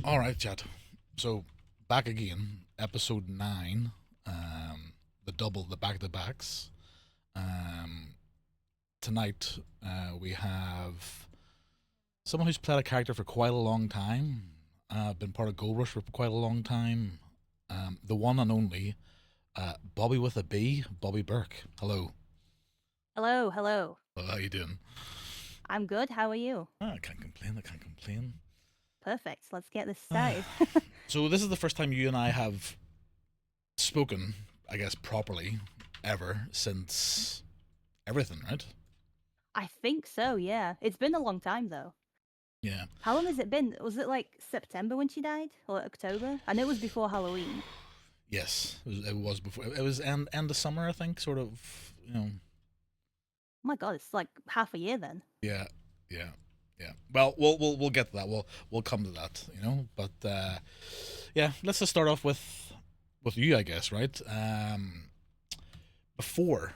All right, chat. So back again, episode 9. The back to backs. Um, Tonight we have someone who's played a character for quite a long time. Been part of Gold Rush for quite a long time. The one and only Bobby with a B, Bobby Burke. Hello. Hello, hello. How you doing? I'm good. How are you? I can't complain. I can't complain. Perfect. Let's get this started. So this is the first time you and I have spoken, I guess, properly ever since everything, right? I think so, yeah. It's been a long time though. Yeah. How long has it been? Was it like September when she died? Or October? I know it was before Halloween. Yes, it was before. It was end of summer, I think. Sort of, Oh my god, it's like half a year then. Yeah, yeah, yeah. Well, we'll get to that. We'll come to that. But yeah, let's just start off with you, I guess. Right. Before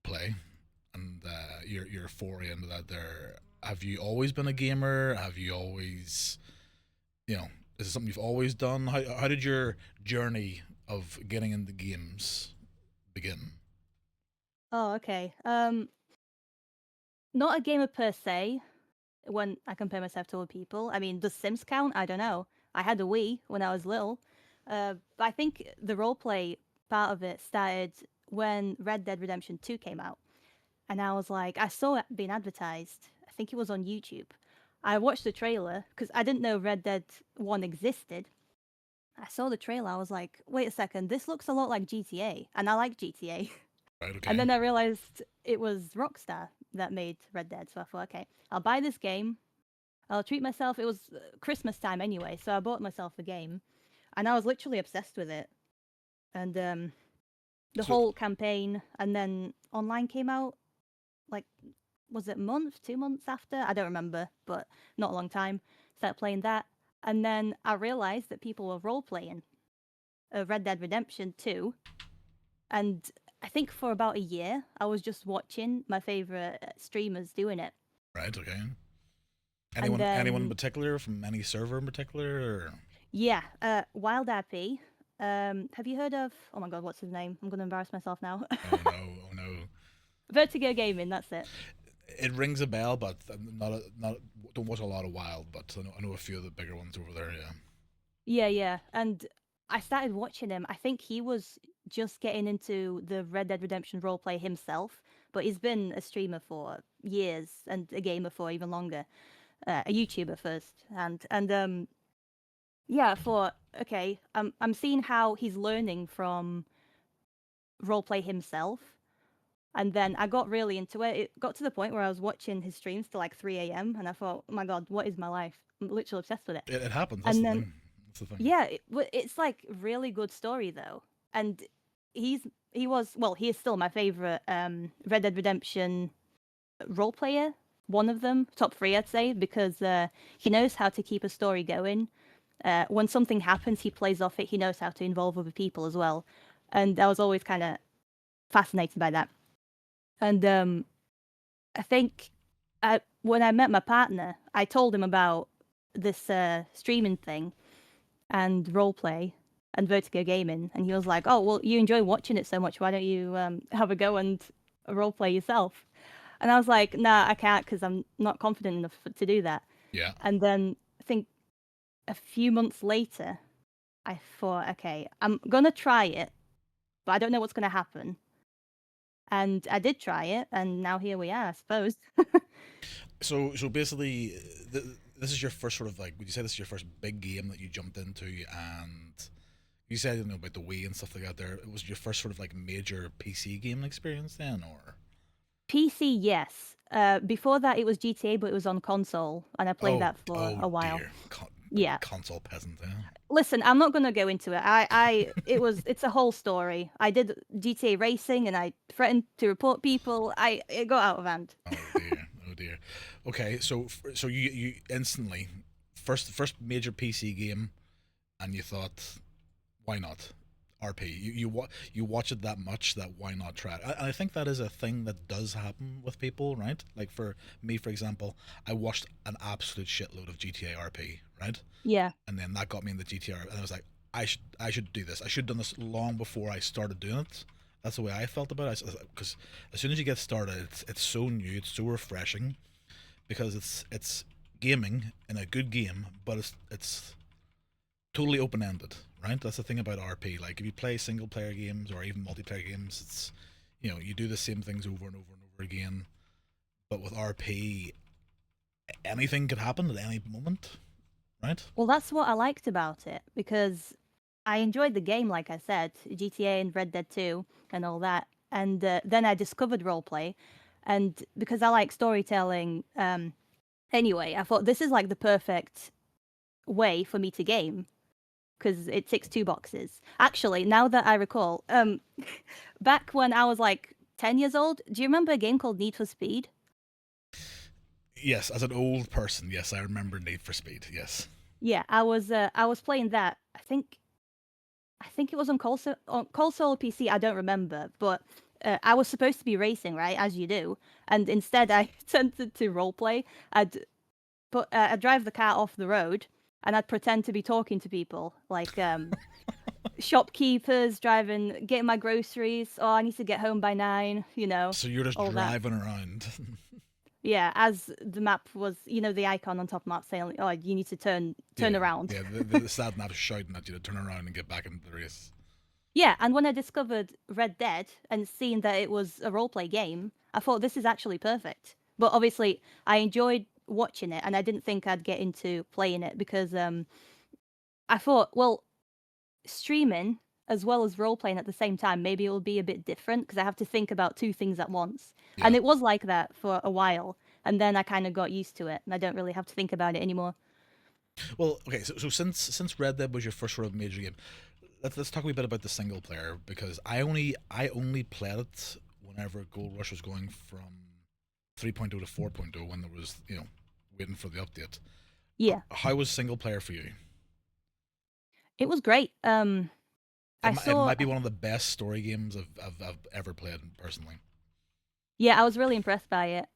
play and your foray into that, there, have you always been a gamer? Have you always, you know, is it something you've always done? How did your journey of getting into games begin? Oh, okay. Not a gamer per se when I compare myself to other people. I mean, does Sims count? I don't know. I had a Wii when I was little. But I think the roleplay part of it started when Red Dead Redemption 2 came out. And I was like, I saw it being advertised. I think it was on YouTube. I watched the trailer because I didn't know Red Dead 1 existed. I saw the trailer. I was like, wait a second, this looks a lot like GTA. And I like GTA. Right. And Okay. then I realized it was Rockstar that made Red Dead. So I thought, okay, I'll buy this game. I'll treat myself. It was Christmas time anyway. So I bought myself the game. And I was literally obsessed with it. And the So whole campaign. And then online came out like was it a month, 2 months after? I don't remember, but not a long time. Started playing that, and then I realized that people were role playing Red Dead Redemption 2, and I think for about a year I was just watching my favorite streamers doing it, right. Okay. and Anyone in then particular from any server in particular? Or? yeah, Wild RP. Have you heard of? Oh my god, what's his name? I'm gonna embarrass myself now. Oh no! Oh no! Vertigo Gaming. That's it. It rings a bell, but not don't watch a lot of Wild, but I know a few of the bigger ones over there. Yeah. Yeah, yeah. And I started watching him. I think he was just getting into the Red Dead Redemption roleplay himself, but he's been a streamer for years and a gamer for even longer. A YouTuber first, and yeah, I thought okay, I'm seeing how he's learning from roleplay himself, and then I got really into it. It got to the point where I was watching his streams till like 3 a.m. and I thought, oh my god, what is my life? I'm literally obsessed with it. It happens. That's And the then thing. That's the thing. yeah, it's like really good story though, and he was well, he is still my favorite Red Dead Redemption role player. One of them, top three, I'd say, because he knows how to keep a story going. When something happens, he plays off it. He knows how to involve other people as well, and I was always kind of fascinated by that. And I think when I met my partner, I told him about this streaming thing, and roleplay and Vertigo Gaming, and he was like, "Oh, well, you enjoy watching it so much. Why don't you have a go and roleplay yourself?" And I was like, "Nah, I can't because I'm not confident enough to do that." Yeah. And then I think a few months later, I thought, "Okay, I'm gonna try it, but I don't know what's gonna happen." And I did try it, and now here we are, I suppose. So basically, this is your first sort of like. Would you say this is your first big game that you jumped into? And you said about the Wii and stuff like that. There, it was your first sort of like major PC gaming experience then, or? PC, yes. Before that, it was GTA, but it was on console, and I played Oh, that for oh a while. dear, Yeah, console peasant. Yeah. listen, I'm not gonna go into it. It's a whole story. I did GTA racing, and I threatened to report people. It got out of hand. Oh dear, oh dear. Okay, so you instantly first major PC game, and you thought, why not? RP. You watch it that much that why not try it? And I think that is a thing that does happen with people, right? Like for me, for example, I watched an absolute shitload of GTA RP, right? Yeah. And then that got me in the GTR, and I was like, I should do this. I should have done this long before I started doing it. That's the way I felt about it. Because as soon as you get started, it's so new, it's so refreshing, because it's gaming in a good game, but it's totally open ended, right? That's the thing about RP. Like if you play single player games or even multiplayer games, it's you do the same things over and over and over again. But with RP, anything could happen at any moment, right? Well, that's what I liked about it because I enjoyed the game, like I said, GTA and Red Dead 2 and all that. And then I discovered roleplay. And because I like storytelling anyway, I thought this is like the perfect way for me to game because it ticks two boxes. Actually, now that I recall, back when I was like 10 years old, do you remember a game called Need for Speed? Yes, as an old person, yes, I remember Need for Speed. Yes. Yeah, I was playing that. I think it was on console or PC. I don't remember, but I was supposed to be racing, right, as you do, and instead I tended to roleplay. I'd drive the car off the road, and I'd pretend to be talking to people, like shopkeepers, getting my groceries. Oh, I need to get home by 9. So you're just All that. driving around. Yeah, as the map was, the icon on top of the map saying, "Oh, you need to turn Yeah, around." yeah. The sat nav shouting at you to turn around and get back into the race. Yeah, and when I discovered Red Dead and seeing that it was a roleplay game, I thought this is actually perfect. But obviously, I enjoyed watching it, and I didn't think I'd get into playing it because I thought, well, streaming as well as role playing at the same time, maybe it will be a bit different because I have to think about two things at once. Yeah. And it was like that for a while, and then I kind of got used to it, and I don't really have to think about it anymore. Well, okay. So since Red Dead was your first sort of major game, let's talk a wee bit about the single player, because I only played it whenever Gold Rush was going from 3.0 to 4.0, when there was waiting for the update. Yeah, How was single player for you? it was great. It, I mi- it saw, might be one of the best story games I've ever played personally. yeah, I was really impressed by it.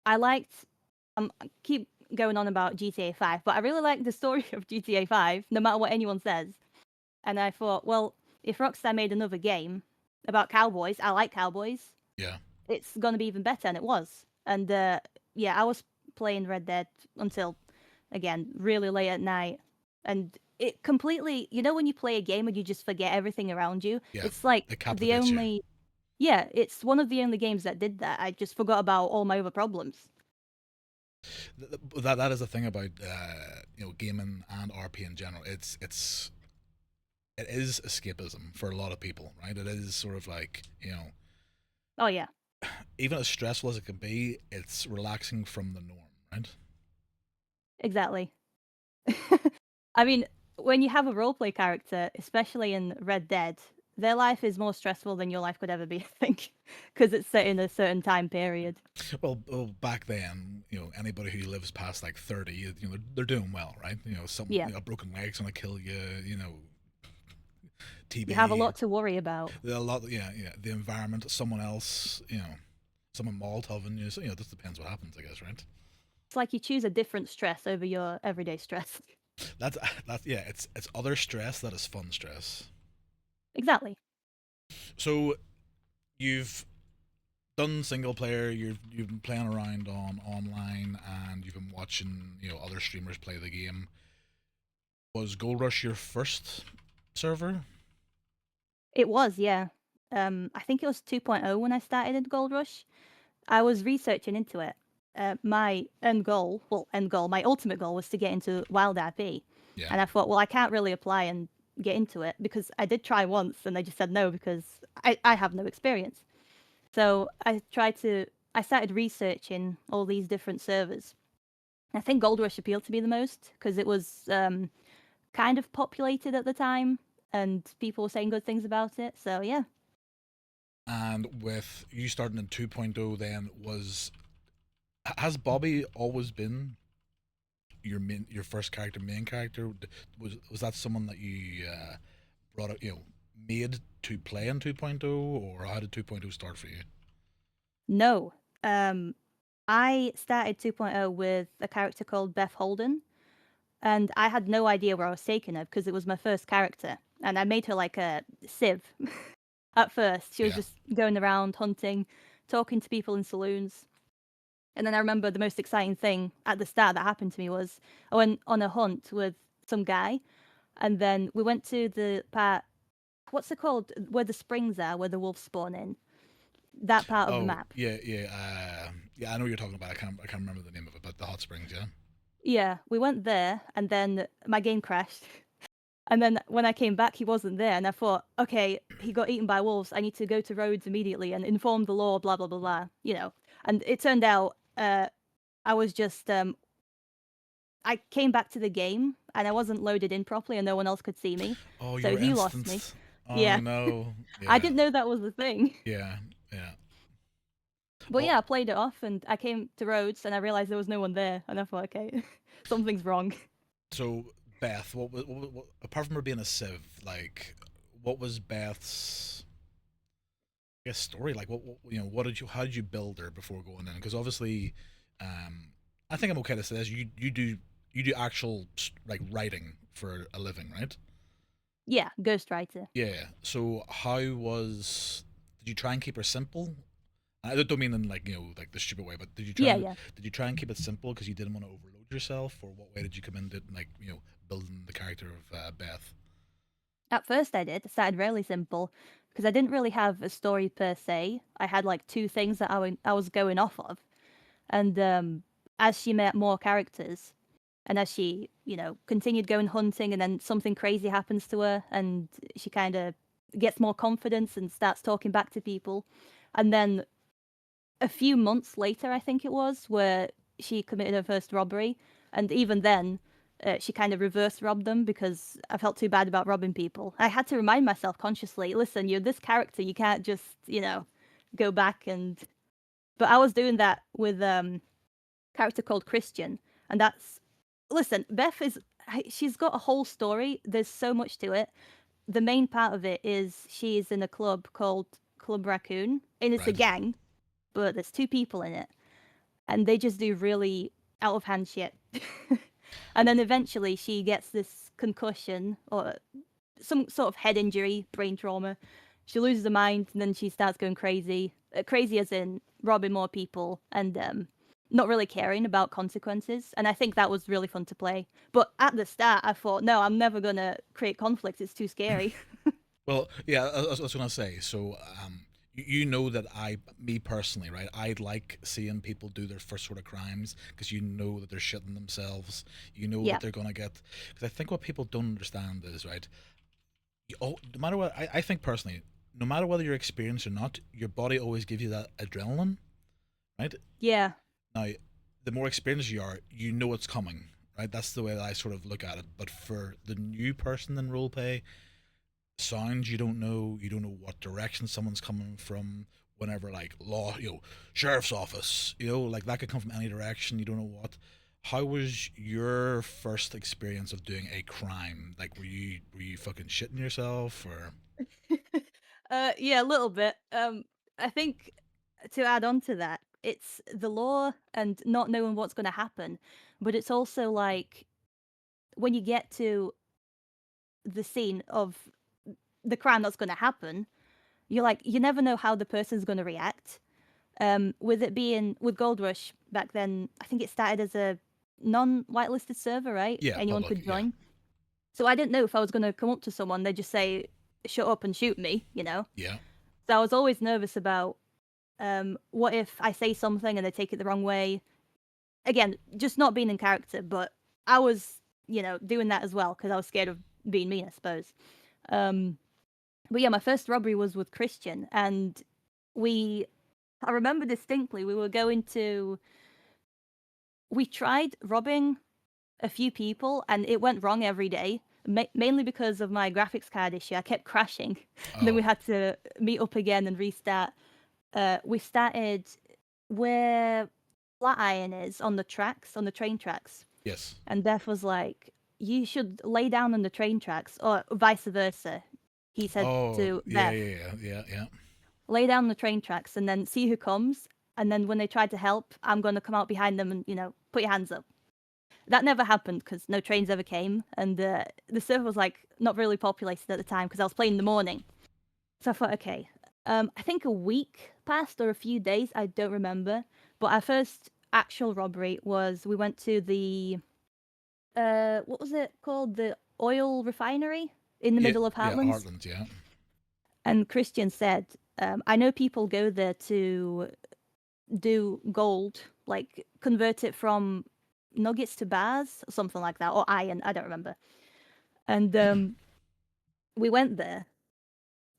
I liked I keep going on about GTA 5, but I really like the story of GTA 5, no matter what anyone says. And I thought, well, if Rockstar made another game about cowboys, I like cowboys, Yeah. it's gonna be even better, and it was. And yeah, I was playing Red Dead until again really late at night, and it completely, when you play a game and you just forget everything around you. Yeah. It's like It the captivates you. only yeah, it's one of the only games that did that. I just forgot about all my other problems. That is the thing about gaming and RP in general. It is escapism for a lot of people, right? It is sort of like Oh yeah, even as stressful as it can be, it's relaxing from the norm, right? exactly. I mean, when you have a roleplay character, especially in Red Dead, their life is more stressful than your life could ever be, I think, because it's set in a certain time period. Well, back then, anybody who lives past like 30, they're doing well, right? Some Yeah, a broken leg's gonna kill you, you have a TB, lot to worry about. a lot, yeah, yeah, the environment, someone else, someone Molotoving you, so it just depends what happens, I guess, right? It's like you choose a different stress over your everyday stress. That's that's yeah, it's other stress that is fun stress. Exactly. So you've done single player, you've been playing around on online, and you've been watching other streamers play the game. Was Gold Rush your first server? It was, yeah. I think it was 2.0 when I started in Gold Rush. I was researching into it. My end goal, my ultimate goal was to get into Wild RP. Yeah. And I thought, well, I can't really apply and get into it because I did try once and they just said no because I have no experience. So I started researching all these different servers. I think Gold Rush appealed to me the most because it was kind of populated at the time and people were saying good things about it. So yeah. And with you starting in 2.0, then has Bobby always been your first character, main character? Was that someone that you brought it, made to play in 2.0, or how did 2.0 start for you? No. I started 2.0 with a character called Beth Holden, and I had no idea where I was taking her because it was my first character, and I made her like a civ. At first, she was Yeah. just going around hunting, talking to people in saloons. And then I remember the most exciting thing at the start that happened to me was I went on a hunt with some guy, and then we went to the part, what's it called, where the springs are, where the wolves spawn in. That part of the Oh, map. yeah, yeah, yeah. I know what you're talking about. I can't remember the name of it, but the hot springs, yeah. Yeah, we went there, and then my game crashed. And then when I came back, he wasn't there, and I thought, okay, he got eaten by wolves. I need to go to Rhodes immediately and inform the law, blah blah blah blah. And it turned out I was just I came back to the game and I wasn't loaded in properly, and no one else could see me, Oh, you so were he lost me. instanced. Oh Yeah, no. I Yeah, didn't know that was the thing. yeah, yeah. But Well, yeah, I played it off, and I came to Rhodes, and I realized there was no one there, and I thought, okay, something's wrong. so Beth, apart from her being a civ, like, what was Beth's, I guess, story? Like, how did you build her before going in? Because obviously, um, I think I'm okay to say this. You do actual like writing for a living, right? Yeah, Ghostwriter. Yeah. So how was? Did you try and keep her simple? I don't mean in like like the stupid way, but Yeah, yeah. did you try and keep it simple because you didn't want to overload yourself, or what way did you come into like building the character of Beth? At first, I did. I started really simple because I didn't really have a story per se. I had like two things that I was going off of, and as she met more characters, and as she, continued going hunting, and then something crazy happens to her, and she kind of gets more confidence and starts talking back to people, and then a few months later, I think it was, where she committed her first robbery, and even then, she kind of reverse robbed them because I felt too bad about robbing people. I had to remind myself consciously, listen, you're this character, you can't just, go back and. But I was doing that with character called Christian, and that's listen. Beth is she's got a whole story. There's so much to it. The main part of it is she is in a club called Club Raccoon, and it's a Right. gang, but there's two people in it, and they just do really out of hand shit. And then eventually she gets this concussion or some sort of head injury, brain trauma. She loses her mind, and then she starts going crazy. Crazy as in robbing more people and not really caring about consequences. And I think that was really fun to play. But at the start, I thought, no, I'm never gonna create conflict. It's too scary. Well, yeah, I was gonna say. So, you know that me personally, right? I'd like seeing people do their first sort of crimes because you know that they're shitting themselves. You know that Yeah, they're gonna get. Because I think what people don't understand is, right. No matter what, I think personally, no matter whether you're experienced or not, your body always gives you that adrenaline, right? yeah, Now, the more experienced you are, you know what's coming, right? That's the way that I sort of look at it. But for the new person in roleplay, sounds you don't know what direction someone's coming from. Whenever like law, sheriff's office, like that could come from any direction. You don't know what. How was your first experience of doing a crime? Like, were you fucking shitting yourself or? yeah, a little bit. I think to add on to that, it's the law and not knowing what's going to happen, but it's also like when you get to the scene of the crime that's going to happen, you're like, you never know how the person's going to react. With it being with Gold Rush back then, I think it started as a non-whitelisted server, right? Yeah, Anyone public. could Yeah, join. So I didn't know if I was going to come up to someone, they just say, "Shut up and shoot me." yeah. So I was always nervous about, what if I say something and they take it the wrong way? Again, just not being in character, but I was, doing that as well because I was scared of being me, I suppose. Um, but yeah, my first robbery was with Christian, and we I remember distinctly we were going to we tried robbing a few people and it went wrong every day. Mainly because of my graphics card issue. I kept crashing. And then we Oh, had to meet up again and restart. We started where Flatiron is on the tracks, on the train tracks. yes. And Beth was like, you should lay down on the train tracks, or vice versa. He said Oh, to yeah, Beth, yeah. lay down the train tracks and then see who comes. And then when they try to help, I'm going to come out behind them and, put your hands up. That never happened because no trains ever came. And the server was like not really populated at the time because I was playing in the morning. So I thought, okay. I think a week passed or a few days, I don't remember. But our first actual robbery was we went to the what was it called? The oil refinery in the Yeah, middle of yeah, Heartlands. Heartland, yeah. And Christian said, I know people go there to do gold, like convert it from nuggets to bars, or something like that, or iron, I don't remember. And we went there.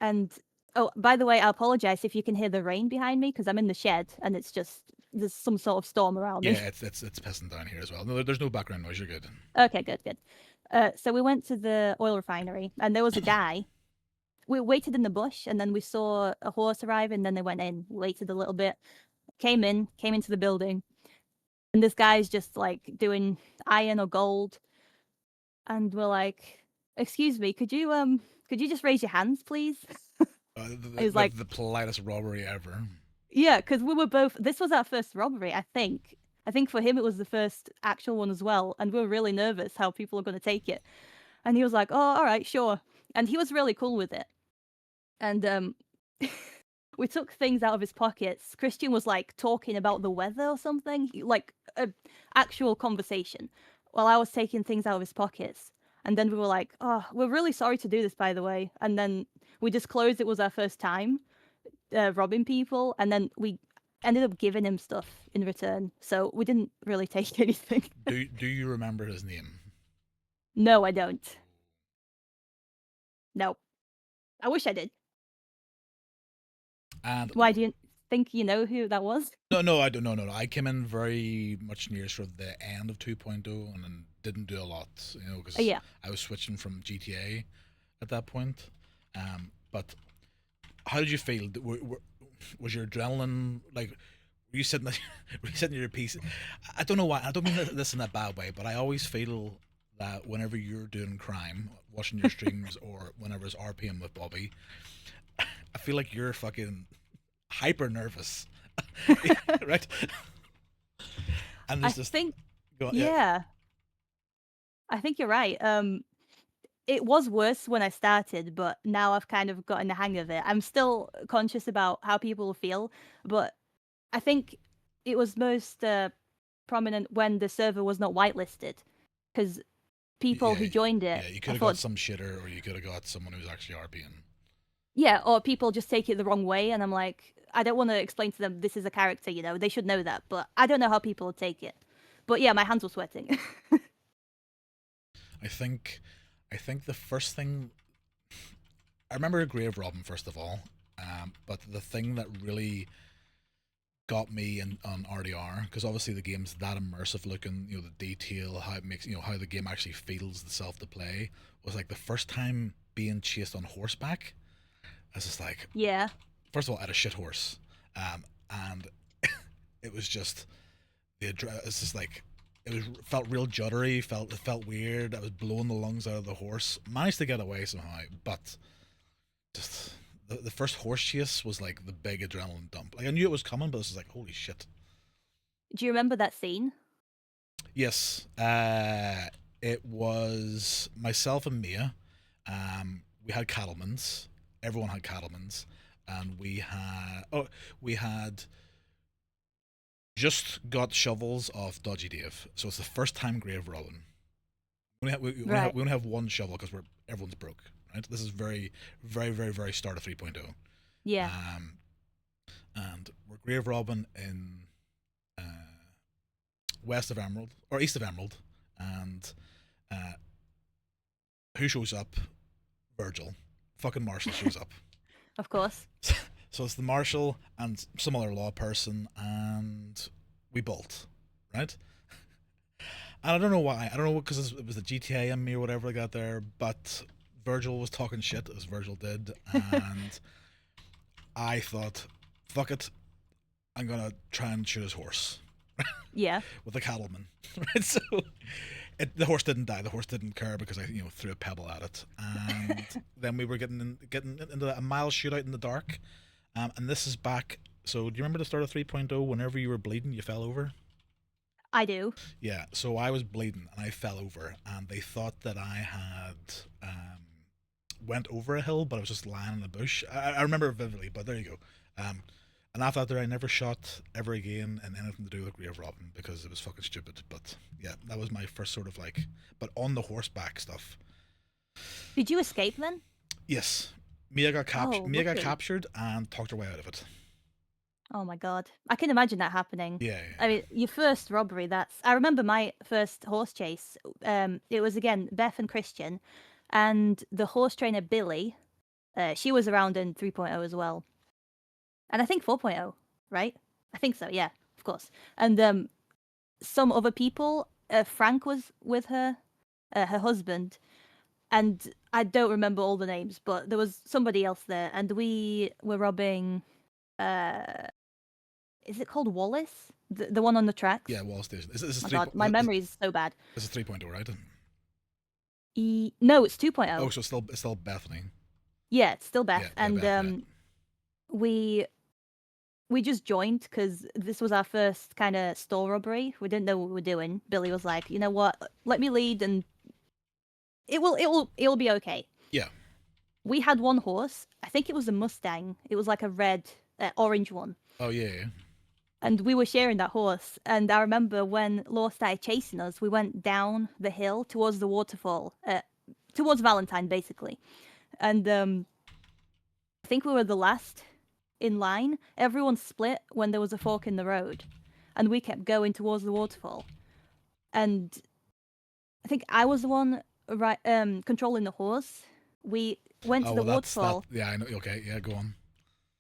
And oh, by the way, I apologize if you can hear the rain behind me because I'm in the shed and it's just there's some sort of storm around me. Yeah, it's pissing down here as well. No, there's no background noise. You're good. Okay, good, good. So we went to the oil refinery and there was a guy. We waited in the bush and then we saw a horse arrive and then they went in, waited a little bit, came into the building. And this guy's just like doing iron or gold. And we're like, excuse me, could you just raise your hands, please? He's like, The politest robbery ever. yeah, because we were both. This was our first robbery, I think. I think for him it was the first actual one as well, and we were really nervous how people are going to take it. And he was like, "Oh, all right, sure," and he was really cool with it. And we took things out of his pockets. Christian was like talking about the weather or something, like a actual conversation, while I was taking things out of his pockets. And then we were like, "Oh, we're really sorry to do this, by the way." And then we disclosed it was our first time robbing people, and then we ended up giving him stuff in return. So we didn't really take anything. Do you remember his name? No, I don't. No, I wish I did. And Why do you think you know who that was? no, I don't. No. I came in very much near sort of the end of 2.0 and then didn't do a lot, because Yeah. I was switching from GTA at that point. But how did you feel? Was your adrenaline like? Were you sitting? Were you sitting in your piece? I don't know why. I don't mean this in a bad way, but I always feel that whenever you're doing crime, watching your streams, or whenever it's RPM with Bobby, I feel like you're fucking hyper nervous, right? And I there's this. think, Go on, yeah. yeah, I think you're right. It was worse when I started, but now I've kind of gotten the hang of it. I'm still conscious about how people feel, but I think it was most prominent when the server was not whitelisted, because people Yeah, who joined it, yeah. You I could have got thought, some shitter, or you could have got someone who's actually RPing. yeah, or people just take it the wrong way, and I'm like, I don't want to explain to them this is a character, they should know that, but I don't know how people would take it. But yeah, my hands were sweating. I think, the first thing I remember Grave Robin first of all, but the thing that really got me in on RDR, because obviously the game's that immersive looking, the detail, how it makes, how the game actually feels itself to play, was like the first time being chased on horseback. I was just like, Yeah. first of all, I had a shit horse, and it was just it's just like felt real juddery, it felt weird. I was blowing the lungs out of the horse. Managed to get away somehow, but just the first horse chase was like the big adrenaline dump. Like I knew it was coming, but this was like holy shit. Do you remember that scene? Yes, it was myself and Mia. We had cattlemans. Everyone had cattlemans, and we had just got shovels off Dodgy Dave. So it's the first time Grave Robin. We only have one shovel because everyone's broke. Right. This is very, very, very, very start of 3.0. Yeah. And we're Grave Robin in west of Emerald or east of Emerald, and who shows up? Virgil, fucking Marshall shows up. Of course. So it's the marshal and some other law person, and we bolt, right? And I don't know why. I don't know because it was the GTA in me or whatever I got there, but Virgil was talking shit as Virgil did, and I thought, fuck it, I'm gonna try and shoot his horse. Yeah. With a cattleman, right? So The horse didn't die. The horse didn't care because I threw a pebble at it, and then we were getting into a mile shootout in the dark. And this is back. So do you remember the start of 3.0? Whenever you were bleeding, you fell over. I do. Yeah. So I was bleeding and I fell over, and they thought that I had went over a hill, but I was just lying in a bush. I remember it vividly, but there you go. And after that, I never shot ever again in anything to do with grave robbing because it was fucking stupid. But yeah, that was my first sort of like, but on the horseback stuff. Did you escape then? Yes, Mia got captured. Oh, Mia got lucky. captured and talked her way out of it. Oh my god. I can imagine that happening. Yeah, I mean, your first robbery, that's I remember my first horse chase. It was again Beth and Christian and the horse trainer Billy. She was around in 3.0 as well. And I think 4.0, right? I think so, yeah, of course. And some other people, Frank was with her, her husband, and I don't remember all the names, but there was somebody else there, and we were robbing. Uh, is it called Wallace? The one on the tracks? yeah. Wall station. This is My three. God, my memory is so bad. This is 3.0, right? No, it's Oh, 2.0. so it's still Bethany. Yeah, it's still Yeah, Beth, yeah, and Beth. Yeah. we we just joined because this was our first kind of store robbery. We didn't know what we were doing. Billy was like, you know what? Let me lead, and it'll be okay. Yeah. We had one horse. I think it was a Mustang. It was like a red, orange one. Oh yeah. And we were sharing that horse. And I remember when Law started chasing us, we went down the hill towards the waterfall, towards Valentine, basically. And I think we were the last in line. Everyone split when there was a fork in the road. And we kept going towards the waterfall. And I think I was the one right controlling the horse. We went Oh to the well, that's that. waterfall. Yeah, I know. Okay, yeah, go on.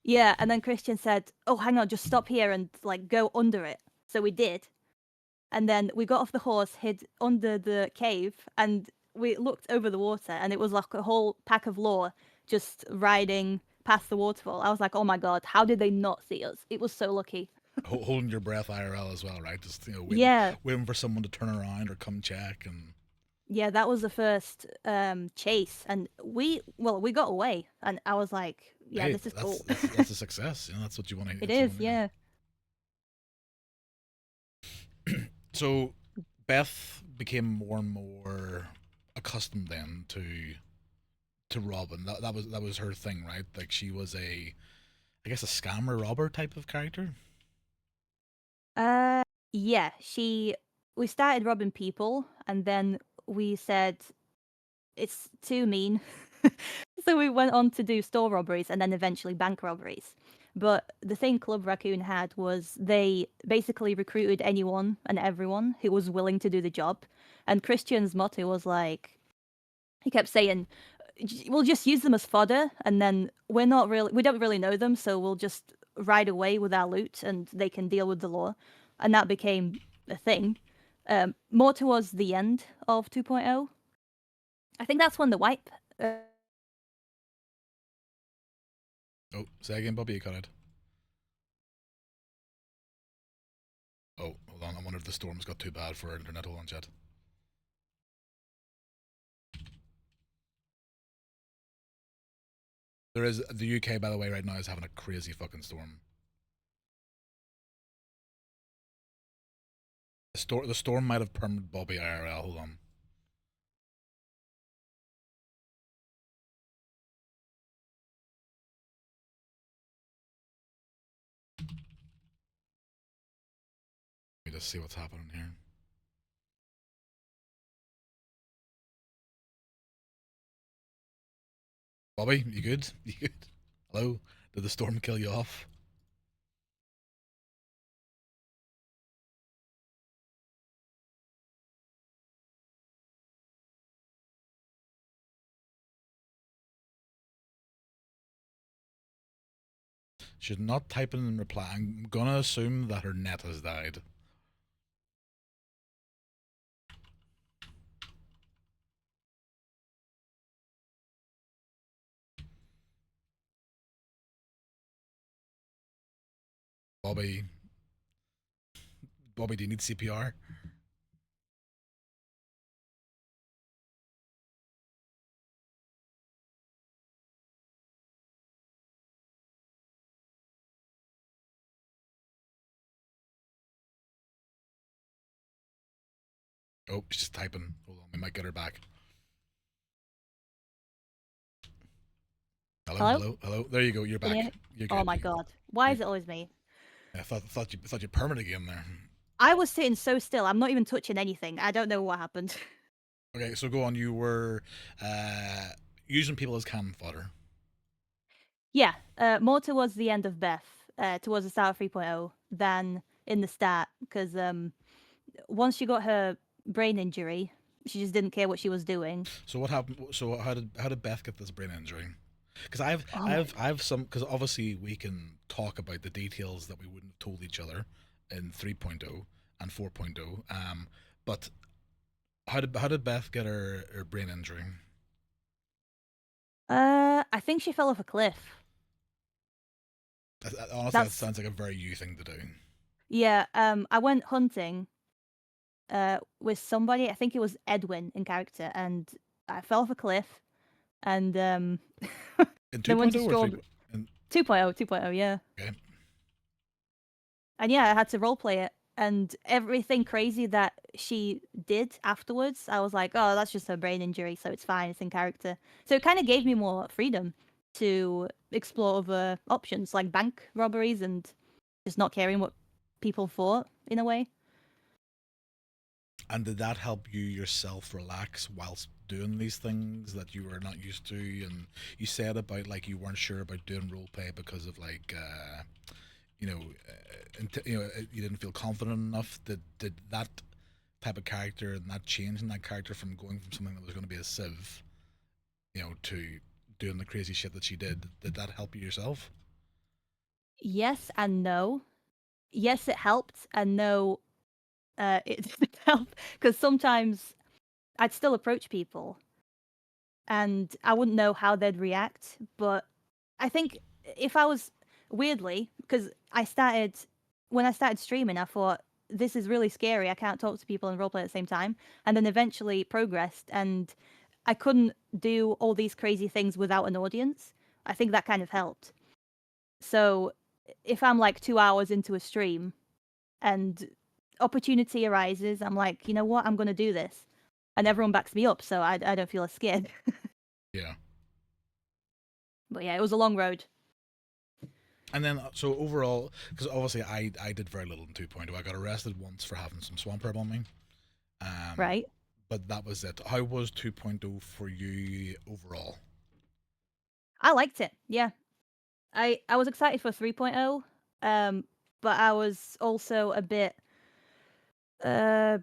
Yeah, and then Christian said, "Oh, hang on, just stop here and like go under it." So we did, and then we got off the horse, hid under the cave, and we looked over the water, and it was like a whole pack of law just riding past the waterfall. I was like, "Oh my god, how did they not see us?" It was so lucky. Holding your breath IRL as well, right? Just Yeah, waiting for someone to turn around or come check, and yeah, that was the first chase, and we got away, and I was like, "Yeah, hey, this is that's cool." that's that's a success. That's what you want to. It That's what you is, want to yeah. hear. So Beth became more and more accustomed then to Robin. That was her thing, right? Like she was I guess a scammer robber type of character. Uh, yeah, we started robbing people, and then we said it's too mean. So we went on to do store robberies and then eventually bank robberies. But the thing Club Raccoon had was they basically recruited anyone and everyone who was willing to do the job. And Christian's motto was like, he kept saying, we'll just use them as fodder, and then we don't really know them, so we'll just ride away with our loot and they can deal with the law. And that became a thing. More towards the end of 2.0. I think that's when the wipe. Oh, say again, Bobby, you cut it. Oh, hold on. I wonder if the storm's got too bad for our internet. Hold on, chat. There is the UK, by the way, right now is having a crazy fucking storm. The storm might have permed Bobby IRL. Hold on. Let me just see what's happening here. Bobby, you good? You good? Hello? Did the storm kill you off? She's not typing in reply. I'm gonna assume that her net has died. Bobby, Bobby, do you need CPR? Oh, she's just typing. Hold on, we might get her back. Hello, Hello? hello, hello. There you go. You're Can you hear back. me? You're Oh good. my god. Why You, is it always me? I thought you permanent again there. I was sitting so still. I'm not even touching anything. I don't know what happened. Okay, so go on. You were uh, using people as cannon fodder. Yeah, more towards the end of Beth, towards the start of 3.0 than in the start, because once she got her brain injury, she just didn't care what she was doing. So what happened? So how did Beth get this brain injury? Because I've Oh my. I've I've some because obviously we can talk about the details that we wouldn't have told each other in 3.0 and 4.0. But how did Beth get her brain injury? I think she fell off a cliff. Honestly, that That's sounds like a very you thing to do. yeah. I went hunting with somebody. I think it was Edwin in character, and I fell off a cliff, and In then went to 2.0 or 3. stroll In, 2.0, 2.0, yeah. okay. And yeah, I had to roleplay it. And everything crazy that she did afterwards, I was like, oh, that's just her brain injury, so it's fine, it's in character. So it kind of gave me more freedom to explore other options like bank robberies and just not caring what people thought in a way. And did that help you yourself relax whilst doing these things that you were not used to? And you said about like you weren't sure about doing role play because of like you know, you didn't feel confident enough. Did that type of character and that change in that character from going from something that was going to be a civ, to doing the crazy shit that she did that help you yourself? Yes and no. Yes, it helped, and no, it didn't help because sometimes I'd still approach people and I wouldn't know how they'd react. But I think if I was weirdly, because when I started streaming, I thought this is really scary. I can't talk to people and roleplay at the same time. And then eventually progressed, and I couldn't do all these crazy things without an audience. I think that kind of helped. So if I'm like 2 hours into a stream and opportunity arises, I'm like, you know what, I'm going to do this. And everyone backs me up, so I don't feel as scared. Yeah. But yeah, it was a long road. And then, so overall, because obviously I did very little in 2.0. I got arrested once for having some swamp herb on me. Um, Right? but that was it. How was 2.0 for you overall? I liked it. Yeah. I was excited for 3.0, but I was also a bit uh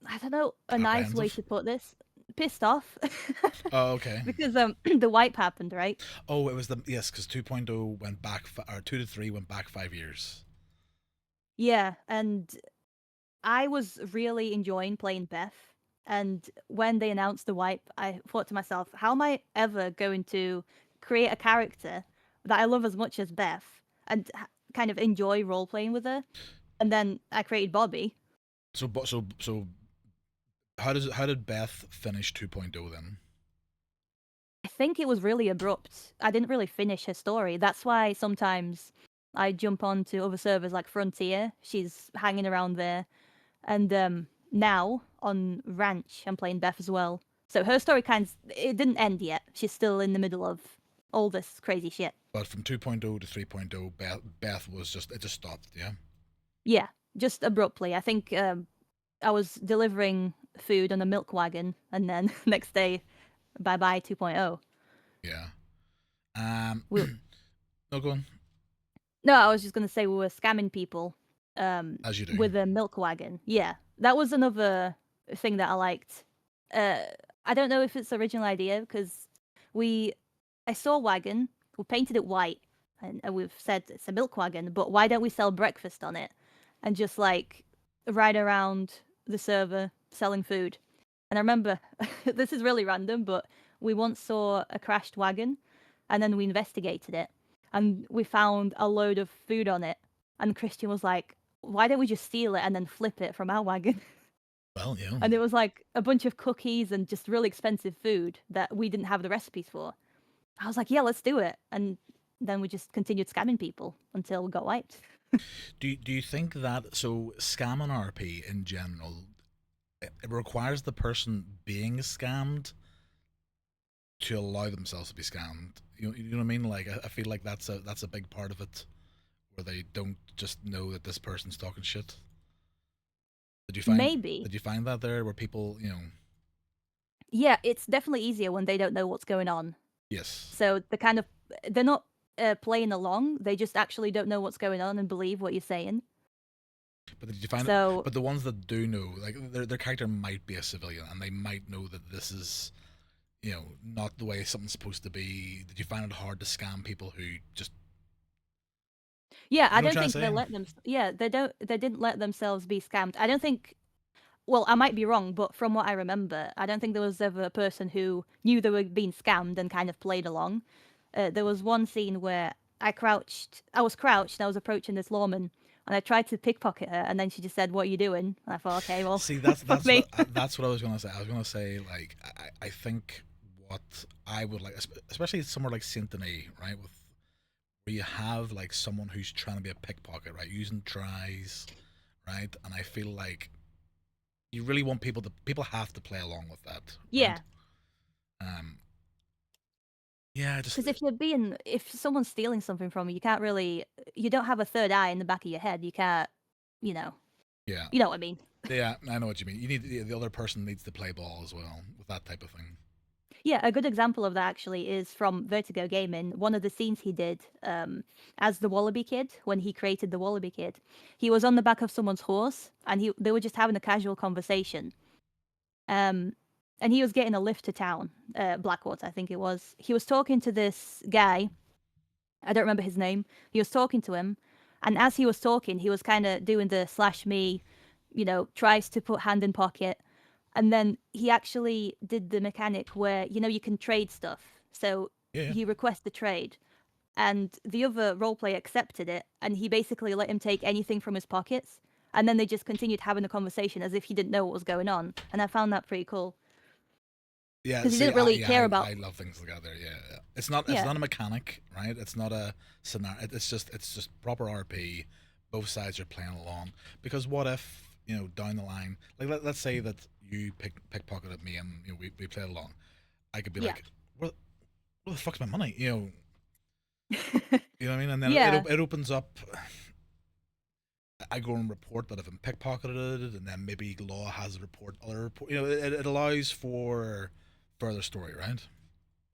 I don't know a nice way Apprehensive? to put this. Pissed off Oh, okay. because the wipe happened, right? Oh, it was yes, because 2.0 went back, or 2 to 3 went back 5 years. Yeah, and I was really enjoying playing Beth. And when they announced the wipe, I thought to myself, how am I ever going to create a character that I love as much as Beth and kind of enjoy role playing with her? And then I created Bobby. So how did Beth finish 2.0 then? I think it was really abrupt. I didn't really finish her story. That's why sometimes I jump on to other servers like Frontier. She's hanging around there. And now on Ranch, I'm playing Beth as well. So her story it didn't end yet. She's still in the middle of all this crazy shit. But from 2.0 to 3.0, Beth was just stopped. Yeah. Yeah, just abruptly. I think I was delivering food on a milk wagon, and then next day, bye bye 2.0. Yeah. Um. We, No, go on. no, I was just gonna say we were scamming people As you do. with a milk wagon. Yeah, that was another thing that I liked. Uh, I don't know if it's original idea because we, I saw a wagon, we painted it white, and we've said it's a milk wagon, but why don't we sell breakfast on it and just like ride around the server selling food? And I remember this is really random, but we once saw a crashed wagon, and then we investigated it, and we found a load of food on it. And Christian was like, "Why don't we just steal it and then flip it from our wagon?" Well, yeah. And it was like a bunch of cookies and just really expensive food that we didn't have the recipes for. I was like, "Yeah, let's do it." And then we just continued scamming people until we got wiped. Do you think that so scamming RP in general? it requires the person being scammed to allow themselves to be scammed. You know what I mean? Like I feel like that's a big part of it, where they don't just know that this person's talking shit. Did you find Maybe. did you find that there where people, Yeah, it's definitely easier when they don't know what's going on. yes. So they're not playing along. They just actually don't know what's going on and believe what you're saying. But did you find it? So But the ones that do know, like their character might be a civilian, and they might know that this is, not the way something's supposed to be. Did you find it hard to scam people who just, yeah, I what I'm don't trying to think they say? let them. Yeah, they didn't let themselves be scammed. I don't think. Well, I might be wrong, but from what I remember, I don't think there was ever a person who knew they were being scammed and kind of played along. There was one scene where I was crouched, and I was approaching this lawman, and I tried to pickpocket her, and then she just said, "What are you doing?" And I thought, okay, well, See, that's fuck that's what me. that's what I was gonna say. I was gonna say like I think what I would like, especially somewhere like Saint Denis, right, with where you have like someone who's trying to be a pickpocket, right, using tries, right, and I feel like you really want people have to play along with that, right? Yeah, Um, yeah, I just because if someone's stealing something from you, you don't have a third eye in the back of your head. You can't, you know, yeah, you know what I mean. yeah, I know what you mean. You need the other person needs to play ball as well with that type of thing. Yeah, a good example of that actually is from Vertigo Gaming. One of the scenes he did as the Wallaby Kid, when he created the Wallaby Kid, he was on the back of someone's horse and they were just having a casual conversation. Um, and he was getting a lift to town, Blackwater, I think it was. He was talking to this guy. I don't remember his name. He was talking to him, and as he was talking, he was kind of doing the slash me, tries to put hand in pocket, and then he actually did the mechanic where you can trade stuff. So Yeah, yeah. he requests the trade, and the other role player accepted it, and he basically let him take anything from his pockets, and then they just continued having a conversation as if he didn't know what was going on, and I found that pretty cool Yeah, because he see, didn't really care I about. love things like that. There, yeah, yeah. It's not Yeah, a mechanic, right? It's not a scenario. It's just proper RP. Both sides are playing along. Because what if down the line, like let's say that you pickpocketed me and we played along. I could be yeah, like, where the fuck's my money? You know what I mean? And then yeah. it opens up. I go and report that I've been pickpocketed, and then maybe law has a report, other report. It allows for further story, right?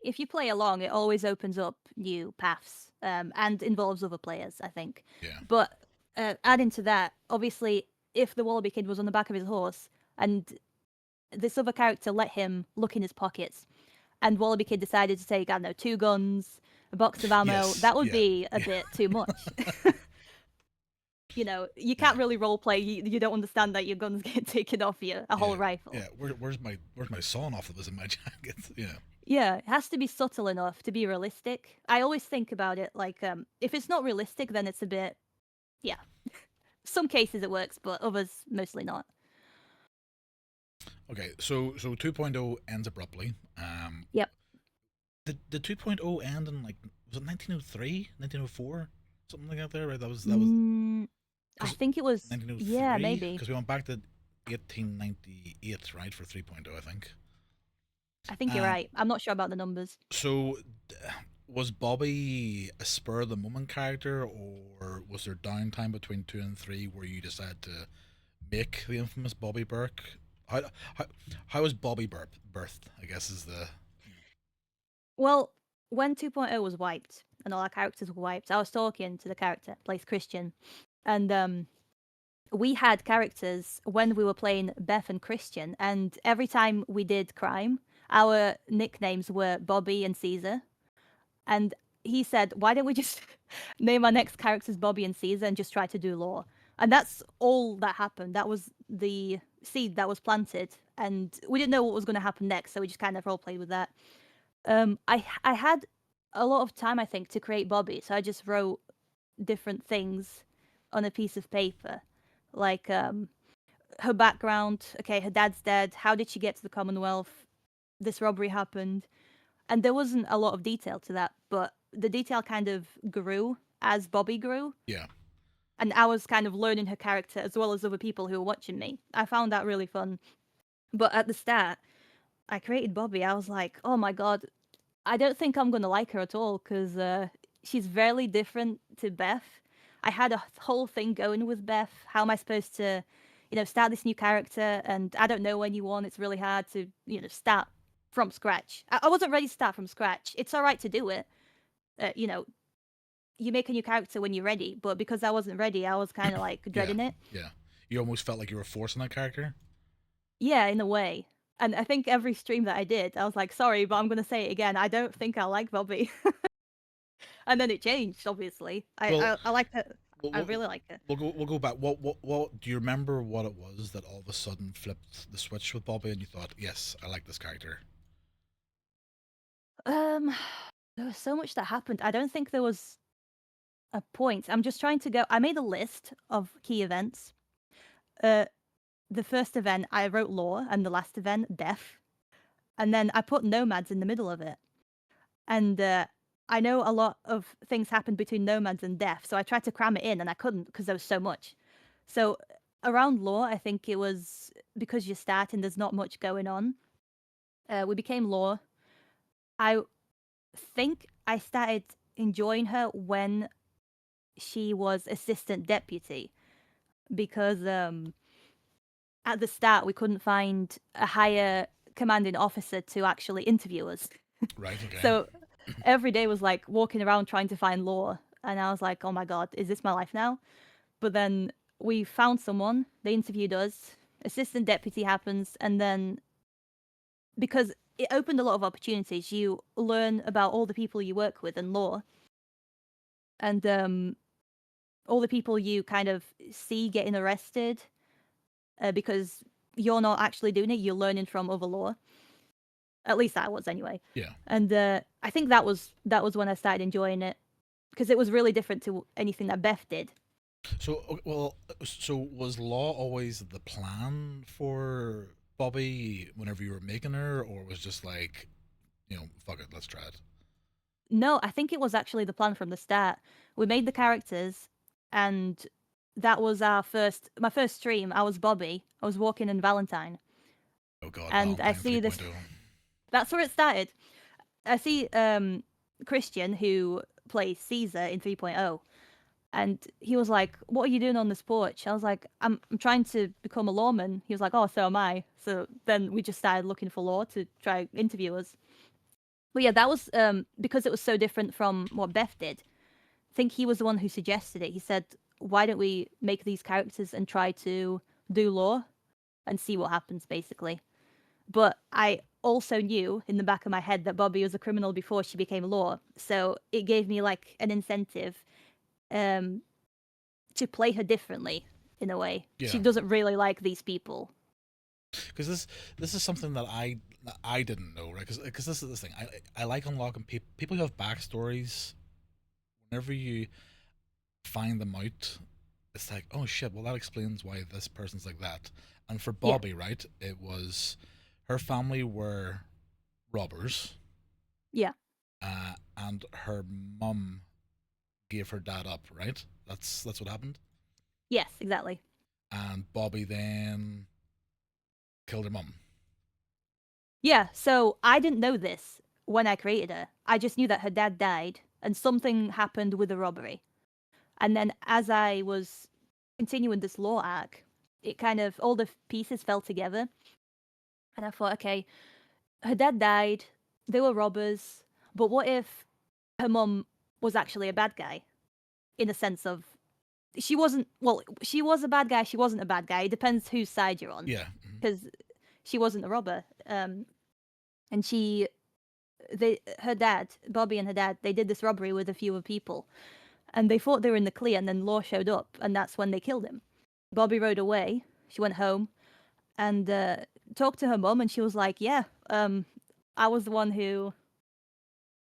If you play along, it always opens up new paths and involves other players, I think. Yeah. But adding to that, obviously, if the Wallaby Kid was on the back of his horse and this other character let him look in his pockets, and Wallaby Kid decided to take, I don't know, 2 guns, a box of ammo, Yes. that would Yeah. be a Yeah. bit too much. You Yeah. can't really roleplay. You don't understand that your guns get taken off you, a whole Yeah. rifle. Yeah. Where's my sawn off that was in my jacket? Yeah. Yeah, it has to be subtle enough to be realistic. I always think about it like if it's not realistic, then it's a bit, yeah. Some cases it works, but others mostly not. Okay. So 2.0 ends abruptly. Yep. The 2.0 end in like, was it 1903, 1904, something like that there, right? That was Mm, I because think it was, yeah, 1903, maybe. because we went back to 1898, right, for 3.0, I think. I think you're Um, right. I'm not sure about the numbers. so was Bobby a spur of the moment character, or was there downtime between 2 and 3 where you decided to make the infamous Bobby Burke? How, how was Bobby birthed? I guess is the Well, when 2.0 was wiped and all our characters were wiped, I was talking to the character, plays Christian, and we had characters when we were playing Beth and Christian, and every time we did crime, our nicknames were Bobby and Caesar. And he said, "Why don't we just name our next characters Bobby and Caesar and just try to do lore?" And that's all that happened. That was the seed that was planted, and we didn't know what was going to happen next, so we just kind of role played with that. I had a lot of time, I think, to create Bobby, so I just wrote different things on a piece of paper, like her background. Okay, her dad's dead. How did she get to the Commonwealth? This robbery happened, and there wasn't a lot of detail to that, but the detail kind of grew as Bobby grew, yeah. and I was kind of learning her character as well as other people who were watching me. I found that really fun. But at the start, I created Bobby. I was like, oh my god, I don't think I'm gonna like her at all because she's very different to Beth. I had a whole thing going with Beth. How am I supposed to, start this new character? And I don't know anyone. It's really hard to, start from scratch. I wasn't ready to start from scratch. It's all right to do it. You know, you make a new character when you're ready. But because I wasn't ready, I was kind of like Yeah, dreading it. yeah. You almost felt like you were forcing that character. Yeah, in a way. And I think every stream that I did, I was like, sorry, but I'm gonna say it again. I don't think I like Bobby. And then it changed, obviously. Well, I like her. we'll, I we'll, really like her. we'll go back. What do you remember? What it was that all of a sudden flipped the switch with Bobby, and you thought, "Yes, I like this character." Um, there was so much that happened. I don't think there was a point. I'm just trying to go. I made a list of key events. Uh, the first event I wrote lore, and the last event death, and then I put nomads in the middle of it. And I know a lot of things happened between nomads and death, so I tried to cram it in, and I couldn't because there was so much. So around lore, I think it was because you're starting. There's not much going on. We became lore. I think I started enjoying her when she was assistant deputy because at the start we couldn't find a higher commanding officer to actually interview us. Right. Okay. So every day was like walking around trying to find lore, and I was like, oh my god, is this my life now? But then we found someone, they interviewed us, assistant deputy happens, and then because it opened a lot of opportunities, you learn about all the people you work with and lore, and all the people you kind of see getting arrested because you're not actually doing it, you're learning from other lore. At least I was anyway. Yeah. And I think that was when I started enjoying it because it was really different to anything that Beth did. So, well, so was Law always the plan for Bobby whenever you were making her, or was just like, fuck it, let's try it? No, I think it was actually the plan from the start. We made the characters, and that was my first stream. I was Bobby. I was walking in Valentine, Oh God, and I Valentine see this. 3.0. That's where it started. I see Christian who plays Caesar in 3.0, and he was like, "What are you doing on this porch?" I was like, "I'm trying to become a lawman." He was like, "Oh, so am I." So then we just started looking for law to try interview us. But yeah, that was because it was so different from what Beth did. I think he was the one who suggested it. He said, "Why don't we make these characters and try to do law and see what happens?" Basically. But I also knew in the back of my head that Bobby was a criminal before she became law, so it gave me like an incentive um, to play her differently in a way. She Yeah, doesn't really like these people. because this is something that I didn't know, right? Because this is the thing. I like unlocking people who have backstories. Whenever you find them out, it's like, oh shit, well that explains why this person's like that. And for Yeah, Bobby, right, it was her family were robbers, yeah, and her mum gave her dad up, right? That's what happened. yes, exactly. And Bobby then killed her mum. Yeah, so I didn't know this when I created her. I just knew that her dad died and something happened with the robbery. And then as I was continuing this law arc, it kind of all the pieces fell together. And I thought, okay, her dad died, they were robbers, but what if her mum was actually a bad guy? In the sense of she wasn't, well, she was a bad guy, she wasn't a bad guy. It depends whose side you're on. Yeah. Because she wasn't a robber. And her dad, Bobby and her dad, they did this robbery with a few other people. And they thought they were in the clear, and then Law showed up, and that's when they killed him. Bobby rode away. She went home and talked to her mum, and she was like, "Yeah, I was the one who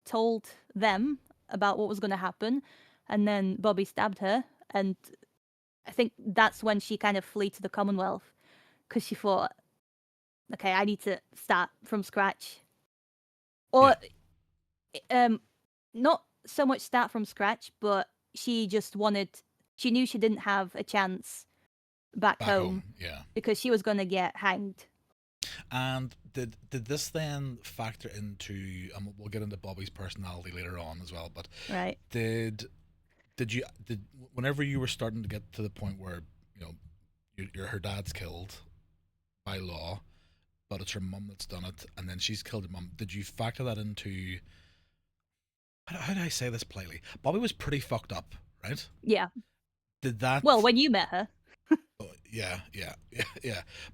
told them about what was going to happen, and then Bobby stabbed her." And I think that's when she kind of flee to the Commonwealth because she thought, "Okay, I need to start from scratch," Yeah. or not so much start from scratch, but she just wanted. She knew she didn't have a chance back Back home home. Yeah. because she was going to get hanged. And did this then factor into? We'll get into Bobby's personality later on as well. But Right. did did whenever you were starting to get to the point where you know her dad's killed by law, but it's her mum that's done it, and then she's killed her mum. Did you factor that into? How do I say this politely? Bobby was pretty fucked up, right? Yeah. Did that? Well, when you met her. Oh, yeah.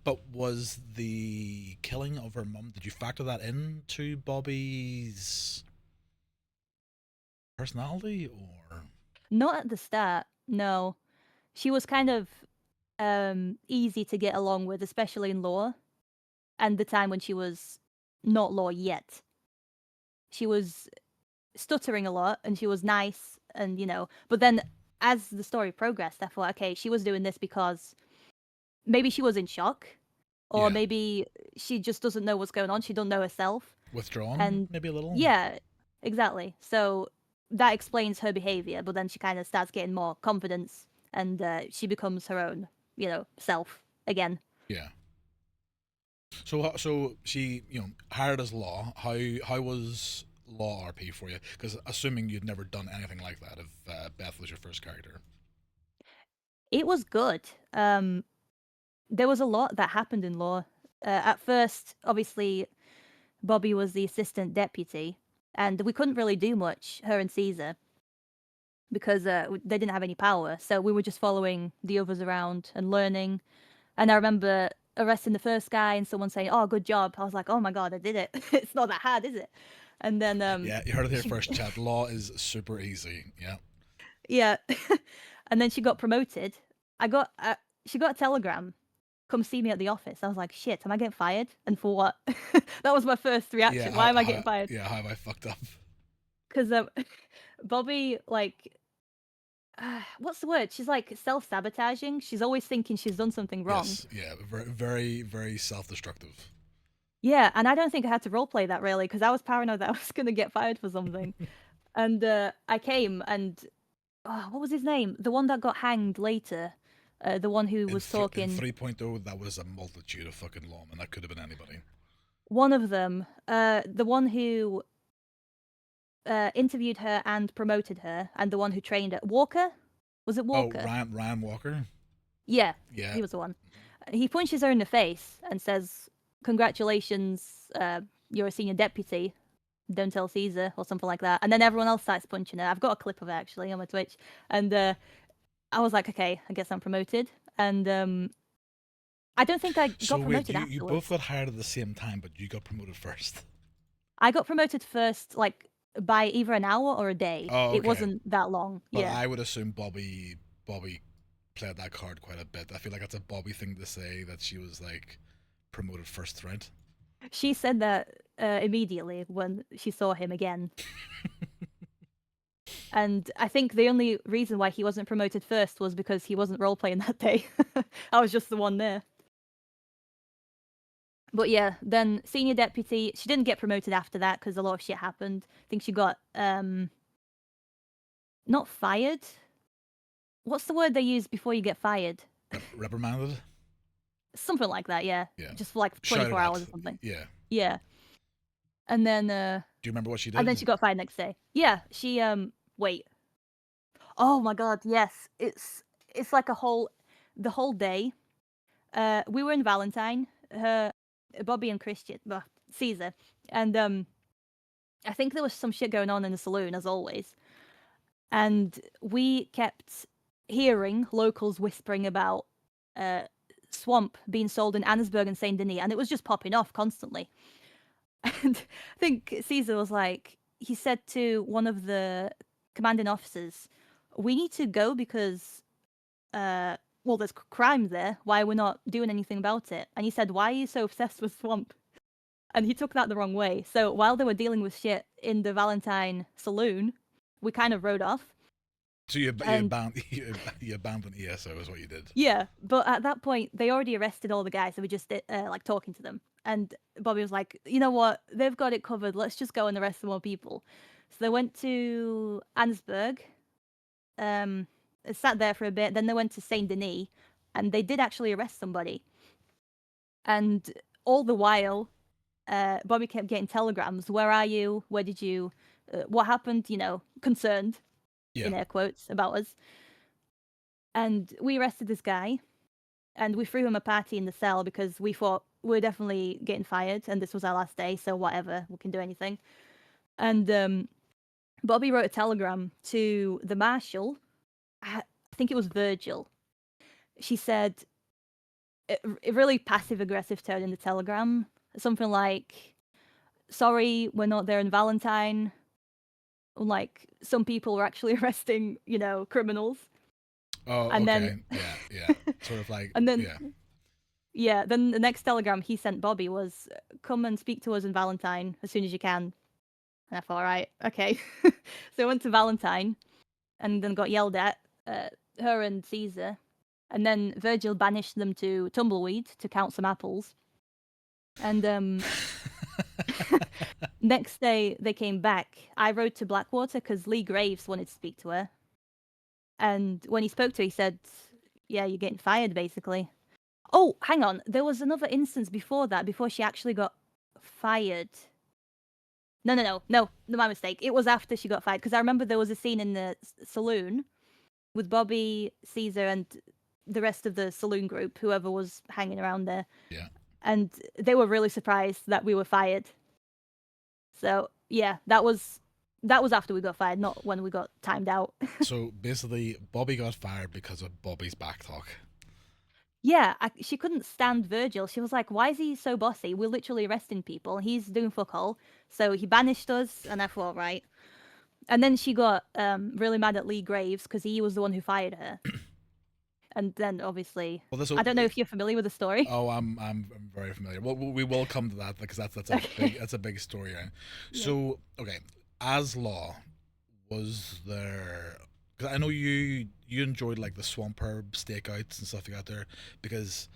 But was the killing of her mum? Did you factor that into Bobby's personality, or? Not at the start. No. She was kind of easy to get along with, especially in law, and the time when she was not law yet. She was stuttering a lot and she was nice and but then as the story progressed I thought, okay, she was doing this because maybe she was in shock, or Yeah, maybe she just doesn't know what's going on, she don't know herself. withdrawn And maybe a little. yeah, exactly. So that explains her behavior, but then she kind of starts getting more confidence, and she becomes her own self again. Yeah. So she hired as law. How was law RP for you? Because assuming you'd never done anything like that, if Beth was your first character. It was good. There was a lot that happened in law. At first, obviously, Bobby was the assistant deputy, and we couldn't really do much, her and Caesar, because they didn't have any power. So we were just following the others around and learning. And I remember arresting the first guy and someone saying, "Oh, good job." I was like, "Oh my god, I did it. It's not that hard, is it?" And then Yeah, you heard it here she first, chat. Law is super easy. Yeah. yeah. And then she got promoted. I got she got a telegram, "Come see me at the office." I was like, "Shit, am I getting fired? And for what?" That was my first Yeah, reaction. Why am I getting fired? how have I fucked up? Because Bobby, like, what's the word? She's like self-sabotaging. She's always thinking she's done something wrong. Yes, yeah, very, very, very self-destructive. Yeah, and I don't think I had to roleplay that really, because I was paranoid that I was gonna get fired for something. And I came and what was his name? The one that got hanged later. The one who was In talking. 3.0, that was a multitude of fucking lawmen. That could have been anybody. One of them, the one who interviewed her and promoted her, and the one who trained her. Walker? Was it Oh, Walker? Ryan Walker. Yeah, Yeah. he was the one. He punches her in the face and says, "Congratulations, you're a senior deputy. Don't tell Caesar," or something like that. And then everyone else starts punching her. I've got a clip of it actually on my Twitch. And I was like, okay, I guess I'm promoted. And I don't think I So got wait, promoted you both afterwards. got hired at the same time, but you got promoted first. I got promoted first, like by either an hour or a day. Oh, It okay. wasn't that long. But Yeah. I would assume Bobby played that card quite a bit. I feel like that's a Bobby thing to say, that she was like promoted first, right? She said that immediately when she saw him again. And I think the only reason why he wasn't promoted first was because he wasn't role playing that day. I was just the one there. But yeah, then senior deputy, she didn't get promoted after that because a lot of shit happened. I think she got not fired. What's the word they use before you get fired? Reprimanded. Something like that, yeah. Yeah. Just for like Shouted 24 at. hours or something. Yeah. Yeah. And then Do you remember what she and then did? she got fired next day. Yeah, she wait. Oh my god, yes. It's like the whole day. We were in Valentine, her Bobby and Christian, well, Caesar. And I think there was some shit going on in the saloon as always. And we kept hearing locals whispering about uh, swamp being sold in Annesburg and Saint Denis, and it was just popping off constantly. And I think Caesar was like, he said to one of the commanding officers, "We need to go because, well, there's crime there. Why are we not doing anything about it?" And he said, "Why are you so obsessed with swamp?" And he took that the wrong way. So while they were dealing with shit in the Valentine saloon, we kind of rode off. So And you abandoned ESO is what you did. yeah, but at that point, they already arrested all the guys, so we just like talking to them. And Bobby was like, "You know what? They've got it covered. Let's just go and arrest some more people." So they went to Ansburg, sat there for a bit. Then they went to Saint Denis, and they did actually arrest somebody. And all the while, Bobby kept getting telegrams. Where are you? Where did you? What happened? You know, concerned Yeah. in air quotes about us. And we arrested this guy, and we threw him a party in the cell because we thought we're definitely getting fired, and this was our last day, so whatever, we can do anything. And Bobby wrote a telegram to the marshal. I think it was Virgil. She said a really passive aggressive tone in the telegram, something like, "Sorry, we're not there in Valentine." Like some people were actually arresting, you know, criminals. Oh, And okay. then, Yeah. Sort of like, and then, yeah. yeah, then the next telegram he sent Bobby was, "Come and speak to us in Valentine as soon as you can." And I thought, all right, okay. So I went to Valentine and then got yelled at, her and Caesar. And then Virgil banished them to Tumbleweed to count some apples. And next day they came back. I rode to Blackwater because Lee Graves wanted to speak to her. And when he spoke to her, he said, "Yeah, you're getting fired, basically." Oh, hang on. There was another instance before that, before she actually got fired. No, my mistake. It was after she got fired because I remember there was a scene in the saloon with Bobby, Caesar, and the rest of the saloon group, whoever was hanging around there, Yeah. and they were really surprised that we were fired. So yeah, that was after we got fired, not when we got timed out. So basically, Bobby got fired because of Bobby's back talk. Yeah, she couldn't stand Virgil. She was like, "Why is he so bossy? We're literally arresting people. He's doing fuck all." So he banished us, and I thought, right. And then she got really mad at Lee Graves because he was the one who fired her. And then obviously, Well, this. I don't know if you're familiar with the story. Oh, I'm very familiar. Well, we will come to that because that's Okay. a big story, right? Yeah. So okay, as Law, was there? Because I know you enjoyed like the Swamp Herb stakeouts and stuff you got there, because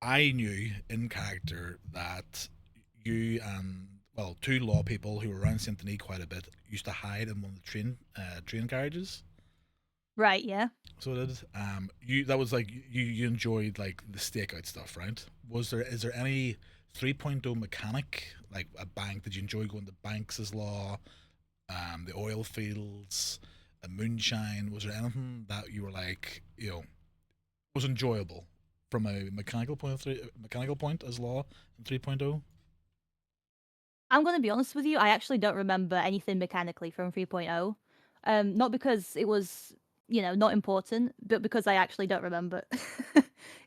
I knew in character that you and well two law people who were around Saint Denis quite a bit used to hide in one of the train carriages. Right. Yeah. So it is. You that was like you enjoyed like the stakeout stuff, right? Is there any 3.0 mechanic like a bank? Did you enjoy going to banks as law? The oil fields, the moonshine. Was there anything that you were like was enjoyable from a mechanical point as law in 3.0? I'm gonna be honest with you. I actually don't remember anything mechanically from 3.0. Not because it was, not important, but because I actually don't remember.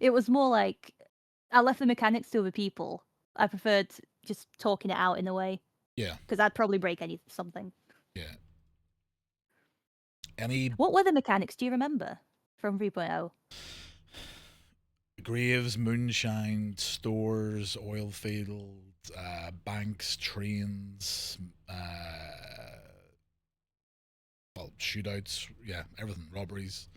It was more like I left the mechanics to other people. I preferred just talking it out in a way Yeah, because I'd probably break something. yeah. Any What were the mechanics? Do you remember from 3.0? graves, moonshine, stores, oil fields, banks, trains, well, shootouts, yeah, everything, robberies,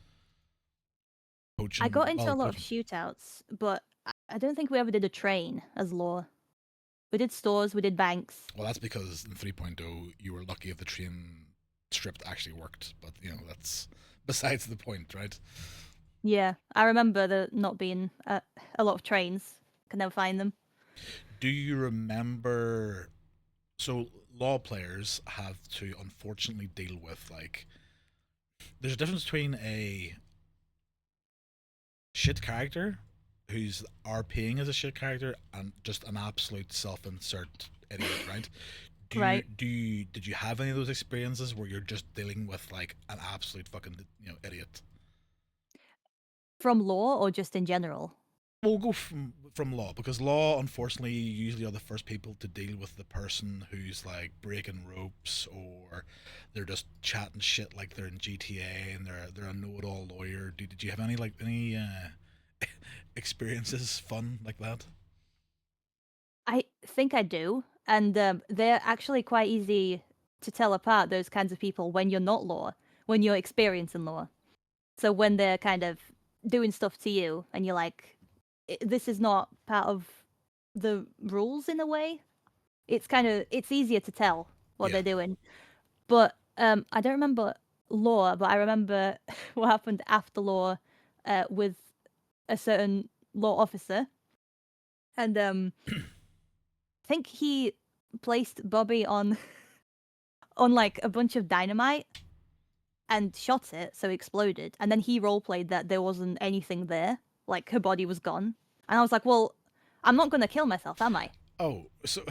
I poaching. got into Well, a lot of poaching. shootouts, but I don't think we ever did a train as law. We did stores, we did banks. Well, that's because in 3.0 you were lucky if the train script actually worked, but that's besides the point, right? Yeah, I remember there not being a lot of trains. Can never find them. Do you remember? So, law players have to unfortunately deal with like there's a difference between a shit character who's RPing as a shit character and just an absolute self-insert idiot, right? Right. Did you have any of those experiences where you're just dealing with like an absolute fucking idiot? From law or just in general? We'll go from law because law unfortunately usually are the first people to deal with the person who's like breaking ropes or they're just chatting shit like they're in GTA and they're a know-it-all lawyer. Did you have any experiences fun like that? I think I do. And they're actually quite easy to tell apart, those kinds of people, when you're not law, when you're experiencing law. So when they're kind of doing stuff to you and you're like, this is not part of the rules in a way. It's easier to tell what Yeah. they're doing. But I don't remember law, but I remember what happened after law with a certain law officer. And I think he placed Bobby on on like a bunch of dynamite and shot it, so it exploded. And then he roleplayed that there wasn't anything there, like her body was gone. And I was like, well, I'm not gonna kill myself, am I? Oh, so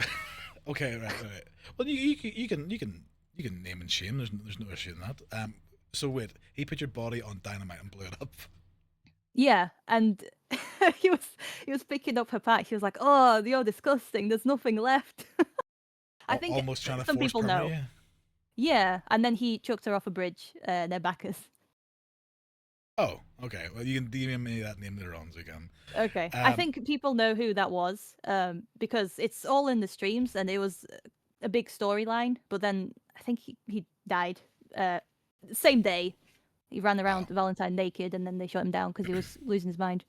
okay, right. Well, you can name and shame. There's no issue in that. So wait, he put your body on dynamite and blew it up, Yeah, and he was he was picking up her pack. He was like, "Oh, you're disgusting. There's nothing left." I think almost trying to some force people perma know. you. Yeah, and then he chucked her off a bridge. Their backers. Oh, okay. Well, you can DM me that name later on, so you can. Okay, I Um, think people know who that was, because it's all in the streams, and it was a big storyline. But then I think he died. Uh, same day. He ran oh, around Valentine naked, and then they shot him down because he was losing his mind.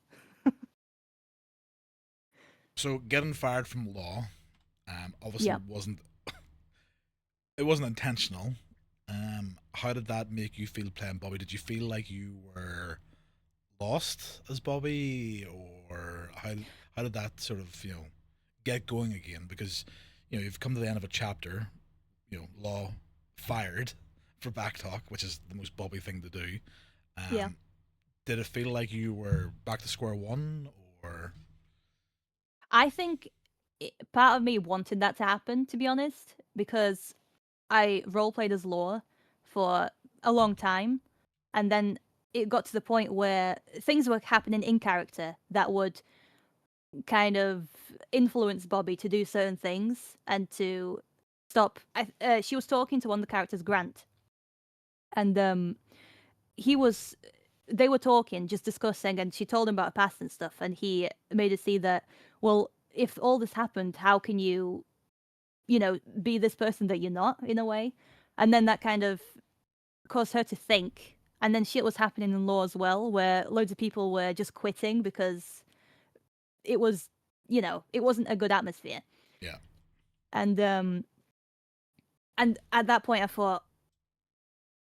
so getting fired from law, obviously Yeah. wasn't intentional. How did that make you feel playing Bobby? Did you feel like you were lost as Bobby, or how did that sort of get going again? Because you've come to the end of a chapter, Law fired for backtalk, which is the most Bobby thing to do. Yeah. Um, did it feel like you were back to square one, or I think part of me wanted that to happen, to be honest, because I roleplayed as Law for a long time, and then it got to the point where things were happening in character that would kind of influence Bobby to do certain things and to stop. She was talking to one of the characters, Grant, and he was. They were talking, just discussing, and she told him about her past and stuff, and he made her see that, well, if all this happened, how can you be this person that you're not in a way? And then that kind of caused her to think. And then shit was happening in law as well, where loads of people were just quitting because it was, it wasn't a good atmosphere. yeah? And at that point, I thought,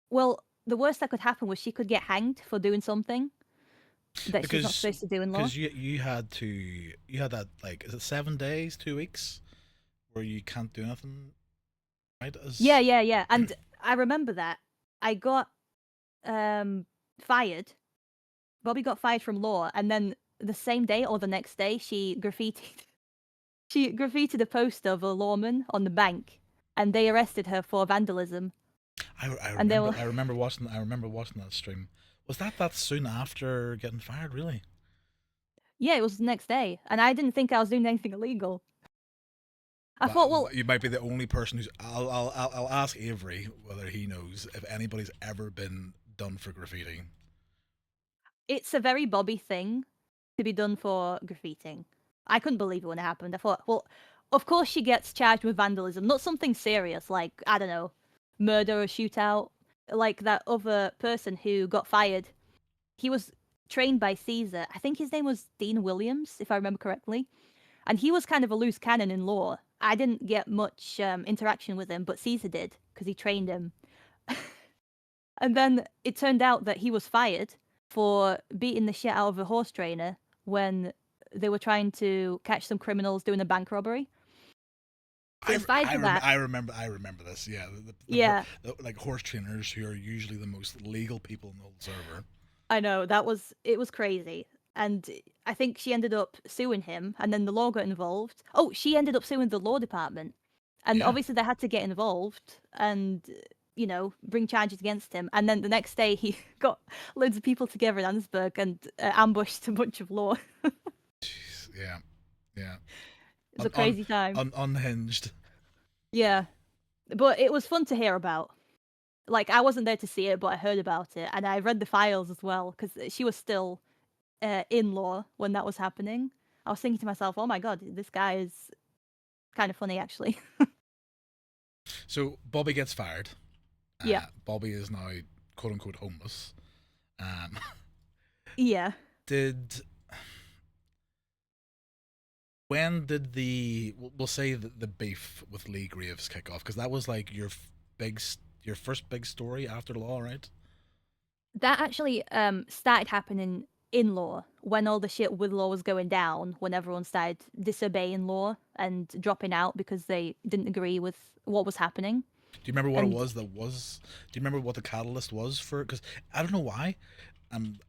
well, the worst that could happen was she could get hanged for doing something that she's not Because supposed to do in law. you had that, like, is it 7 days, 2 weeks where you can't do anything, right? Yeah, As yeah, yeah. And I remember that I got fired. Bobby got fired from law, and then the same day or the next day, she graffitied. She graffitied a poster of a lawman on the bank, and they arrested her for vandalism. I And they remember were, I remember watching that stream. Was that soon after getting fired? Really? yeah, it was the next day, and I didn't think I was doing anything illegal. I Well, thought, well, you might be the only person who's. I'll ask Avery whether he knows if anybody's ever been done for graffiti. it's a very Bobby thing to be done for graffitiing. I couldn't believe it when it happened. I thought, well, of course she gets charged with vandalism, not something serious like, I don't know, murder or shootout. Like that other person who got fired. He was trained by Caesar. I think his name was Dean Williams, if I remember correctly. And he was kind of a loose cannon in law. I didn't get much interaction with him, but Caesar did because he trained him. And then it turned out that he was fired for beating the shit out of a horse trainer when they were trying to catch some criminals doing a bank robbery. So he was fired for that. I remember this. Yeah, Yeah, like horse trainers who are usually the most legal people in the whole server. I know. It was crazy. And I think she ended up suing him, and then the law got involved. Oh, she ended up suing the law department. And Yeah, obviously they had to get involved and bring charges against him. And then the next day he got loads of people together in Ansburg and ambushed a bunch of law. jeez, yeah, yeah. It's a crazy time. Unhinged. Yeah, but it was fun to hear about. Like I wasn't there to see it, but I heard about it, and I read the files as well because she was still in law when that was happening. I was thinking to myself, "Oh my god, this guy is kind of funny, actually." So Bobby gets fired. Yeah, Bobby is now quote unquote homeless. Um, yeah. did when did we'll say the beef with Lee Graves kick off? Because that was like your first big story after Law, right? That actually started happening in law, when all the shit with law was going down, when everyone started disobeying law and dropping out because they didn't agree with what was happening. Do you remember what it And was that was? Do you remember what the catalyst was for? Because I don't know why. Um,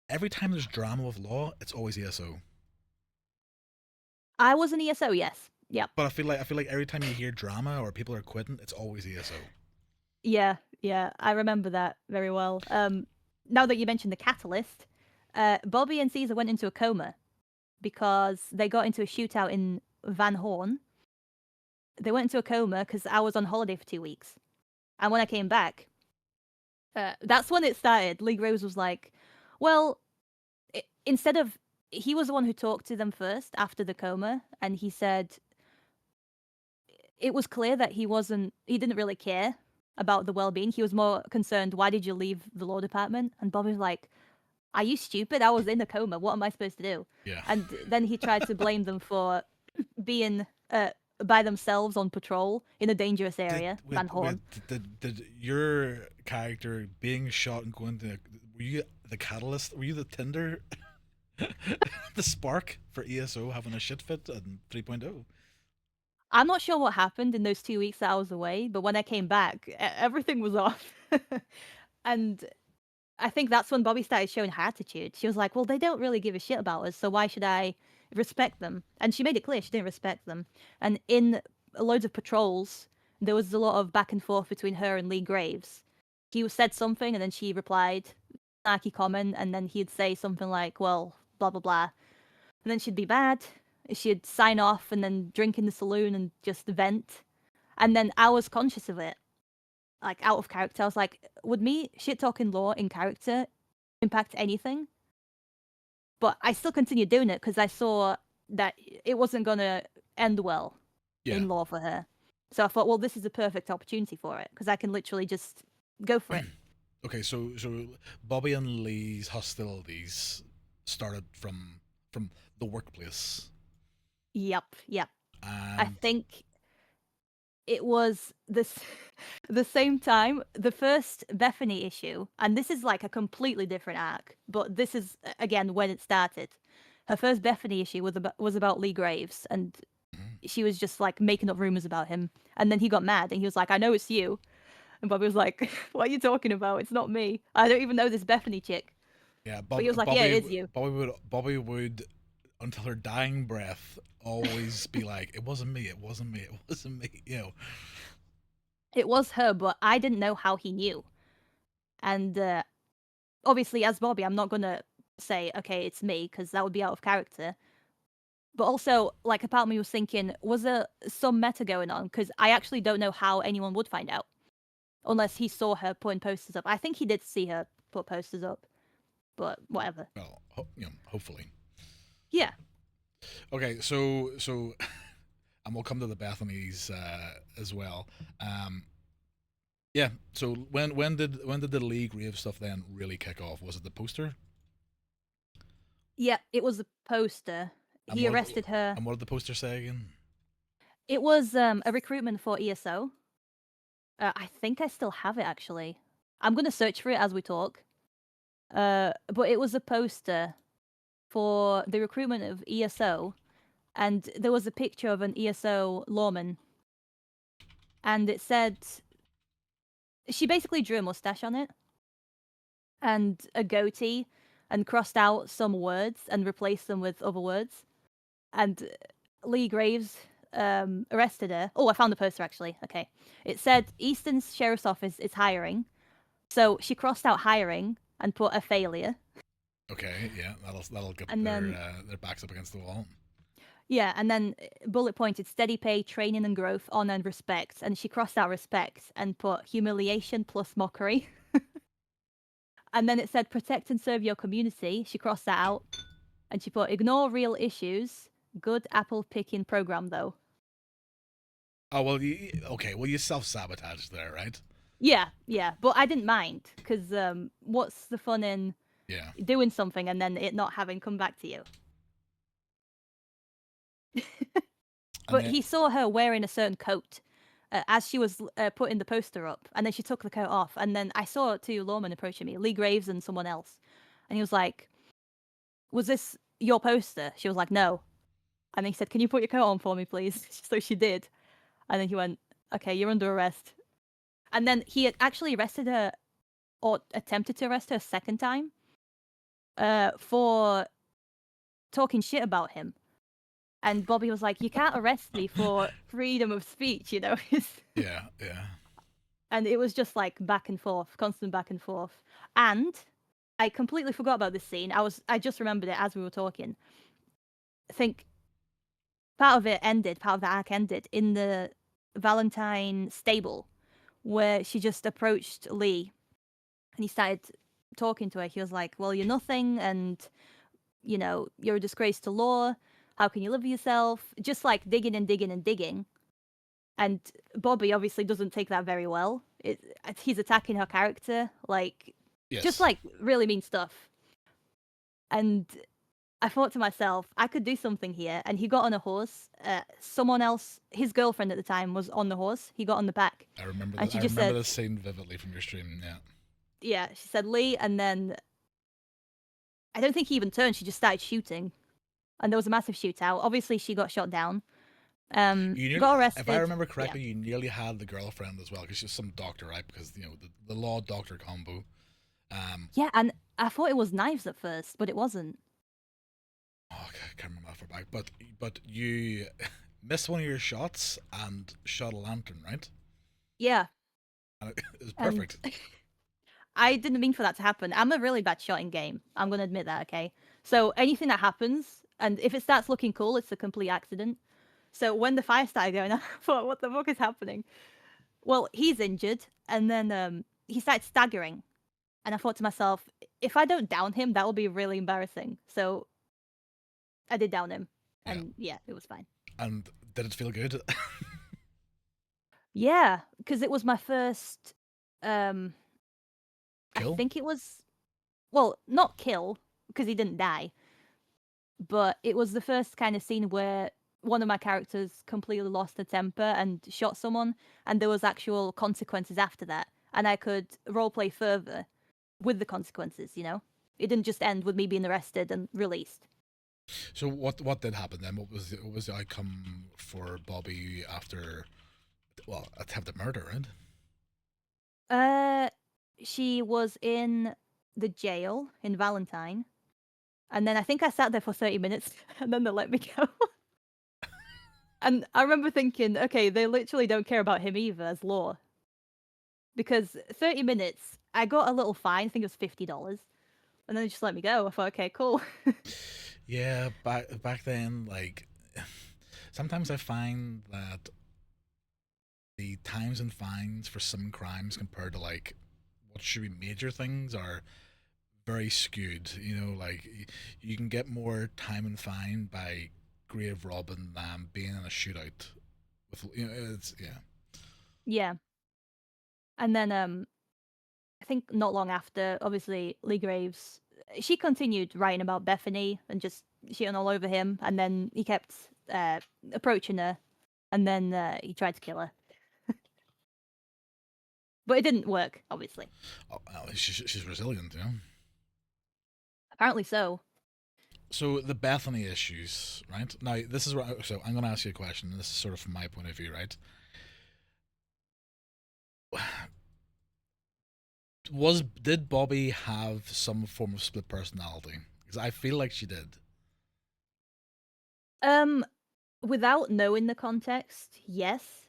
every time there's drama with law, it's always ESO. I was an ESO, yes. Yep. But I feel like every time you hear drama or people are quitting, it's always ESO. Yeah, yeah, I remember that very well. Now that you mentioned the catalyst, Bobby and Caesar went into a coma because they got into a shootout in Van Horn. They went into a coma because I was on holiday for 2 weeks. And when I came back, that's when it started. Lee Graves was like, well, instead of, he was the one who talked to them first after the coma, and he said it was clear that he didn't really care about the well-being. He was more concerned, why did you leave the law department? And Bobby was like, are you stupid? I was in a coma. What am I supposed to do? Yeah. And then he tried to blame them for being by themselves on patrol in a dangerous area, Van Horn. Did your character being shot and going to? Were you the catalyst? Were you the Tinder? The spark for ESO having a shit fit and 3.0? I'm not sure what happened in those 2 weeks that I was away, but when I came back, everything was off. And I think that's when Bobby started showing her attitude. She was like, well, they don't really give a shit about us, so why should I respect them? And she made it clear she didn't respect them. And in loads of patrols, there was a lot of back and forth between her and Lee Graves. He said something, and then she replied, snarky comment, and then he'd say something like, well, blah, blah, blah. And then she'd be mad. She'd sign off and then drink in the saloon and just vent. And then I was conscious of it, like out of character. I was like, would me shit talking law in character impact anything? But I still continued doing it because I saw that it wasn't gonna end well Yeah. in law for her. So I thought, well, this is a perfect opportunity for it because I can literally just go for it. Okay, so Bobby and Lee's hostilities started from the workplace, Yep, yep. I and think it was this the same time the first Bethany issue, and this is like a completely different arc, but this is again when it started. Her first Bethany issue was about Lee Graves, and she was just like making up rumors about him. And then he got mad and he was like, I know it's you. And Bobby was like, what are you talking about? It's not me. I don't even know this Bethany chick. yeah, But he was like, yeah, it is you. Bobby would until her dying breath always be like, it wasn't me, it wasn't me, it wasn't me, you know. It was her, but I didn't know how he knew. And obviously, as Bobby, I'm not going to say, okay, it's me, because that would be out of character. But also, like, a part of me was thinking, was there some meta going on? Because I actually don't know how anyone would find out. Unless he saw her putting posters up. I think he did see her put posters up. But whatever. Well, hopefully. Yeah. Okay, so and we'll come to the Bethany's as well. Yeah. So when did the Lee Graves stuff then really kick off? Was it the poster? Yeah, it was a poster. And He arrested her. And what did the poster say again? It was a recruitment for ESO. I think I still have it actually. I'm gonna search for it as we talk. But it was a poster for the recruitment of ESO, and there was a picture of an ESO lawman, and it said she basically drew a mustache on it and a goatee and crossed out some words and replaced them with other words. And Lee Graves arrested her. Oh, I found the poster actually. Okay. It said Eastern Sheriff's Office is hiring. So she crossed out hiring and put a failure. Okay, yeah, that'll get And then their backs up against the wall. yeah, and then bullet pointed steady pay, training and growth, honor and respect. And she crossed out respect and put humiliation plus mockery. And then it said protect and serve your community. She crossed that out. And she put ignore real issues. Good apple picking program though. Oh well, you self-sabotaged there, right? Yeah, but I didn't mind because what's the fun in doing something and then it not having come back to you? But he saw her wearing a certain coat as she was putting the poster up, and then she took the coat off, and then I saw two lawmen approaching me, Lee Graves and someone else, And he was like, "Was this your poster?" She was like, "No." And he said, "Can you put your coat on for me, please?" So she did. And then he went, "Okay, you're under arrest." And then he had actually arrested her, or attempted to arrest her a second time, for talking shit about him. And Bobby was like, "You can't arrest me for freedom of speech, you know." Yeah, yeah. And it was just like back and forth, constant back and forth. And I completely forgot about this scene. I just remembered it as we were talking. I think part of the arc ended in the Valentine stable, where she just approached Lee and he started talking to her. He was like, "Well, you're nothing, and you know, you're a disgrace to law. How can you live with yourself?" Just like digging and digging and digging. And Bobby obviously doesn't take that very well. He's attacking her character, like, just Yes. like really mean stuff. And I thought to myself, I could do something here. And he got on a horse. Someone else, his girlfriend at the time, was on the horse. He got on the back. I remember And this. she I just remember said, this scene vividly from your stream. Yeah. yeah, she said Lee. And then I don't think he even turned. She just started shooting. And there was a massive shootout. Obviously, she got shot down. Got If I arrested. remember Yeah. correctly, you nearly had the girlfriend as well because she's some doctor, right? Because the law doctor combo. Yeah, and I thought it was knives at first, but it wasn't. Oh, I can't remember how far back, but you missed one of your shots and shot a lantern, right? Yeah. And it was And perfect. I didn't mean for that to happen. I'm a really bad shot in game. I'm going to admit that, okay? So anything that happens, and if it starts looking cool, it's a complete accident. So when the fire started going, I thought, what the fuck is happening? Well, he's injured, and then he started staggering. And I thought to myself, if I don't down him, that will be really embarrassing. So I did down him. Yeah. And yeah, it was fine. And did it feel good? Yeah, because it was my first, um, I Kill? think it was, well, not kill, because he didn't die, but it was the first kind of scene where one of my characters completely lost her temper and shot someone, and there was actual consequences after that, and I could roleplay further with the consequences. You know, it didn't just end with me being arrested and released. So what did happen then? What was the outcome for Bobby after attempted murder, right? Uh, she was in the jail in Valentine, and then I think I sat there for 30 minutes, and then they let me go. And I remember thinking, okay, they literally don't care about him either as law. Because 30 minutes, I got a little fine, I think it was $50, and then they just let me go. I thought, okay, cool. Yeah, back then, like sometimes I find that the times and fines for some crimes compared to like what should be major things are very skewed. Like you can get more time and fine by grave robbing than being in a shootout. With it's yeah. Yeah. And then I think not long after, obviously, Lee Graves, she continued writing about Bethany and just shitting all over him, and then he kept approaching her, and then he tried to kill her. But it didn't work, obviously. She's resilient, you know. Apparently so. So the Bethany issues, right? Now this is where so I'm going to ask you a question. And this is sort of from my point of view, right? Did Bobby have some form of split personality? Because I feel like she did. Um, without knowing the context, yes,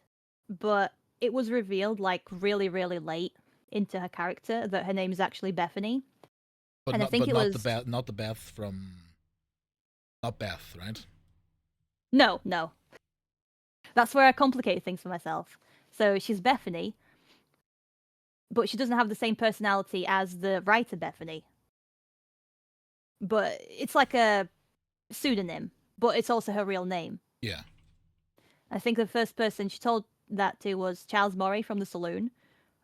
but it was revealed like really, really late into her character that her name is actually Bethany, But and I not think but it not the was Beth not the Beth from not Beth, right? no, no. That's where I complicate things for myself. So she's Bethany, but she doesn't have the same personality as the writer Bethany. But it's like a pseudonym, but it's also her real name. Yeah. I think the first person she told that to was Charles Murray from the Saloon,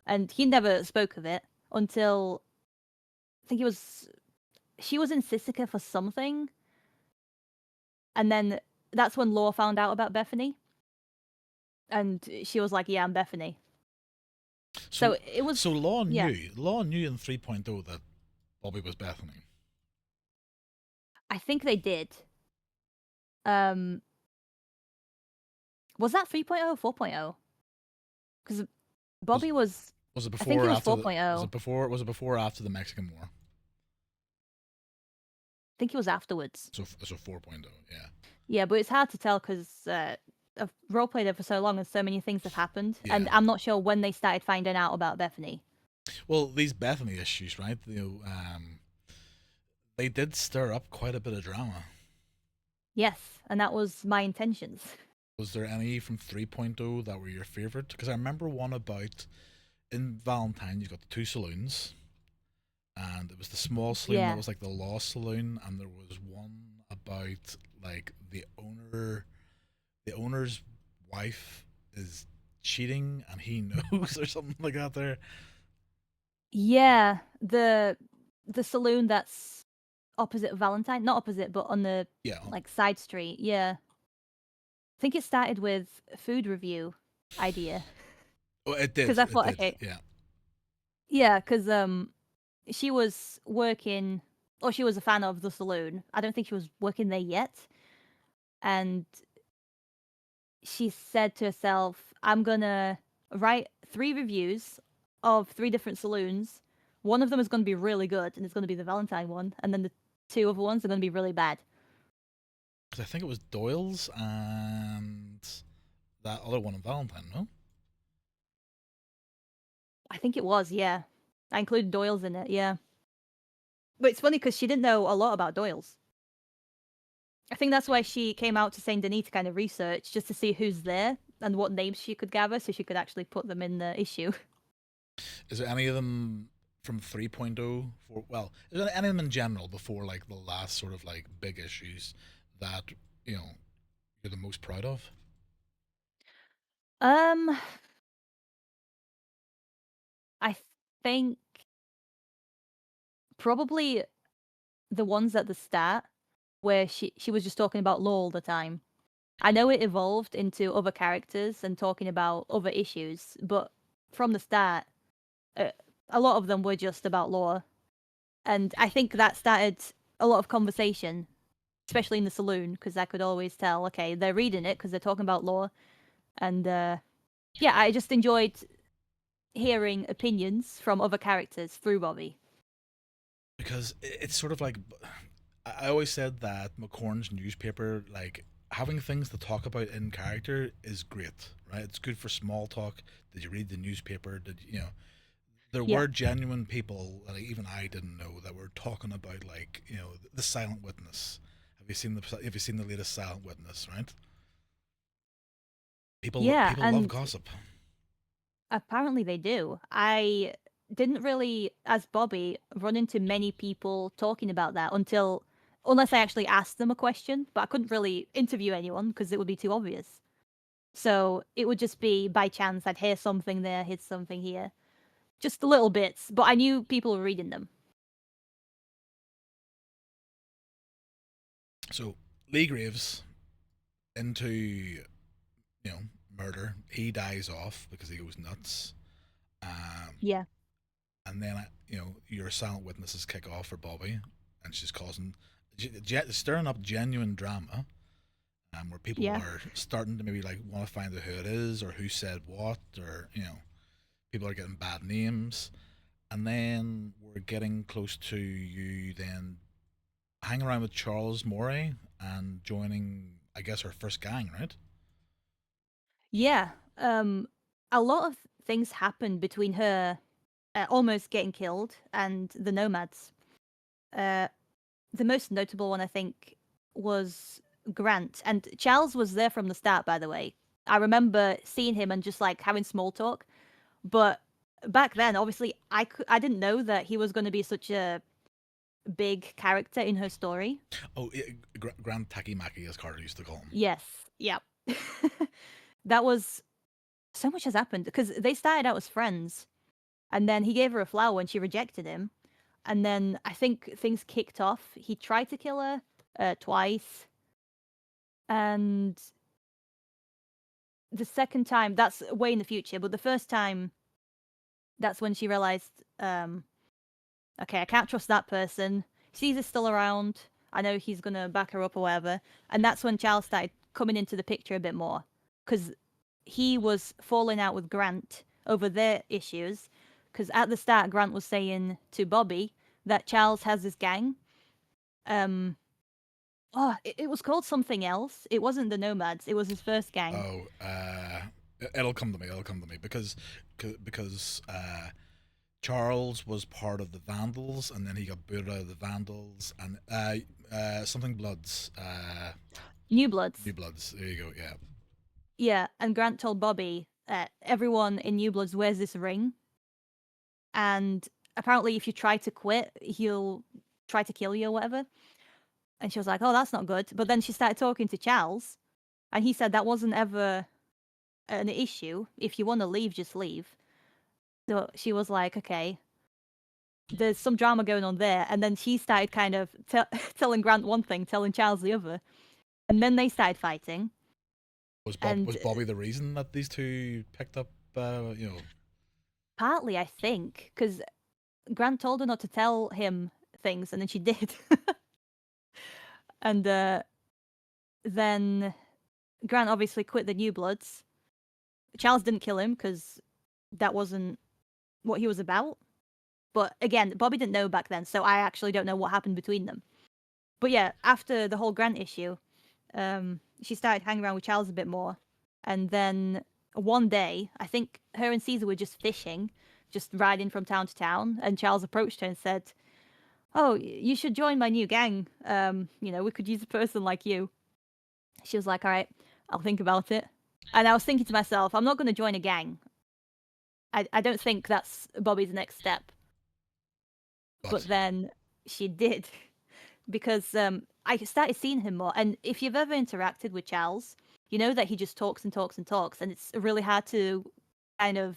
and he never spoke of it until I think she was in Sisika for something, and then that's when Law found out about Bethany, and she was like, "Yeah, I'm Bethany." So So it was, so Law yeah, knew Law knew in 3.0 that Bobby was Bethany. I think they did. Was that 3.0 or 4.0? Because Was Bobby was. was it I think before it or was after the 4.0. was it before or after the Mexican War? I think it was afterwards. So 4.0, yeah. Yeah, but it's hard to tell because I've roleplayed it for so long and so many things have happened, and Yeah. I'm not sure when they started finding out about Bethany. Well, these Bethany issues, right? They did stir up quite a bit of drama. Yes, and that was my intentions. Was there any from 3.0 that were your favorite? Because I remember one about in Valentine, you got the two saloons, and it was the small saloon that Yeah. was like the Lost Saloon, and there was one about like the owner's wife is cheating and he knows or something like that. There, Yeah, the saloon that's opposite Valentine, not opposite, but on the yeah. like side street. Yeah. I think it started with a food review idea Oh, it because did, I it thought, did, okay, yeah. yeah, because she was working, or she was a fan of the saloon. I don't think she was working there yet, and she said to herself, "I'm gonna write 3 reviews of 3 different saloons. One of them is going to be really good, and it's going to be the Valentine one, and then the 2 other ones are going to be really bad." Because I think it was Doyle's and that other one on Valentine, no? I think it was, yeah. I included Doyle's in it, yeah. But it's funny because she didn't know a lot about Doyle's. I think that's why she came out to Saint Denis to kind of research just to see who's there and what names she could gather so she could actually put them in the issue. Is there any of them from 3.0 for, well, is there any of them in general before like the last sort of like big issues that, you know, you're the most proud of? Um, I think probably the ones at the start where she was just talking about law all the time. I know it evolved into other characters and talking about other issues, but from the start, uh, a lot of them were just about law. And I think that started a lot of conversation, especially in the saloon, because I could always tell, okay, they're reading it because they're talking about law. And yeah, I just enjoyed hearing opinions from other characters through Bobby. Because it's sort of like, I always said that McCorn's newspaper, like having things to talk about in character is great, right? It's good for small talk. Did you read the newspaper? Did you know? There Yeah. were genuine people, like even I didn't know, that were talking about like the Silent Witness. Have you seen the latest Silent Witness? Right? Yeah, People love and gossip. apparently they do. I didn't really, as Bobby, run into many people talking about that unless I actually asked them a question, but I couldn't really interview anyone because it would be too obvious. So it would just be by chance I'd hear something there, hear something here. Just little bits, but I knew people were reading them. So Lee Graves into murder. He dies off because he goes nuts. Um, Yeah. and then your silent witnesses kick off for Bobby, and she's causing stirring up genuine drama, where people Yeah. are starting to maybe like want to find out who it is or who said what, or people are getting bad names, and then we're getting close to you then hanging around with Charles Morey and joining, I guess, her first gang, right? Yeah. A lot of things happened between her almost getting killed and the nomads. Uh, the most notable one, I think, was Grant. And Charles was there from the start, by the way. I remember seeing him and just like having small talk. But back then, obviously, I didn't know that he was going to be such a big character in her story. Oh, yeah, Grand Takimaki, as Carter used to call him. Yes. Yep. That was so much has happened because they started out as friends, and then he gave her a flower and she rejected him, and then I think things kicked off. He tried to kill her twice, and the second time, that's way in the future, but the first time, that's when she realized, okay, I can't trust that person. Caesar's still around. I know he's gonna back her up or whatever. And that's when Charles started coming into the picture a bit more, because he was falling out with Grant over their issues. Because at the start, Grant was saying to Bobby that Charles has this gang. It was called something else. It wasn't the Nomads. It was his first gang. It'll come to me. Because Charles was part of the Vandals, and then he got booted out of the Vandals, and something Bloods. New Bloods. New Bloods. There you go. Yeah. Yeah, and Grant told Bobby everyone in New Bloods wears this ring, and apparently if you try to quit, he'll try to kill you or whatever. And she was like, oh, that's not good. But then she started talking to Charles, and he said that wasn't ever an issue. If you want to leave, just leave. So she was like, okay, there's some drama going on there. And then she started kind of telling Grant one thing, telling Charles the other. And then they started fighting. Was Bobby the reason that these two picked up, Partly, I think, because Grant told her not to tell him things, and then she did. And then Grant obviously quit the New Bloods. Charles didn't kill him because that wasn't what he was about. But again, Bobby didn't know back then, so I actually don't know what happened between them. But yeah, after the whole Grant issue, she started hanging around with Charles a bit more. And then one day, I think her and Caesar were just fishing, just riding from town to town. And Charles approached her and said, oh, you should join my new gang. We could use a person like you. She was like, all right, I'll think about it. And I was thinking to myself, I'm not going to join a gang. I don't think that's Bobby's next step. But then she did, because I started seeing him more. And if you've ever interacted with Charles, you know that he just talks and talks and talks, and it's really hard to kind of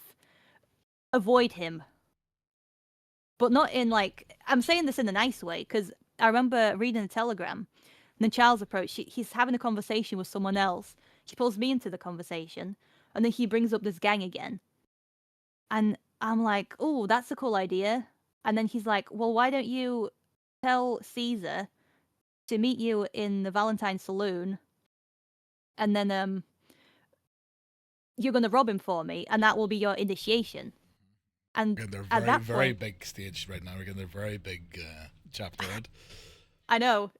avoid him. But not in I'm saying this in a nice way, because I remember reading a telegram, and then Charles approached, he's having a conversation with someone else. He pulls me into the conversation, and then he brings up this gang again. And I'm like, oh, that's a cool idea. And then he's like, well, why don't you tell Caesar to meet you in the Valentine Saloon, and then you're going to rob him for me, and that will be your initiation. And they're at that very point, big stage right now. We're getting a very big chapter, right? I know,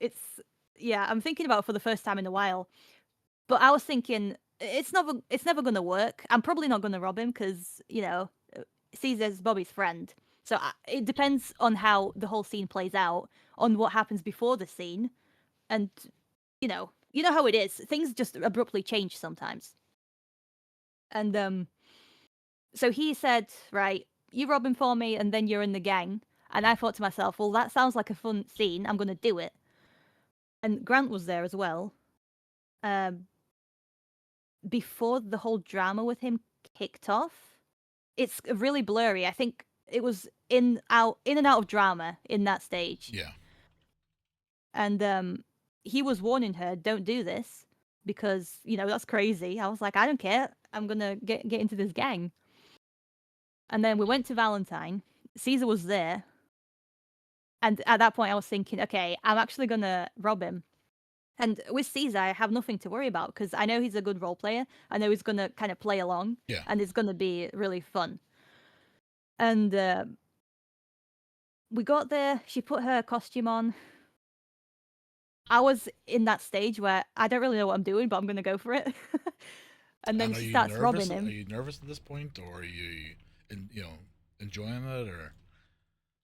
I'm thinking about it for the first time in a while. But I was thinking, it's never going to work. I'm probably not going to rob him because, Caesar's Bobby's friend. So it depends on how the whole scene plays out, on what happens before the scene. And, you know how it is. Things just abruptly change sometimes. And so he said, right, you rob him for me, and then you're in the gang. And I thought to myself, well, that sounds like a fun scene. I'm going to do it. And Grant was there as well. Before the whole drama with him kicked off, it's really blurry. I think it was in and out of drama in that stage. Yeah. And he was warning her, don't do this, because, that's crazy. I was like, I don't care. I'm going to get into this gang. And then we went to Valentine. Caesar was there. And at that point, I was thinking, okay, I'm actually going to rob him. And with Caesar, I have nothing to worry about because I know he's a good role player. I know he's going to kind of play along. Yeah. And it's going to be really fun. And we got there. She put her costume on. I was in that stage where I don't really know what I'm doing, but I'm going to go for it. And then she starts robbing him. Are you nervous at this point, or are you, enjoying it, or?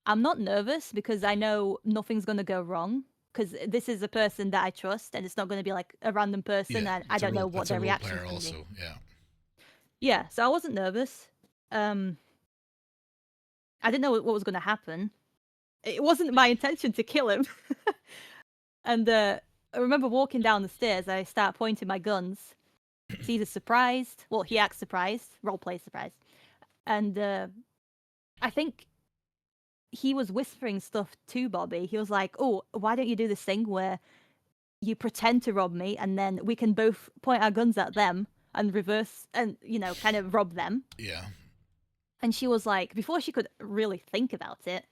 I'm not nervous because I know nothing's going to go wrong. Because this is a person that I trust, and it's not going to be like a random person, and I don't know what their reaction is going to be. Yeah. Yeah, so I wasn't nervous. I didn't know what was going to happen. It wasn't my intention to kill him. And I remember walking down the stairs, I start pointing my guns. Caesar's surprised. Well, he acts surprised. Roleplay surprised. And I think he was whispering stuff to Bobby. He was like, oh, why don't you do this thing where you pretend to rob me, and then we can both point our guns at them and reverse and, kind of rob them. Yeah. And she was like, before she could really think about it,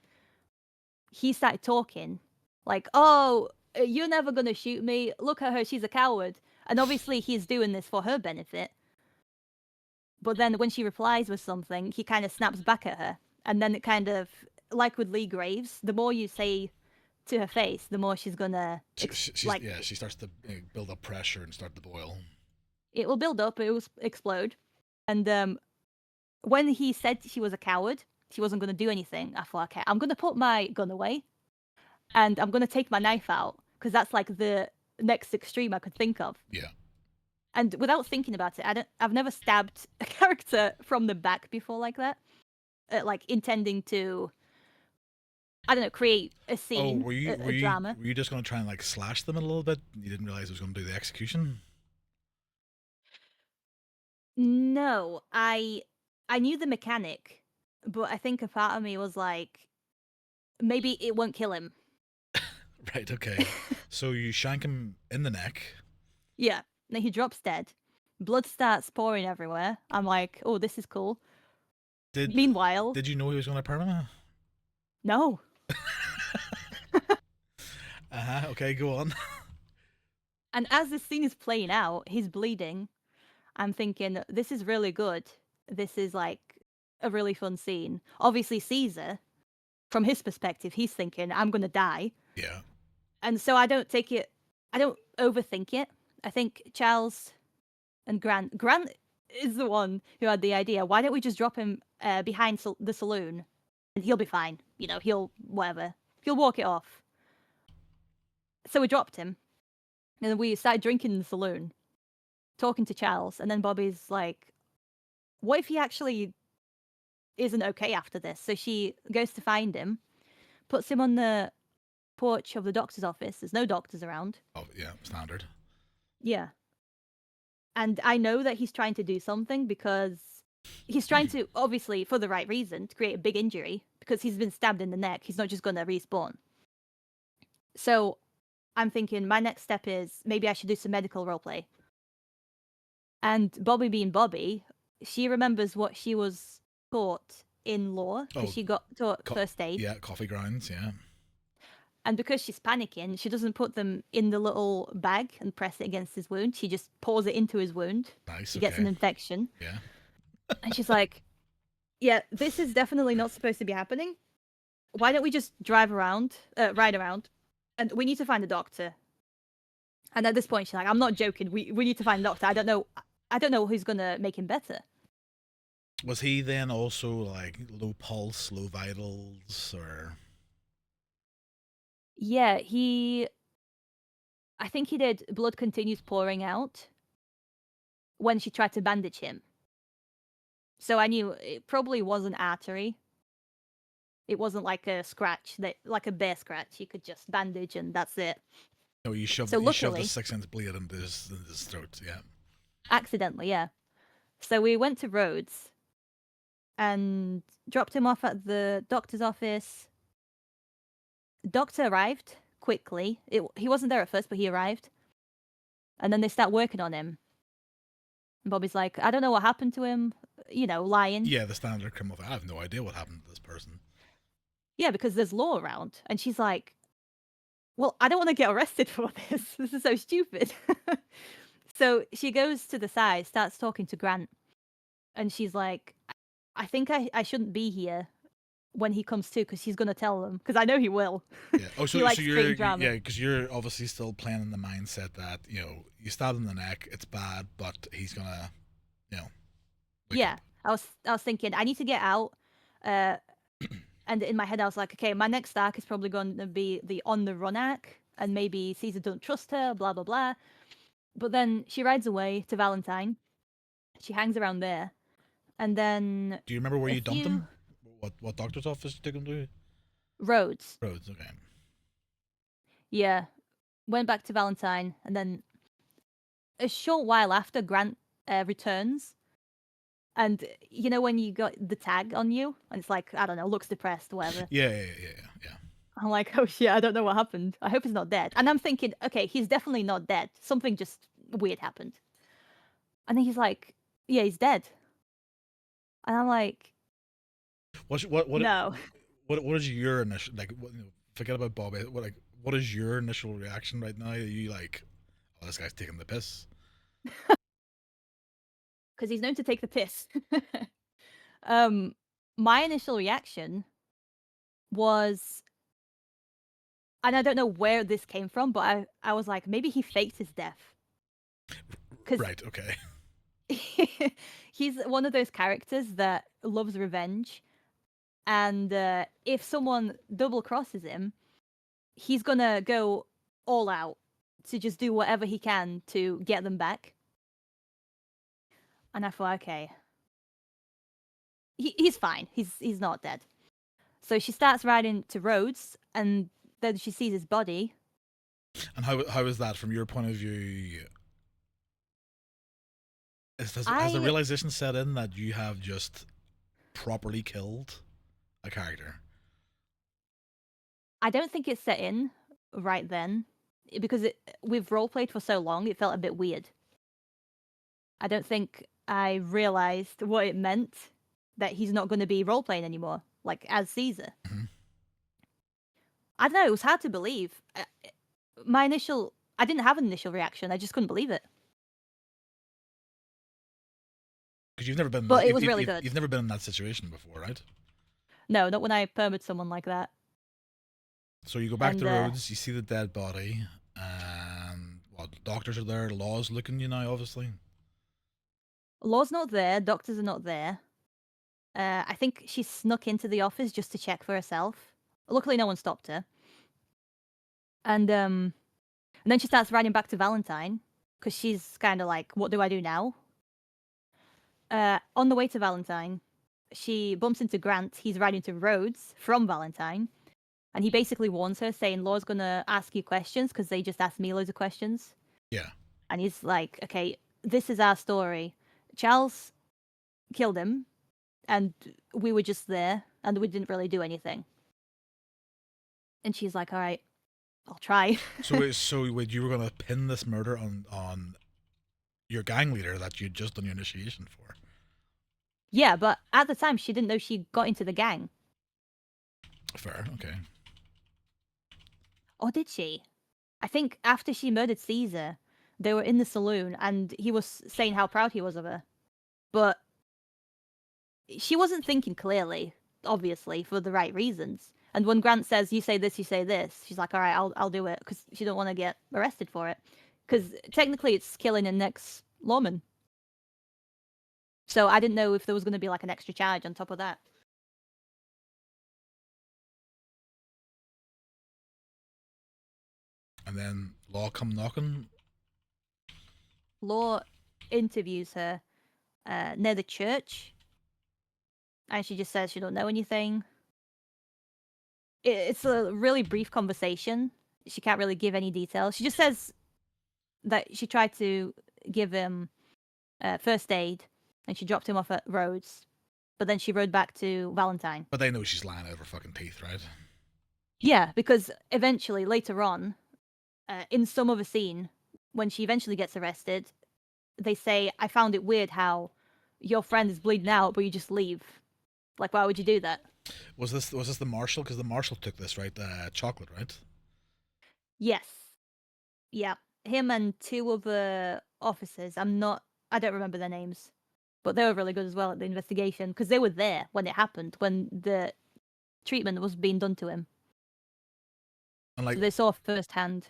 he started talking like, oh, You're never gonna shoot me. Look at her, she's a coward. And obviously he's doing this for her benefit. But then when she replies with something, he kind of snaps back at her. And then it kind of, like with Lee Graves, the more you say to her face, the more she's gonna she starts to build up pressure and start to boil. It will build up, it will explode. And when he said she was a coward, she wasn't gonna do anything. I thought, okay, I'm gonna put my gun away, and I'm gonna take my knife out because that's like the next extreme I could think of. Yeah. And without thinking about it, I've never stabbed a character from the back before like that, like intending to, I don't know, create a scene, a drama. Were you just going to try and like slash them a little bit? You didn't realize it was going to do the execution? No, I knew the mechanic, but I think a part of me was like, maybe it won't kill him. Right. Okay. So you shank him in the neck. Yeah. Then he drops dead. Blood starts pouring everywhere. I'm like, oh, this is cool. Meanwhile, did you know he was going to burn him? No. Okay, go on. And as this scene is playing out, he's bleeding. I'm thinking, this is really good. This is like a really fun scene. Obviously, Caesar, from his perspective, he's thinking, I'm going to die. Yeah. And so I don't overthink it. I think Charles and Grant is the one who had the idea. Why don't we just drop him behind the saloon and he'll be fine. You know, he'll walk it off. So we dropped him. And then we started drinking in the saloon, talking to Charles. And then Bobby's like, what if he actually isn't okay after this? So she goes to find him, puts him on the porch of the doctor's office. There's no doctors around. Oh, yeah, standard. Yeah. And I know that he's trying to do something because he's trying to, obviously, for the right reason, to create a big injury because he's been stabbed in the neck. He's not just going to respawn. So I'm thinking my next step is maybe I should do some medical roleplay. And Bobby being Bobby, she remembers what she was taught in law because she got taught first aid. Yeah, coffee grounds, yeah. And because she's panicking, she doesn't put them in the little bag and press it against his wound. She just pours it into his wound. Nice. He gets an infection. Yeah. And she's like, yeah, this is definitely not supposed to be happening. Why don't we just ride around? And we need to find a doctor. And at this point, she's like, I'm not joking. We need to find a doctor. I don't know who's going to make him better. Was he then also like low pulse, low vitals, or... Yeah, I think he did blood continues pouring out when she tried to bandage him. So I knew it probably was an artery. It wasn't like a scratch, like a bare scratch. You could just bandage and that's it. No, you shoved the 6-inch blade into his throat, yeah. Accidentally, yeah. So we went to Rhodes and dropped him off at the doctor's office. Doctor arrived quickly. He wasn't there at first, but he arrived. And then they start working on him. And Bobby's like, I don't know what happened to him, lying. Yeah, the standard criminal. I have no idea what happened to this person. Yeah, because there's law around. And she's like, well, I don't want to get arrested for this. This is so stupid. So she goes to the side, starts talking to Grant. And she's like, I think I shouldn't be here when he comes to, because he's going to tell them, because I know he will. Yeah. Oh, so because you're obviously still playing in the mindset that you stab him in the neck, it's bad, but he's gonna, yeah, up. I was thinking I need to get out, and in my head I was like, okay, my next arc is probably going to be the on the run arc, and maybe Caesar don't trust her, blah blah blah. But then she rides away to Valentine. She hangs around there, and then. Do you remember where you dumped him? What doctor's office you took him to? Rhodes. Rhodes, okay. Yeah. Went back to Valentine, and then a short while after, Grant returns. And when you got the tag on you, and it's like, I don't know, looks depressed, whatever. Yeah. I'm like, oh shit, I don't know what happened. I hope he's not dead. And I'm thinking, okay, he's definitely not dead. Something just weird happened. And then he's like, yeah, he's dead. And I'm like, what no. What is your initial, like, forget about Bobby, what what is your initial reaction right now? Are you like, oh, this guy's taking the piss? Because he's known to take the piss. um, my initial reaction was, and I don't know where this came from, but I was like, maybe he faked his death. Because Right. Okay. he's one of those characters that loves revenge. And if someone double crosses him, he's gonna go all out to just do whatever he can to get them back. And I thought, okay, he's fine. He's not dead. So she starts riding to Rhodes, and then she sees his body. And how is that from your point of view? Has the I realization set in that you have just properly killed a character? I don't think it's set in right then because we've roleplayed for so long. It felt a bit weird. I don't think I realized what it meant that he's not going to be roleplaying anymore, like as Caesar. Mhm. I don't know. It was hard to believe. I didn't have an initial reaction. I just couldn't believe it. Because you've never been But it was really good. you've never been in that situation before, right? No, not when I permed someone like that. So you go back And to Rhodes, you see the dead body, and well, the doctors are there, Law's looking you now, obviously. Law's not there. Doctors are not there. I think she snuck into the office just to check for herself. Luckily, no one stopped her. And then she starts riding back to Valentine because she's kind of like, "What do I do now?" On the way to Valentine, she bumps into Grant. He's riding to Rhodes from Valentine, and he basically warns her, saying, "Law's gonna ask you questions because they just asked me loads of questions." Yeah. And he's like, "Okay, this is our story. Charles killed him, and we were just there, and we didn't really do anything." And she's like, "All right, I'll try." So wait, you were gonna pin this murder on your gang leader that you'd just done your initiation for? Yeah, but at the time, she didn't know she got into the gang. Fair, okay. Or did she? I think after she murdered Caesar, they were in the saloon, and he was saying how proud he was of her. But she wasn't thinking clearly, obviously, for the right reasons. And when Grant says, "You say this, you say this," she's like, "All right, I'll do it," because she don't want to get arrested for it. Because technically, it's killing an ex-lawman. So I didn't know if there was going to be like an extra charge on top of that. And then Law come knocking. Law interviews her near the church, and she just says she don't know anything. It's a really brief conversation. She can't really give any details. She just says that she tried to give him first aid, and she dropped him off at Rhodes, but then she rode back to Valentine. But they know she's lying out of her fucking teeth, right? Yeah, because eventually, later on, in some other scene, when she eventually gets arrested, they say, "I found it weird how your friend is bleeding out, but you just leave. Like, why would you do that?" Was this the marshal? Because the marshal took this, right? Chocolate, right? Yes. Yeah. Him and two other officers. I don't remember their names, but they were really good as well at the investigation because they were there when it happened, when the treatment was being done to him. And So like, they saw firsthand.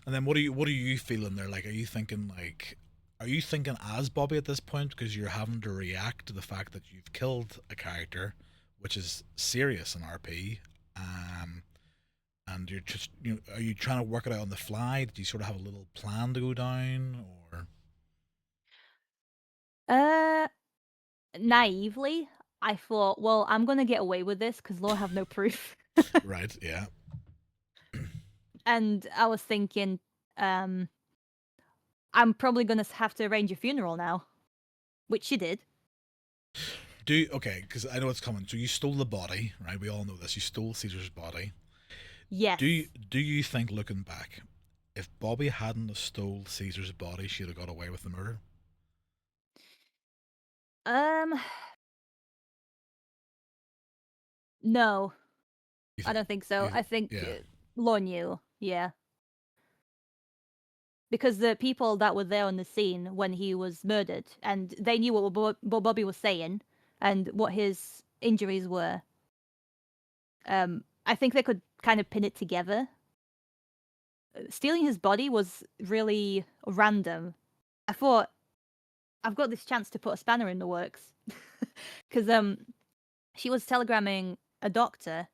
and then what are you feeling there? Like, are you thinking as Bobby at this point because you're having to react to the fact that you've killed a character, which is serious in RP, and you're just are you trying to work it out on the fly? Do you sort of have a little plan to go down, or Uh, Naively, I thought, well, I'm gonna get away with this because Law have no proof. right? Yeah. And I was thinking, I'm probably gonna have to arrange a funeral now, which she did. Okay, because I know it's coming. So you stole the body, right? We all know this. You stole Caesar's body. Yes. Do you think, looking back, if Bobby hadn't have stole Caesar's body, she'd have got away with the murder? Um, no, You I think? don't think so. You, I think yeah. Law knew, yeah. Because the people that were there on the scene when he was murdered, and they knew what Bobby was saying and what his injuries were. I think they could kind of pin it together. Stealing his body was really random. I thought, I've got this chance to put a spanner in the works. Because she was telegramming a doctor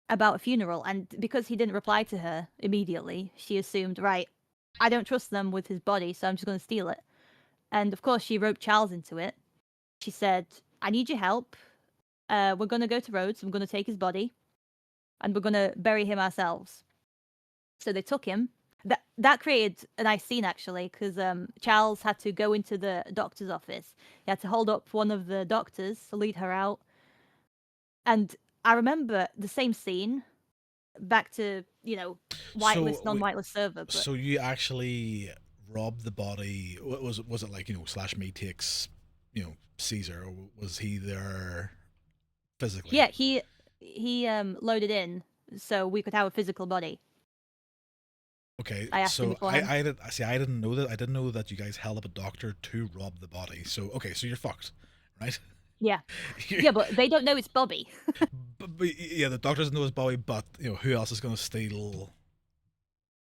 about a funeral, and because he didn't reply to her immediately, she assumed, right, I don't trust them with his body, so I'm just going to steal it. And of course, she roped Charles into it. She said, I need your help. We're going to go to Rhodes, we're going to take his body, and we're going to bury him ourselves. So they took him. That created a nice scene, actually, because Charles had to go into the doctor's office. He had to hold up one of the doctors to lead her out. And I remember the same scene back to, whitelist, So, non-whitelist server. But so you actually robbed the body? Was it like, Slash Me takes, Caesar, or was he there physically? yeah, he loaded in so we could have a physical body. Okay, I asked him so beforehand. I didn't know that. I didn't know that you guys held up a doctor to rob the body. So okay, so you're fucked, right? Yeah, yeah, but they don't know it's Bobby. But yeah, the doctor doesn't know his body, but who else is going to steal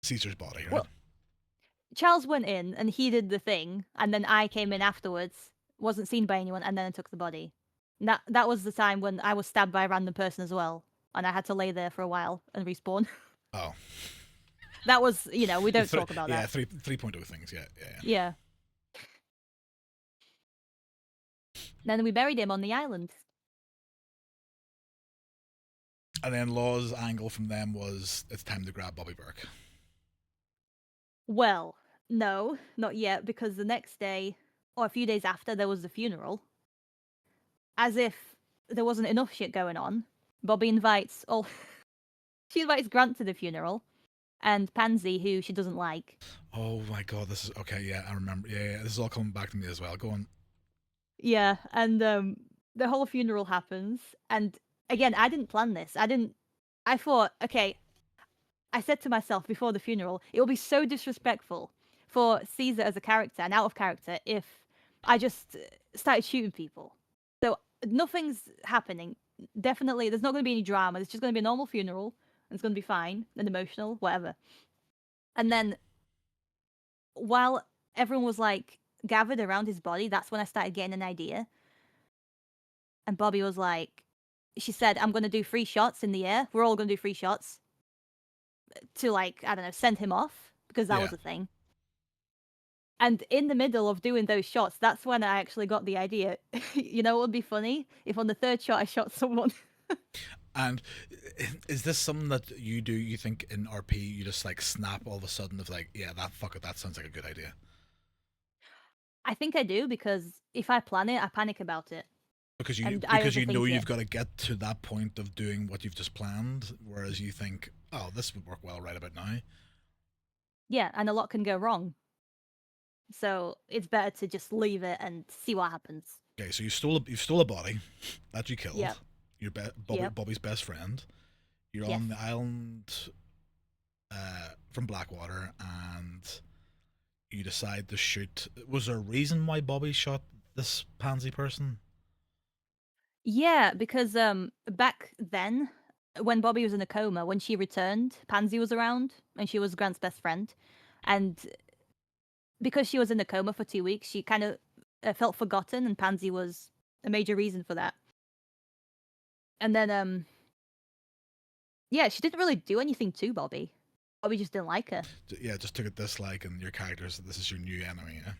Caesar's body, right? Well, Charles went in and he did the thing, and then I came in afterwards, wasn't seen by anyone, and then I took the body. And that was the time when I was stabbed by a random person as well, and I had to lay there for a while and respawn. Oh, That was, we don't three, talk about yeah, that. 3.0 things, yeah, yeah, yeah. Yeah. Then we buried him on the island. And then Law's angle from them was it's time to grab Bobby Burke. Well, no, not yet, because the next day, or a few days after, there was the funeral. As if there wasn't enough shit going on, Bobby invites all. She invites Grant to the funeral, and Pansy, who she doesn't like. Oh my god, this is okay. Yeah, I remember. Yeah, this is all coming back to me as well. Go on. Yeah, and the whole funeral happens, and again, I didn't plan this. I thought, okay, I said to myself before the funeral, it will be so disrespectful for Caesar as a character and out of character if I just started shooting people. So nothing's happening. Definitely, there's not going to be any drama. It's just going to be a normal funeral, and it's going to be fine and emotional, whatever. And then while everyone was like gathered around his body, that's when I started getting an idea. And Bobby was like, she said, I'm going to do 3 shots in the air. We're all going to do 3 shots to, like, I don't know, send him off because that Yeah. was a thing. And in the middle of doing those shots, that's when I actually got the idea. You know what would be funny? If on the 3rd shot I shot someone. And is this something that you do? You think in RP you just like snap all of a sudden of like, yeah, that fuck it, that sounds like a good idea. I think I do because if I plan it, I panic about it. And I Because you know overthink it. you've got to get to that point of doing what you've just planned, whereas you think, oh, this would work well right about now. Yeah, and a lot can go wrong. So it's better to just leave it and see what happens. Okay, so you stole a body that you killed. Yep. Your Yep. Bobby's best friend. You're Yes. on the island from Blackwater, and you decide to shoot. Was there a reason why Bobby shot this pansy person? Yeah, because back then when Bobby was in a coma, when she returned, Pansy was around and she was Grant's best friend. And because she was in a coma for 2 weeks, she kind of felt forgotten, and Pansy was a major reason for that. And then yeah, she didn't really do anything to Bobby. Bobby just didn't like her. Yeah, just took a dislike, and your characters. This is your new enemy. Yeah?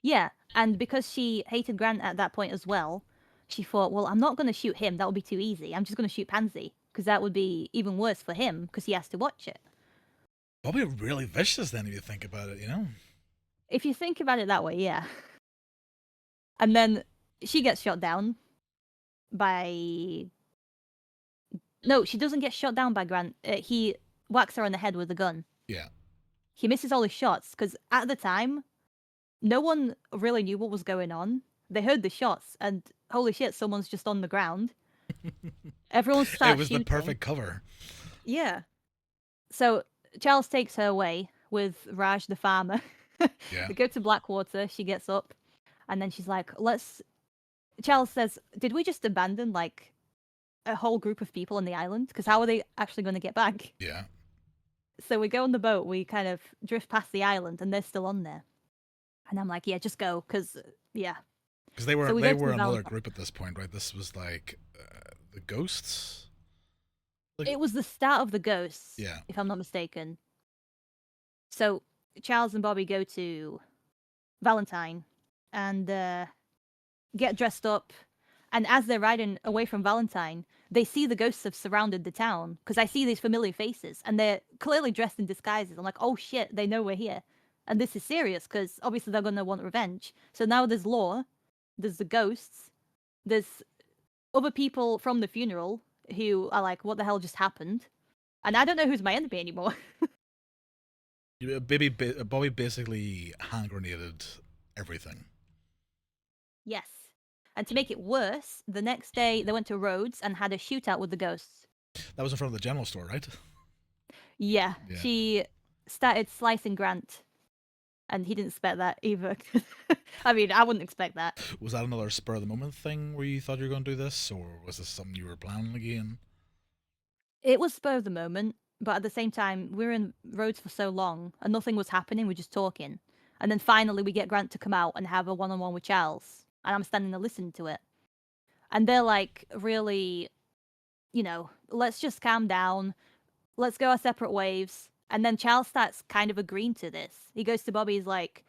Yeah, and because she hated Grant at that point as well, she thought, well, I'm not going to shoot him. That would be too easy. I'm just going to shoot Pansy because that would be even worse for him because he has to watch it. Bobby really vicious then, if you think about it. If you think about it that way, yeah. And then she gets shot down by. No, she doesn't get shot down by Grant. He whacks her on the head with a gun. Yeah. He misses all his shots because at the time, no one really knew what was going on. They heard the shots, and holy shit, someone's just on the ground. Everyone It starts was the shooting. perfect cover. Yeah. So Charles takes her away with Raj the farmer. Yeah. They go to Blackwater. She gets up, and then she's like, "Let's." Charles says, "Did we just abandon like a whole group of people on the island? Because how are they actually going to get back?" Yeah. So we go on the boat. We kind of drift past the island, and they're still on there. And I'm like, "Yeah, just go, because yeah." Because they were So we they go to were the another Valentine. group at this point, right? This was like the ghosts. Like, It was the start of the ghosts, yeah. if I'm not mistaken. So Charles and Bobby go to Valentine and get dressed up. And as they're riding away from Valentine, they see the ghosts have surrounded the town because I see these familiar faces and they're clearly dressed in disguises. I'm like, oh shit, they know we're here. And this is serious because obviously they're going to want revenge. So now there's law, there's the ghosts, there's other people from the funeral who are like, what the hell just happened? And I don't know who's my enemy anymore. Bobby basically hand grenaded everything. Yes. And to make it worse, the next day they went to Rhodes and had a shootout with the ghosts. That was in front of the general store, right? Yeah, Yeah. she started slicing Grant, and he didn't expect that either. I mean, I wouldn't expect that. Was that another spur of the moment thing where you thought you were going to do this, or was this something you were planning again? It was spur of the moment, but at the same time, we were in Rhodes for so long, and nothing was happening, we're just talking. And then finally we get Grant to come out and have a one-on-one with Charles, and I'm standing there listening to it. And they're like, really, let's just calm down, let's go our separate ways. And then Charles starts kind of agreeing to this. He goes to Bobby, he's like,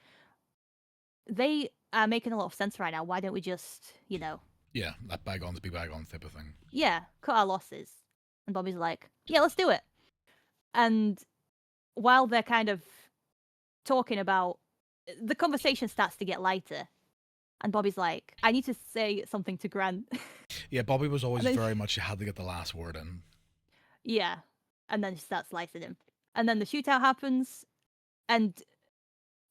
they are making a lot of sense right now. Why don't we just, Yeah, that bygones be bygones type of thing. yeah, cut our losses? And Bobby's like, yeah, let's do it. And while they're kind of talking about, the conversation starts to get lighter. And Bobby's like, I need to say something to Grant. Yeah, Bobby was always And then, very much you had to get the last word in. yeah. And then she starts slicing him. And then the shootout happens. And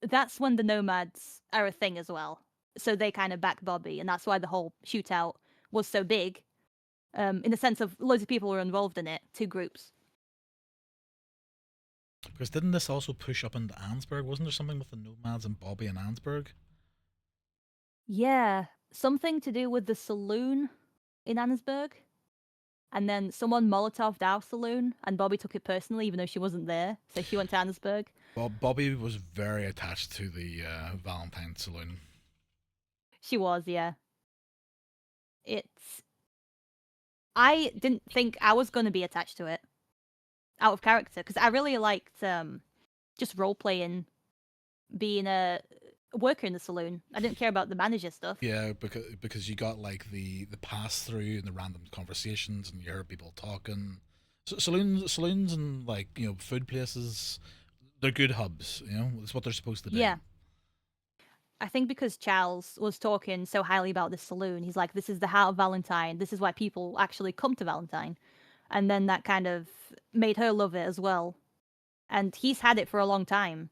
that's when the nomads are a thing as well. So they kind of back Bobby. And that's why the whole shootout was so big. In the sense of loads of people were involved in it, two groups. Because didn't this also push up into Ansburg? Wasn't there something with the nomads and Bobby and Ansburg? Yeah, something to do with the saloon in Annesburg. And then someone Molotoved our saloon, and Bobby took it personally, even though she wasn't there. So she went to Annesburg. Bobby was very attached to the Valentine Saloon. She was, yeah. It's. I didn't think I was going to be attached to it out of character because I really liked just role playing, being a worker in the saloon. I didn't care about the manager stuff. Yeah, because you got like the pass through and the random conversations, and you heard people talking. Saloons, and like food places, they're good hubs. It's what they're supposed to be. Yeah. I think because Charles was talking so highly about this saloon, he's like, this is the heart of Valentine. This is why people actually come to Valentine. And then that kind of made her love it as well. And he's had it for a long time.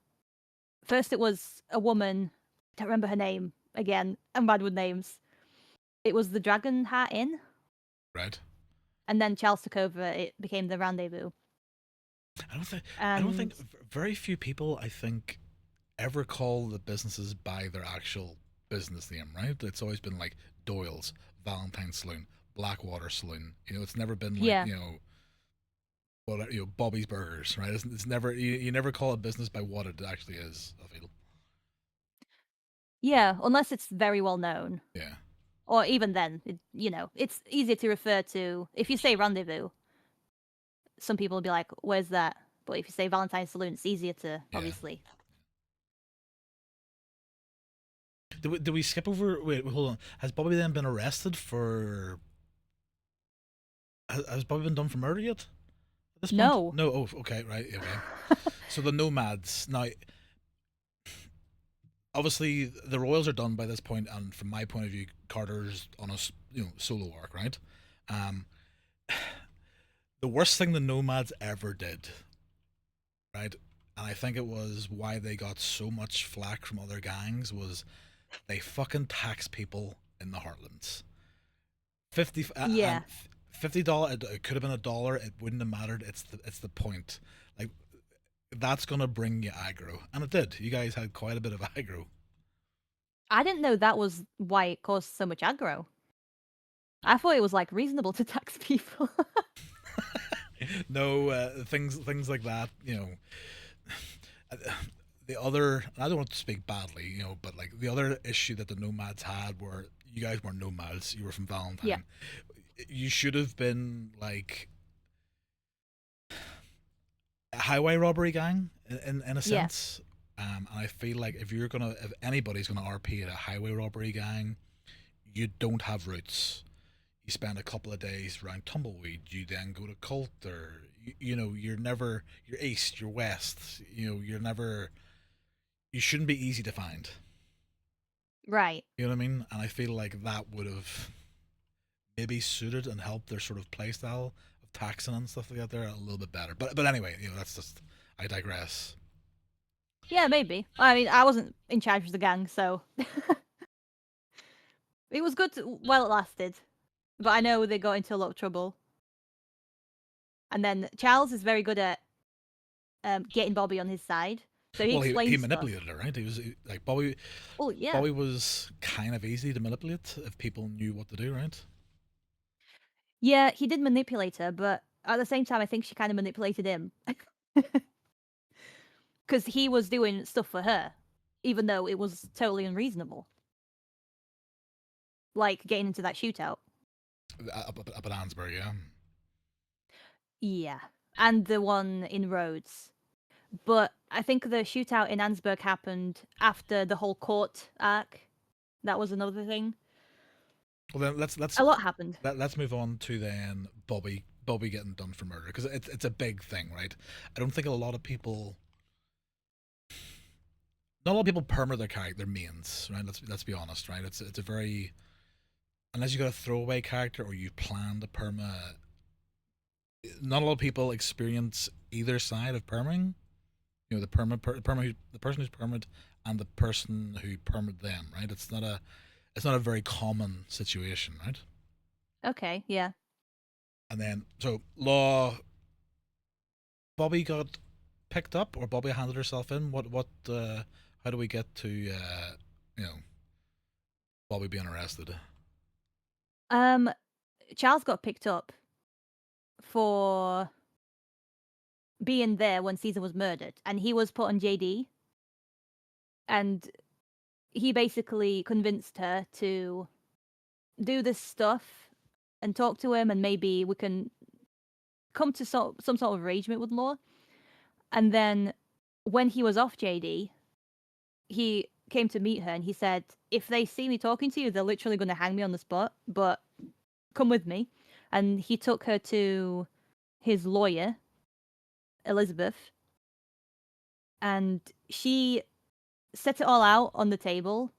First, it was a woman, I don't remember her name. Again, I'm bad with names. It was the Dragon Heart Inn. Right. And then Charles took over, it became the Rendezvous. I don't think And very few people I think ever call the businesses by their actual business name, right? It's always been like Doyle's, Valentine Saloon, Blackwater Saloon. It's never been like, yeah. Bobby's Burgers, right? It's never you never call a business by what it actually is, I feel. Yeah, unless it's very well known. Yeah. Or even then, it's easier to refer to. If you say Rendezvous, some people will be like, where's that? But if you say Valentine's Saloon, it's easier to, Yeah. obviously. Did we skip over? Wait, hold on. Has Bobby then been arrested for? Has Bobby been done for murder yet? At this point? No. No. Oh, okay, right. Okay. So the nomads now. Obviously, the royals are done by this point, and from my point of view, Carter's on a solo arc, right? Um, the worst thing the nomads ever did, right? And I think it was why they got so much flack from other gangs was they fucking tax people in the Heartlands. 50 Yeah. $50. It could have been $1. It wouldn't have mattered. It's the point. Like that's gonna bring you aggro, and it did. You guys had quite a bit of aggro. I didn't know that was why it caused so much aggro. I thought it was like reasonable to tax people. No, things like that. The other, I don't want to speak badly, but like the other issue that the nomads had were you guys weren't nomads. You were from Yeah. Valentine. You should have been like a highway robbery gang in a Yeah. sense. And I feel like if anybody's gonna RP at a highway robbery gang, you don't have roots. You spend a couple of days around Tumbleweed. You then go to Cult, or you're east, you're west. You're never. You shouldn't be easy to find. Right. You know what I mean? And I feel like that would have maybe suited and helped their sort of playstyle of taxing and stuff like that there a little bit better. But anyway, that's just I digress. Yeah, maybe. I mean, I wasn't in charge of the gang, so it was good while it lasted. But I know they got into a lot of trouble. And then Charles is very good at getting Bobby on his side. So he Well, he explains stuff. manipulated her, right? Like Bobby. Oh, yeah. Bobby was kind of easy to manipulate if people knew what to do, right? Yeah, he did manipulate her, but at the same time, I think she kind of manipulated him. Because he was doing stuff for her, even though it was totally unreasonable. Like getting into that shootout. Up at Ansbury, yeah. Yeah. And the one in Rhodes. But I think the shootout in Ansburg happened after the whole court arc. That was another thing. Well, then A lot happened. let's move on to then Bobby getting done for murder, because it's a big thing, right? I don't think a lot of people. Not a lot of people perma their mains, right? Let's be honest, right? It's a very, unless you got a throwaway character or you plan to perma. Not a lot of people experience either side of perming. The the person who's permed and the person who permed them, right? It's not a very common situation, right? Okay, yeah. And then so Law, Bobby got picked up, or Bobby handed herself in. What how do we get to you know Bobby being arrested? Um, Charles got picked up for being there when Caesar was murdered, and he was put on JD, and he basically convinced her to do this stuff and talk to him, and maybe we can come to some sort of arrangement with Law. And then when he was off JD, he came to meet her and he said, if they see me talking to you, they're literally going to hang me on the spot, but come with me. And he took her to his lawyer, Elizabeth, and she set it all out on the table.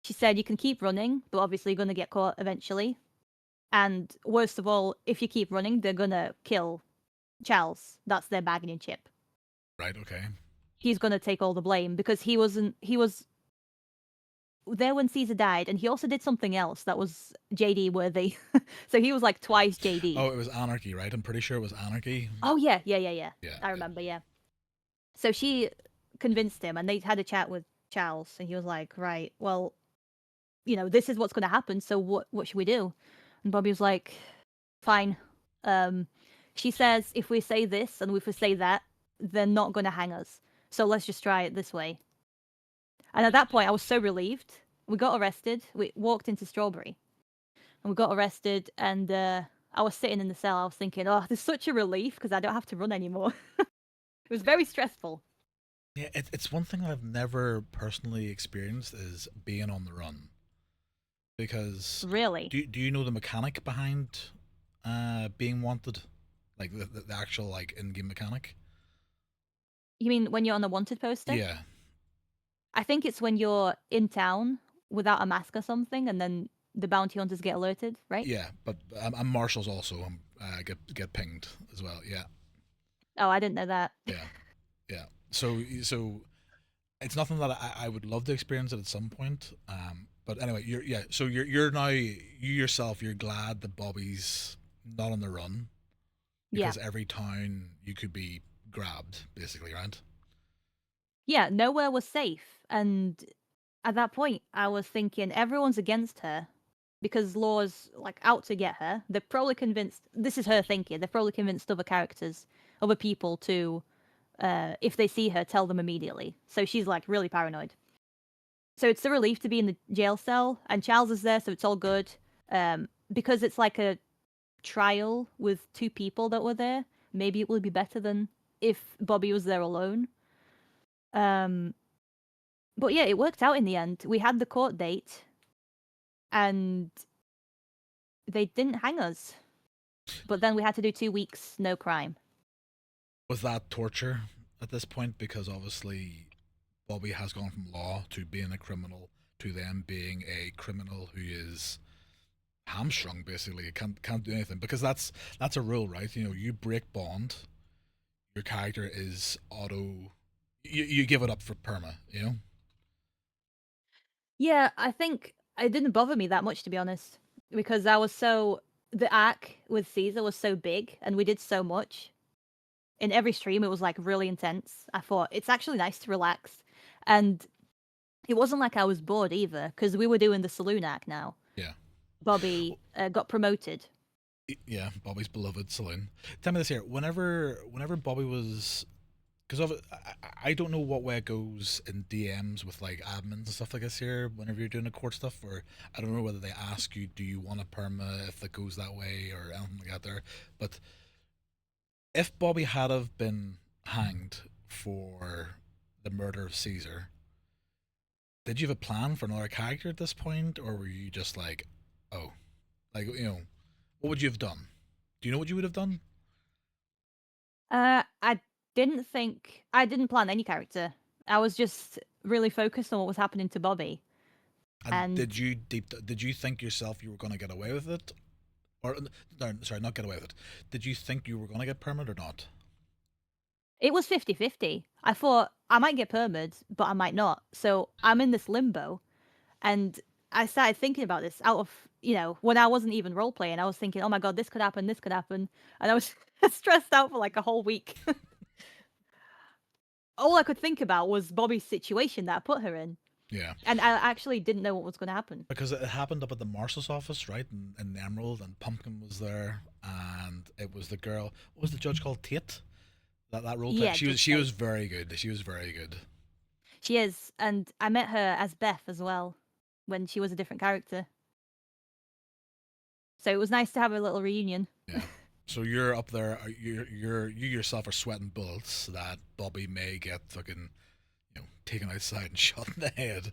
She said, you can keep running, but obviously you're going to get caught eventually. And worst of all, if you keep running, they're going to kill Charles. That's their bargaining chip. Right. Okay. He's going to take all the blame because he was there when Caesar died, and he also did something else that was JD worthy. So he was like twice JD. Oh, it was Anarchy, right? I'm pretty sure it was Anarchy. Oh yeah. Yeah. I remember, yeah. So she convinced him, and they had a chat with Charles, and he was like, right, well, this is what's going to happen, so what should we do? And Bobby was like, fine. She says if we say this and if we say that, they're not going to hang us. So let's just try it this way. And at that point, I was so relieved. We got arrested. We walked into Strawberry, and we got arrested. And I was sitting in the cell. I was thinking, oh, this is such a relief because I don't have to run anymore. It was very stressful. Yeah, it's one thing I've never personally experienced is being on the run. Because Really? do you know the mechanic behind being wanted, like the actual like in-game mechanic? You mean when you're on the wanted poster? Yeah. I think it's when you're in town without a mask or something, and then the bounty hunters get alerted, right? Yeah, but I'm marshals also. Get pinged as well. Yeah. Oh, I didn't know that. Yeah. Yeah. So it's nothing that I would love to experience it at some point. But anyway, So you're now you yourself. You're glad that Bobby's not on the run, Yeah. because every town you could be grabbed, basically, right? Yeah, nowhere was safe. And at that point, I was thinking everyone's against her because Law's like out to get her. They're probably convinced this is her thinking. They're probably convinced other characters, other people to, if they see her, tell them immediately. So she's like really paranoid. So it's a relief to be in the jail cell, and Charles is there, so it's all good. Because it's like a trial with two people that were there. Maybe it would be better than if Bobby was there alone. Um, but yeah, it worked out in the end. We had the court date, and they didn't hang us. But then we had to do 2 weeks, no crime. Was that torture at this point? Because obviously Bobby has gone from law to being a criminal to them being a criminal who is hamstrung, basically. Can't do anything. Because that's a rule, right? You know, you break bond, your character is auto you give it up for perma, you know? Yeah, I think it didn't bother me that much, to be honest, because I was so. The arc with Caesar was so big, and we did so much. In every stream, it was like really intense. I thought it's actually nice to relax. And it wasn't like I was bored either, because we were doing the saloon arc now. Yeah. Bobby got promoted. Yeah, Bobby's beloved saloon. Tell me this here. Whenever Bobby was, because I don't know what way it goes in DMs with like admins and stuff like this here. Whenever you're doing the court stuff, or I don't know whether they ask you, do you want a perma if it goes that way or anything like that. There, but if Bobby had have been hanged for the murder of Caesar, did you have a plan for another character at this point, or were you just like, oh, like what would you have done? Do you know what you would have done? I didn't plan any character. I was just really focused on what was happening to Bobby. And And did you think yourself you were going to get away with it, or no, sorry, not get away with it? Did you think you were going to get permit or not? it was 50-50. I thought I might get permit, but I might not. So I'm in this limbo. And I started thinking about this out of, when I wasn't even role playing, I was thinking, oh my God, this could happen, this could happen. And I was stressed out for like a whole week. All I could think about was Bobby's situation that I put her in. Yeah, And I actually didn't know what was going to happen. because it happened up at the marshal's office, right? In Emerald, and Pumpkin was there, and it was the girl. What was the judge called? Tate. That role play. Yeah, She was very good. She was very good. she is. And I met her as Beth as well when she was a different character. So it was nice to have a little reunion. Yeah. So you're up there. You yourself are sweating bullets that Bobby may get fucking taken outside and shot in the head.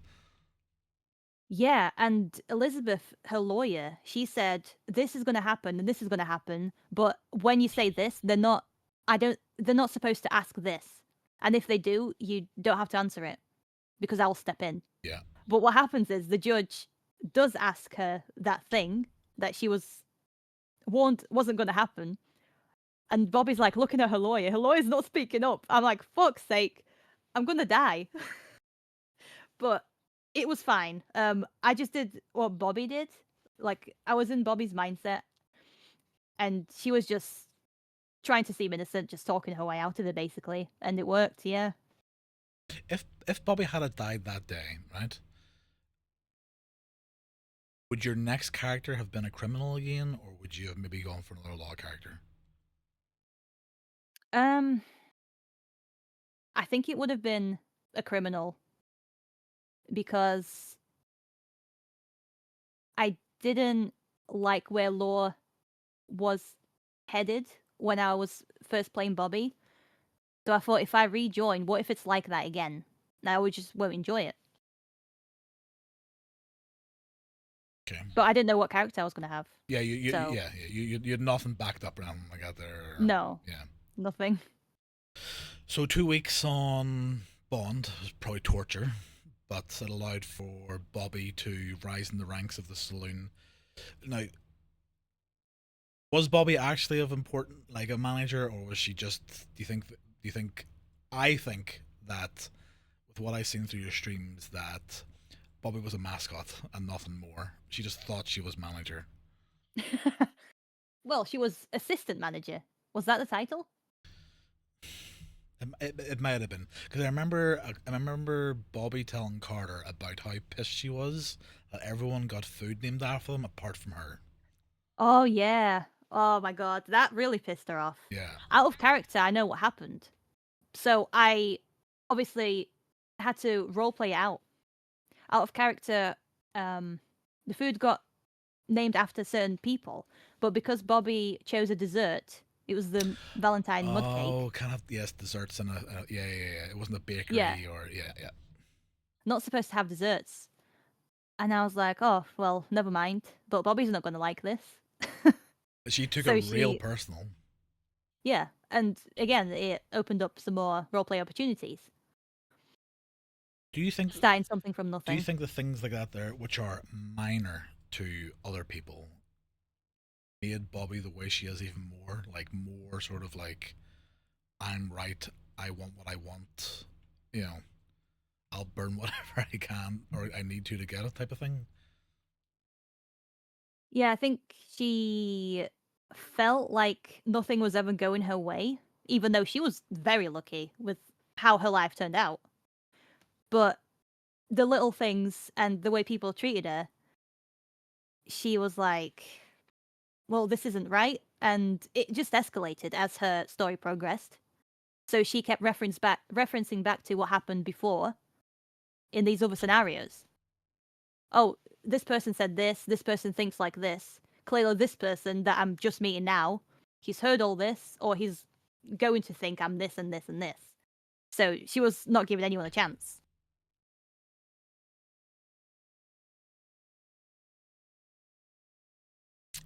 Yeah, and Elizabeth, her lawyer, she said this is going to happen and this is going to happen, but when you say this, they're not supposed to ask this. And if they do, you don't have to answer it because I'll step in. Yeah. But what happens is the judge does ask her that thing that she was warned wasn't going to happen. And Bobby's like looking at her lawyer. Her lawyer's not speaking up. I'm like, fuck's sake, I'm going to die. But it was fine. I just did what Bobby did. Like I was in Bobby's mindset, and she was just trying to seem innocent, just talking her way out of it, basically, and it worked. Yeah. If Bobby had died that day, right? Would your next character have been a criminal again, or would you have maybe gone for another law character? Um, I think it would have been a criminal because I didn't like where Law was headed when I was first playing Bobby. So I thought if I rejoin, what if it's like that again? I would just won't enjoy it. Okay. But I didn't know what character I was going to have. Yeah, So you had nothing backed up around like that there. no, Yeah. nothing. So 2 weeks on bond was probably torture, but it allowed for Bobby to rise in the ranks of the saloon. Now, was Bobby actually of important, like a manager, or was she just? Do you think? Do you think? I think that with what I've seen through your streams, that Bobby was a mascot and nothing more. She just thought she was manager. Well, she was assistant manager. Was that the title? It might have been because I remember Bobby telling Carter about how pissed she was that everyone got food named after them apart from her. Oh yeah. Oh my god, that really pissed her off. Yeah. Out of character, I know what happened. So I obviously had to roleplay it out. Out of character, um, the food got named after certain people, but because Bobby chose a dessert, it was the Valentine mud cake. Oh, kind of yes, desserts and yeah, yeah, yeah. It wasn't a Yeah, bakery or yeah, yeah. not supposed to have desserts. And I was like, oh, well, never mind. But Bobby's not going to like this. She took it So real she, personal. yeah. And again, it opened up some more roleplay opportunities. Do you think Starting something from do you nothing. think the things like that there, which are minor to other people, made Bobby the way she is even more? Like more sort of like I'm right, I want what I want, you know, I'll burn whatever I can or I need to get it type of thing. Yeah, I think she felt like nothing was ever going her way, even though she was very lucky with how her life turned out. But the little things and the way people treated her, she was like, well, this isn't right. And it just escalated as her story progressed. So she kept referencing back to what happened before in these other scenarios. Oh, this person said this person thinks like this. Clearly, this person that I'm just meeting now, he's heard all this, or he's going to think I'm this and this and this. So she was not giving anyone a chance.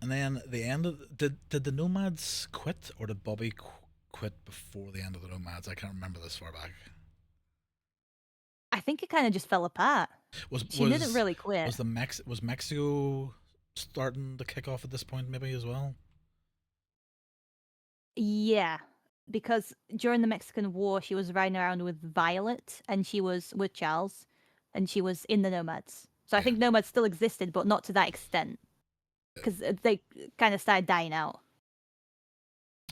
And then the end of did the Nomads quit or did Bobby quit before the end of the Nomads? I can't remember this far back. I think it kind of just fell apart. Was She didn't was really quit. was Mexico starting to kick off at this point maybe as well? Yeah, because during the Mexican War, she was riding around with Violet, and she was with Charles, and she was in the Nomads. So I Yeah. think Nomads still existed, but not to that extent, because they kind of started dying out.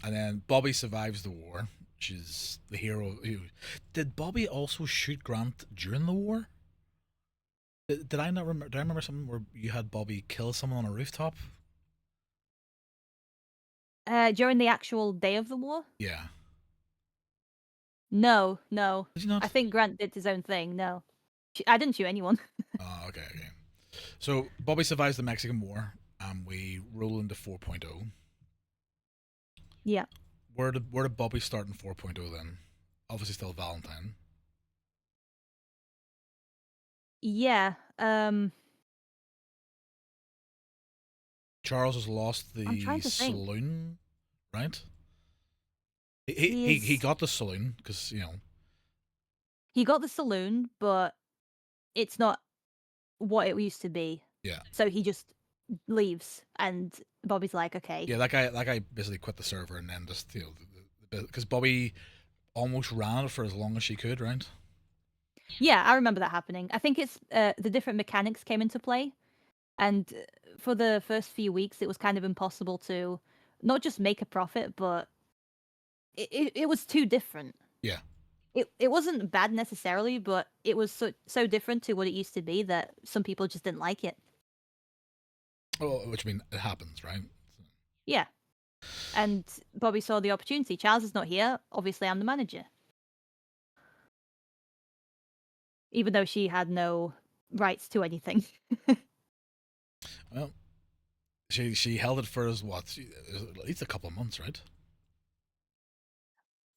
And then Bobby survives the war. She's the hero. Did Bobby also shoot Grant during the war? Did I not remember? Did I remember something where you had Bobby kill someone on a rooftop? During the actual day of the war? Yeah. No, no. Did you I not? think Grant did his own thing. No, I didn't shoot anyone. Oh, okay, okay. So Bobby survives the Mexican War, and we roll into 4.0. Yeah, Where did Bobby start in 4.0 then? Obviously still Valentine. yeah. Charles has lost I'm the trying to think. saloon, right? He He's got the saloon because he got the saloon, but it's not what it used to be. yeah, So he just leaves, and Bobby's like, okay. yeah, that guy basically quit the server and then just because Bobby almost ran it for as long as she could, right? Yeah, I remember that happening. I think it's the different mechanics came into play, and for the first few weeks, it was kind of impossible to not just make a profit, but it was too different. Yeah. It wasn't bad necessarily, but it was so different to what it used to be that some people just didn't like it. Well, which I mean it happens, right? Yeah, and Bobby saw the opportunity. Charles is not here. Obviously, I'm the manager, even though she had no rights to anything. Well, she held it for as what? At least a couple of months, right?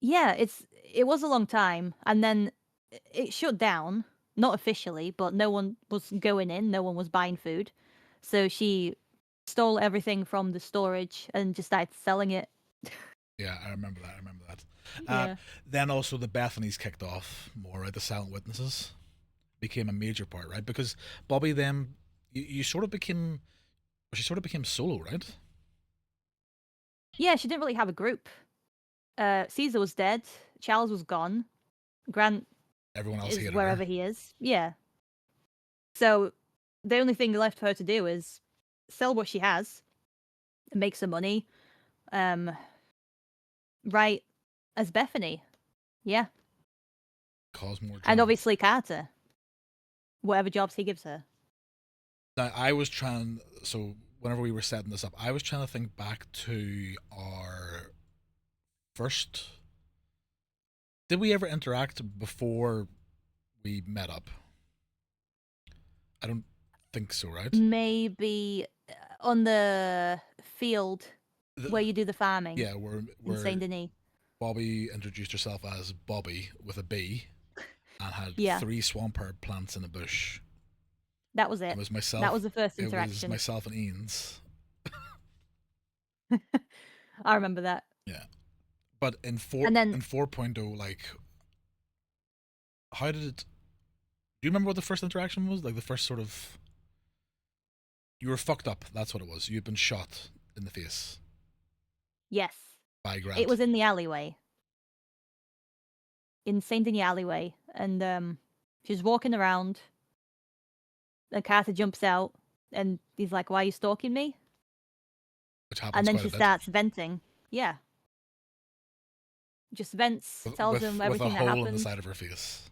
Yeah, it was a long time, and then it shut down. Not officially, but no one was going in. No one was buying food, so she stole everything from the storage and just started selling it. Yeah, I remember that. I remember that. Yeah. Then also the Bethany's kicked off more, right? The Silent Witnesses became a major part, right? Because Bobby then you sort of became she sort of became solo, right? Yeah, she didn't really have a group. Caesar was dead. Charles was gone. Grant Everyone else is hated her. wherever he is. Yeah. So the only thing left for her to do is sell what she has, make some money, um, write as Bethany. Yeah. Cause more And drama. obviously Carter. Whatever jobs he gives her. Now, I was trying. So whenever we were setting this up, I was trying to think back to our first. Did we ever interact before we met up? I don't think so, right? Maybe on the field where you do the farming. Yeah, in Saint Denis. Bobby introduced herself as Bobby with a B, and had Yeah. 3 swamp herb plants in a bush. That was it. It was myself. That was the first It was interaction. myself and Ian's. I remember that. Yeah, but in And then 4.0, like, how did it? Do you remember what the first interaction was? Like the first sort of. You were fucked up. That's what it was. You had been shot in the face yes, by Grant. it was in the alleyway. In Saint Denis alleyway, and she's walking around. And Carter jumps out, and he's like, "Why are you stalking me?" Which happens And then quite she a bit. starts venting. Yeah. Just vents, tells him everything with a that hole happened. in the side of her face.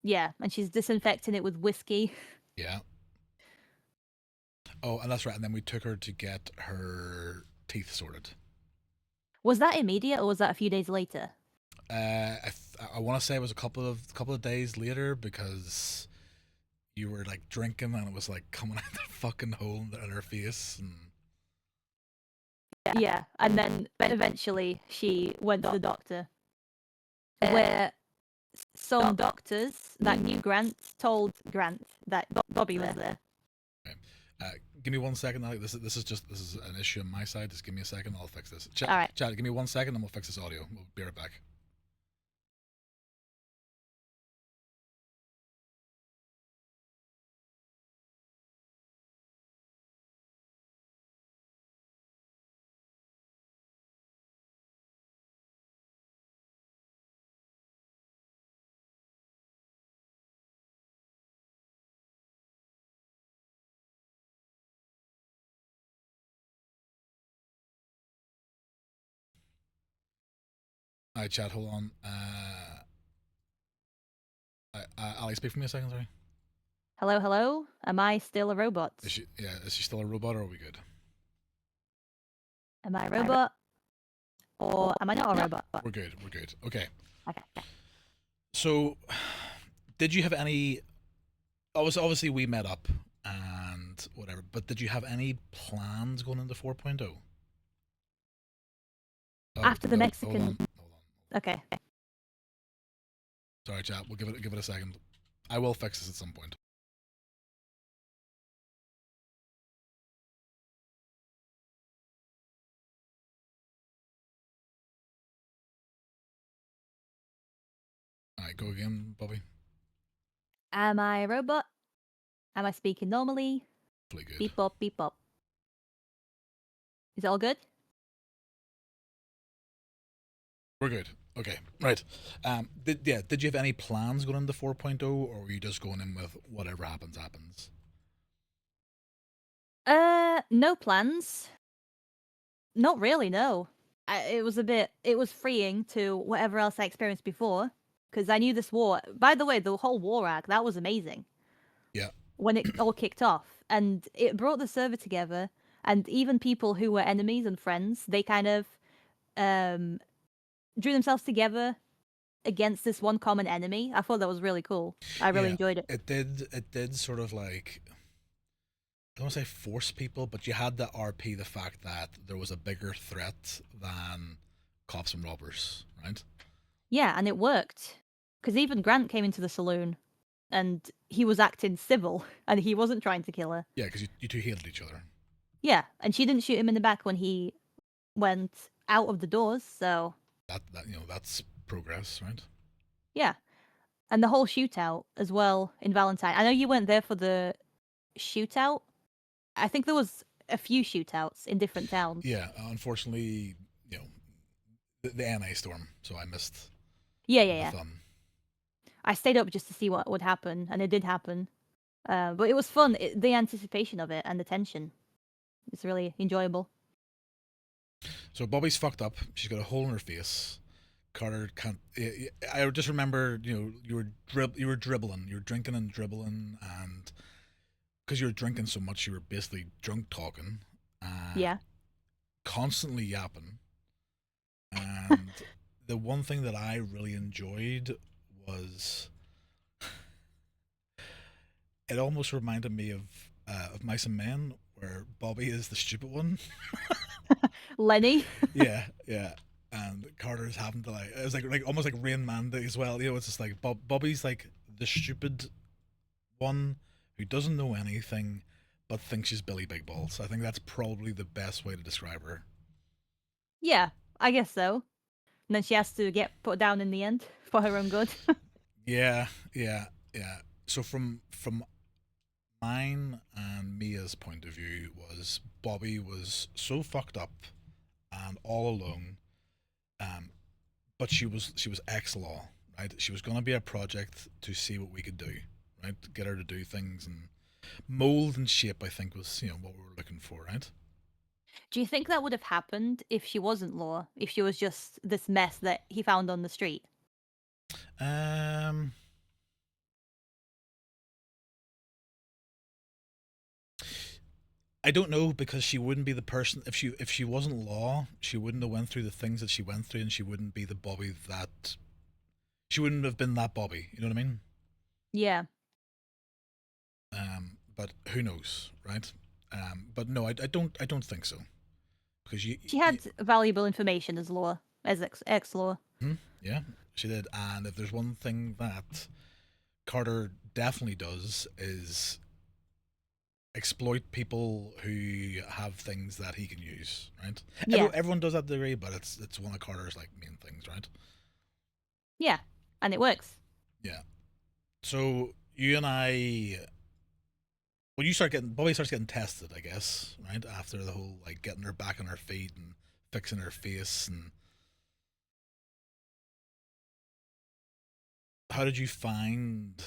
Yeah, and she's disinfecting it with whiskey. Yeah. Oh, and that's right. And then we took her to get her teeth sorted. Was that immediate, or was that a few days later? I want to say it was a couple of days later, because you were like drinking and it was like coming out the fucking hole in her face. And yeah, and then eventually she went to the doctor, where some doctors that knew Grant told Grant that Bobby was there. Give me 1 second. This is an issue on my side. Just give me a second. I'll fix this. All right. Chad, give me 1 second and we'll fix this audio. We'll be right back. All right, Chad, hold on. Ali, speak for me a second, sorry. Hello, hello. Am I still a robot? Is she still a robot, or are we good? Am I a robot? Or am I not a robot? We're good. Okay. Okay. So, did you have any? Obviously, we met up and whatever, but did you have any plans going into 4.0? After the Mexican. Hold on. Okay. Sorry, chat. We'll give it a second. I will fix this at some point. All right, go again, Bobby. Am I a robot? Am I speaking normally? Pretty good. Beep bop, beep bop. Is it all good? We're good. Okay, right. Did you have any plans going into 4.0, or were you just going in with whatever happens? No plans. Not really, no. It was freeing to whatever else I experienced before, because I knew this war. By the way, the whole war arc, that was amazing. Yeah. When it all kicked off, and it brought the server together, and even people who were enemies and friends, they kind of drew themselves together against this one common enemy. I thought that was really cool. I really enjoyed it. It did sort of like, I don't want to say force people, but you had to RP the fact that there was a bigger threat than cops and robbers, right? Yeah, and it worked. Because even Grant came into the saloon, and he was acting civil, and he wasn't trying to kill her. Yeah, because you two hated each other. Yeah, and she didn't shoot him in the back when he went out of the doors, so... That's progress, right? Yeah. And the whole shootout as well in Valentine. I know you weren't there for the shootout. I think there was a few shootouts in different towns. Yeah, unfortunately, the NA storm, so I missed. Yeah. I stayed up just to see what would happen, and it did happen. But it was fun. The anticipation of it and the tension. It's really enjoyable. So Bobby's fucked up. She's got a hole in her face Carter can't. I just remember, you were dribbling, you were drinking and dribbling, and because you were drinking so much, you were basically drunk talking, Yeah. constantly yapping. And the one thing that I really enjoyed was it almost reminded me of Mice and Men, where Bobby is the stupid one. Lenny. Yeah, yeah. And Carter's having to it was like almost like Rain Man as well. It's just like Bobby's like the stupid one who doesn't know anything but thinks she's Billy Big Balls. I think that's probably the best way to describe her. Yeah, I guess so. And then she has to get put down in the end for her own good. Yeah, yeah, yeah. So from mine and Mia's point of view was Bobby was so fucked up and all alone, um, but she was ex law, right? She was going to be a project to see what we could do, right? Get her to do things and mold and shape. I think was what we were looking for, right? Do you think that would have happened if she wasn't Law? If she was just this mess that he found on the street? Um, I don't know because she wouldn't be the person if she wasn't Law, she wouldn't have went through the things that she went through, and she wouldn't be the Bobby that she wouldn't have been that Bobby. You know what I mean? Yeah. But who knows, right? But no, I don't think so because She had valuable information as Law, as ex-Law. yeah, she did. And if there's one thing that Carter definitely does is exploit people who have things that he can use, right? Yeah. Everyone does that to a degree, but it's one of Carter's like main things, right? Yeah. And it works. Yeah. So you and I, when you start getting Bobby starts getting tested, I guess, right after the whole like getting her back on her feet and fixing her face, and how did you find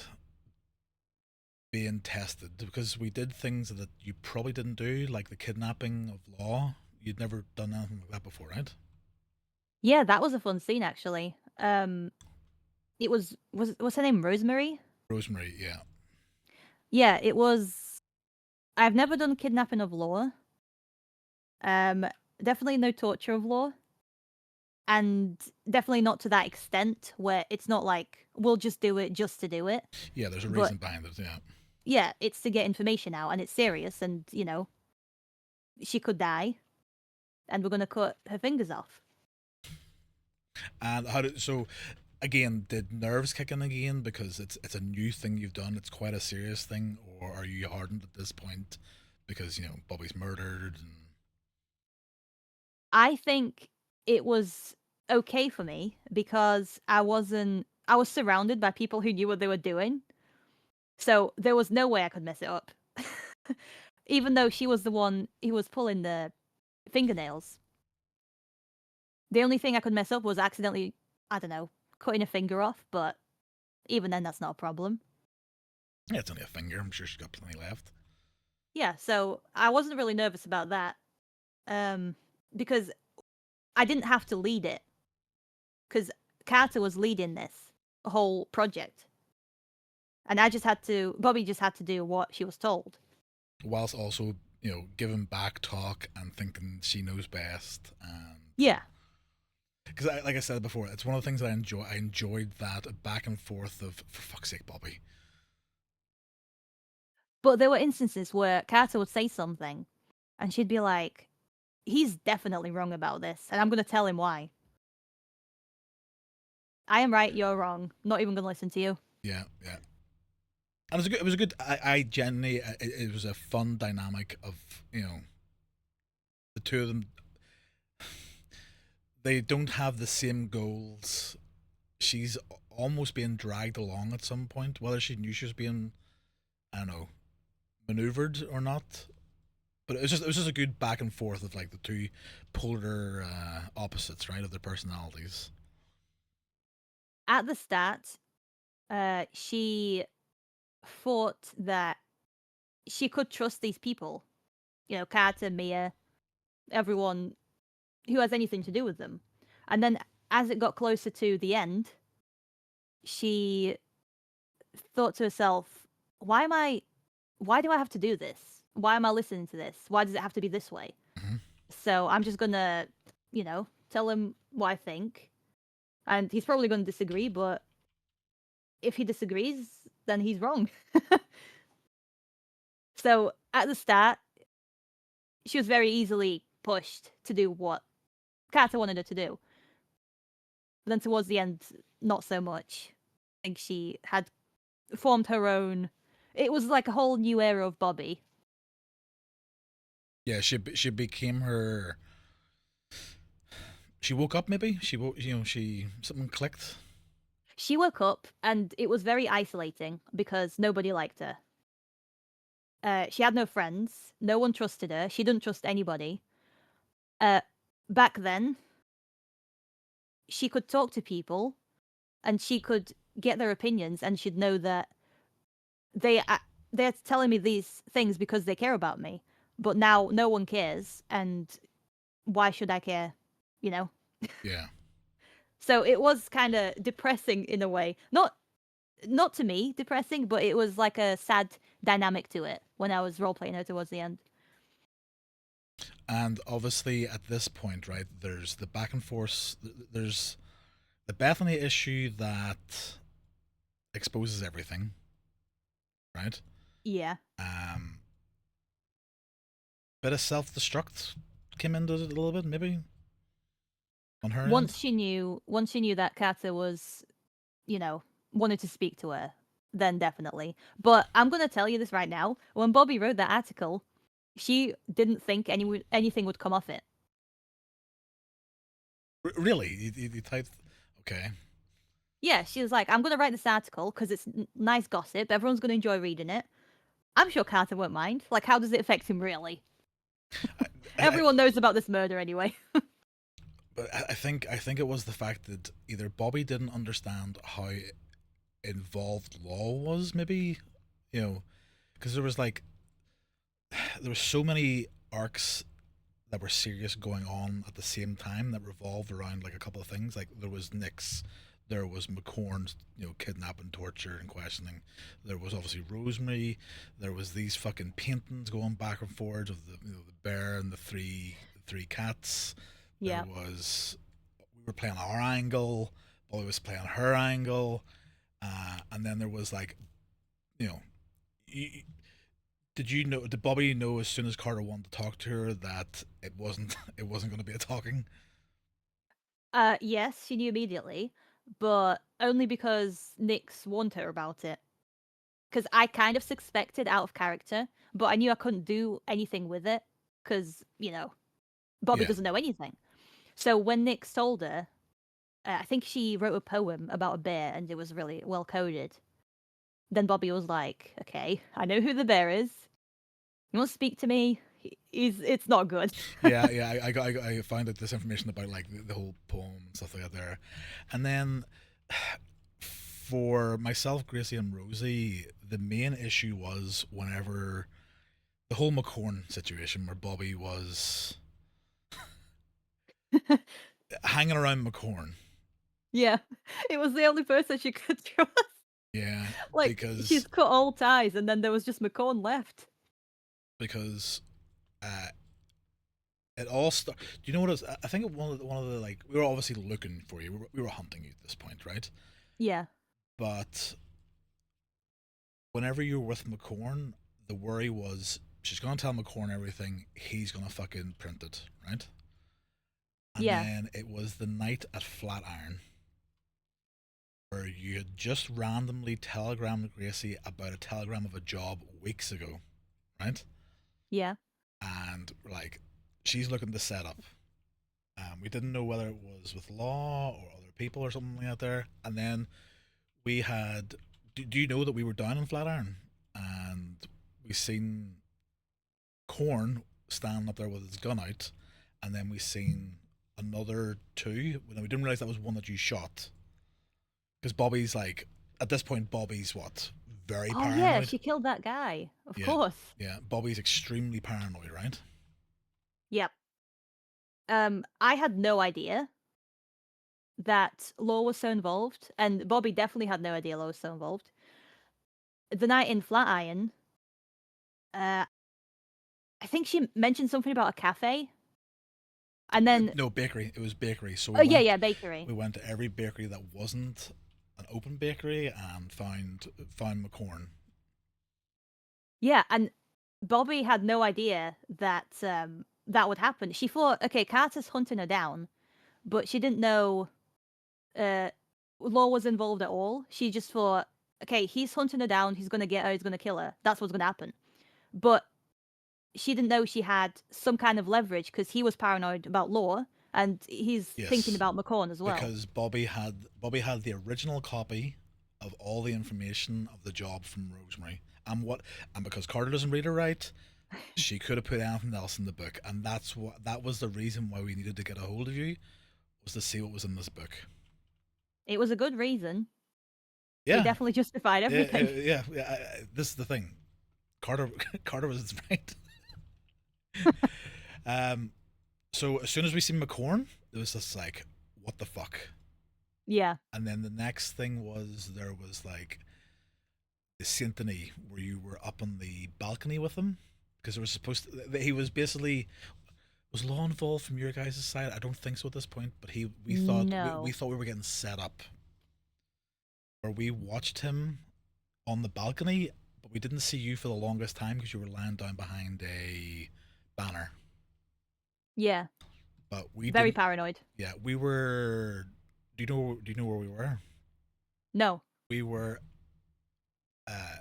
being tested? Because we did things that you probably didn't do, like the kidnapping of Law. You'd never done anything like that before, right? Yeah, that was a fun scene actually. It was her name Rosemary? Rosemary, yeah. Yeah, it was. I've never done kidnapping of Law. Um, definitely no torture of Law, and definitely not to that extent where it's not like we'll just do it just to do it. Yeah, there's a But reason behind it, yeah. yeah, it's to get information out, and it's serious, and she could die, and we're gonna cut her fingers off. And how did so again, did nerves kick in again because it's a new thing you've done, it's quite a serious thing, or are you hardened at this point because, Bobby's murdered and I think it was okay for me because I was surrounded by people who knew what they were doing. So there was no way I could mess it up. Even though she was the one who was pulling the fingernails. The only thing I could mess up was accidentally, I don't know, cutting a finger off, but even then that's not a problem. yeah, it's only a finger. I'm sure she's got plenty left. Yeah, so I wasn't really nervous about that. Because I didn't have to lead it. Because Carter was leading this whole project. And Bobby just had to do what she was told. Whilst also, giving back talk and thinking she knows best. And Yeah. because, like I said before, it's one of the things that I enjoy. I enjoyed that back and forth of, for fuck's sake, Bobby. But there were instances where Carter would say something and she'd be like, he's definitely wrong about this, and I'm going to tell him why. I am right, you're wrong. Not even going to listen to you. Yeah, yeah. And it was a good. I genuinely, it was a fun dynamic of the two of them. They don't have the same goals. She's almost being dragged along at some point, whether she knew she was being, I don't know, maneuvered or not. But it was just a good back and forth of like the two polar opposites, right, of their personalities. At the start, she thought that she could trust these people. Carter, Mia, everyone who has anything to do with them. And then as it got closer to the end, she thought to herself, why do I have to do this? Why am I listening to this? Why does it have to be this way? Mhm. So I'm just gonna, tell him what I think. And he's probably gonna disagree, but if he disagrees, then he's wrong. So at the start, she was very easily pushed to do what Carter wanted her to do. But then towards the end, not so much. I think she had formed her own. It was like a whole new era of Bobby. Yeah, she became her. She woke up. Maybe she woke. She something clicked. She woke up and it was very isolating because nobody liked her. She had no friends. No one trusted her. She didn't trust anybody. Uh, Back then, she could talk to people and she could get their opinions, and she'd know that they're telling me these things because they care about me. But now no one cares, and why should I care? You know. Yeah. So it was kind of depressing in a way. Not to me depressing, but it was like a sad dynamic to it when I was role playing her towards the end. And obviously, at this point, right, there's the back and forth. There's the Bethany issue that exposes everything, right? Yeah. Um, bit of self destruct came into it a little bit, maybe on her end. Once she knew that Carter was, wanted to speak to her, then definitely. But I'm gonna tell you this right now. When Bobby wrote that article, she didn't think anything would come off it. Really, you typed. Okay. Yeah, she was like, I'm gonna write this article because it's nice gossip. Everyone's gonna enjoy reading it. I'm sure Carter won't mind. Like, how does it affect him really? I, I, Everyone knows about this murder anyway. but I think it was the fact that either Bobby didn't understand how involved law was, maybe, because there was so many arcs that were serious going on at the same time that revolved around like a couple of things. Like there was Nick's, there was McCorn's, kidnapping, torture, and questioning. There was obviously Rosemary. There was these fucking paintings going back and forth of the bear and the three cats. There Yeah. was we were playing our angle. Boy was playing her angle, and then there was like you know. Did you know? Did Bobby know as soon as Carter wanted to talk to her that it wasn't it wasn't going to be a talking? Yes, she knew immediately, but only because Nyx warned her about it. Because I kind of suspected out of character, but I knew I couldn't do anything with it because, Bobby Yeah, doesn't know anything. So when Nyx told her, I think she wrote a poem about a bear and it was really well coded. Then Bobby was like, okay, I know who the bear is. You want to speak to me? It's not good. yeah. I found out this information about like the whole poem and stuff like that there, and then for myself, Gracie, and Rosie, the main issue was whenever the whole McCorn situation where Bobby was hanging around McCorn. Yeah, it was the only person she could trust. Yeah, Like, she's because cut all ties, and then there was just McCone left. because uh, it all start. Do you know what it was? I think one of the like we were obviously looking for you. We were hunting you at this point, right? Yeah, But whenever you were with McCorn, the worry was she's gonna tell McCorn everything. He's gonna fucking print it, right? And yeah, then it was the night at Flatiron where you had just randomly telegrammed Gracie about a telegram of a job weeks ago, right? yeah, And like she's looking to set up. We didn't know whether it was with law or other people or something like that there. And then we had. Do you know that we were down in Flatiron and we seen Corn standing up there with his gun out, and then we seen another two. We didn't realize that was one that you shot because Bobby's like at this point Bobby's what very oh yeah, paranoid. she killed that guy. Of Yeah, course. yeah. Bobby's extremely paranoid, right? Yep. I had no idea. that Law was so involved, and Bobby definitely had no idea Law was so involved. The night in Flatiron, uh, I think she mentioned something about a cafe, and then No, bakery. It was bakery. So oh yeah, yeah, bakery. we went to every bakery that wasn't an open bakery and found McCorn. Yeah, and Bobby had no idea that that would happen. She thought, okay, Carter's hunting her down, but she didn't know uh Law was involved at all. She just thought, okay, he's hunting her down, he's gonna get her, he's gonna kill her. That's what's gonna happen. But she didn't know she had some kind of leverage because he was paranoid about Law and he's thinking Yes, about McCorn as well. because Bobby had the original copy of all the information of the job from Rosemary, and because Carter doesn't read or write, she could have put anything else in the book, and that was the reason why we needed to get a hold of you, was to see what was in this book. It was a good reason. It Yeah, definitely justified yeah, everything. yeah. This is the thing. Carter Carter was right. Um, so as soon as we see McCorn, it was just like, what the fuck? Yeah. And then the next thing was there was like the symphony where you were up on the balcony with him because there was supposed to, he was basically, was Law involved from your guys' side? I don't think so at this point, but we No. thought we were getting set up where we watched him on the balcony, but we didn't see you for the longest time because you were lying down behind a banner. Yeah. But we Very didn't. paranoid. Yeah, we were. Do you know where we were? No. We were. Uh,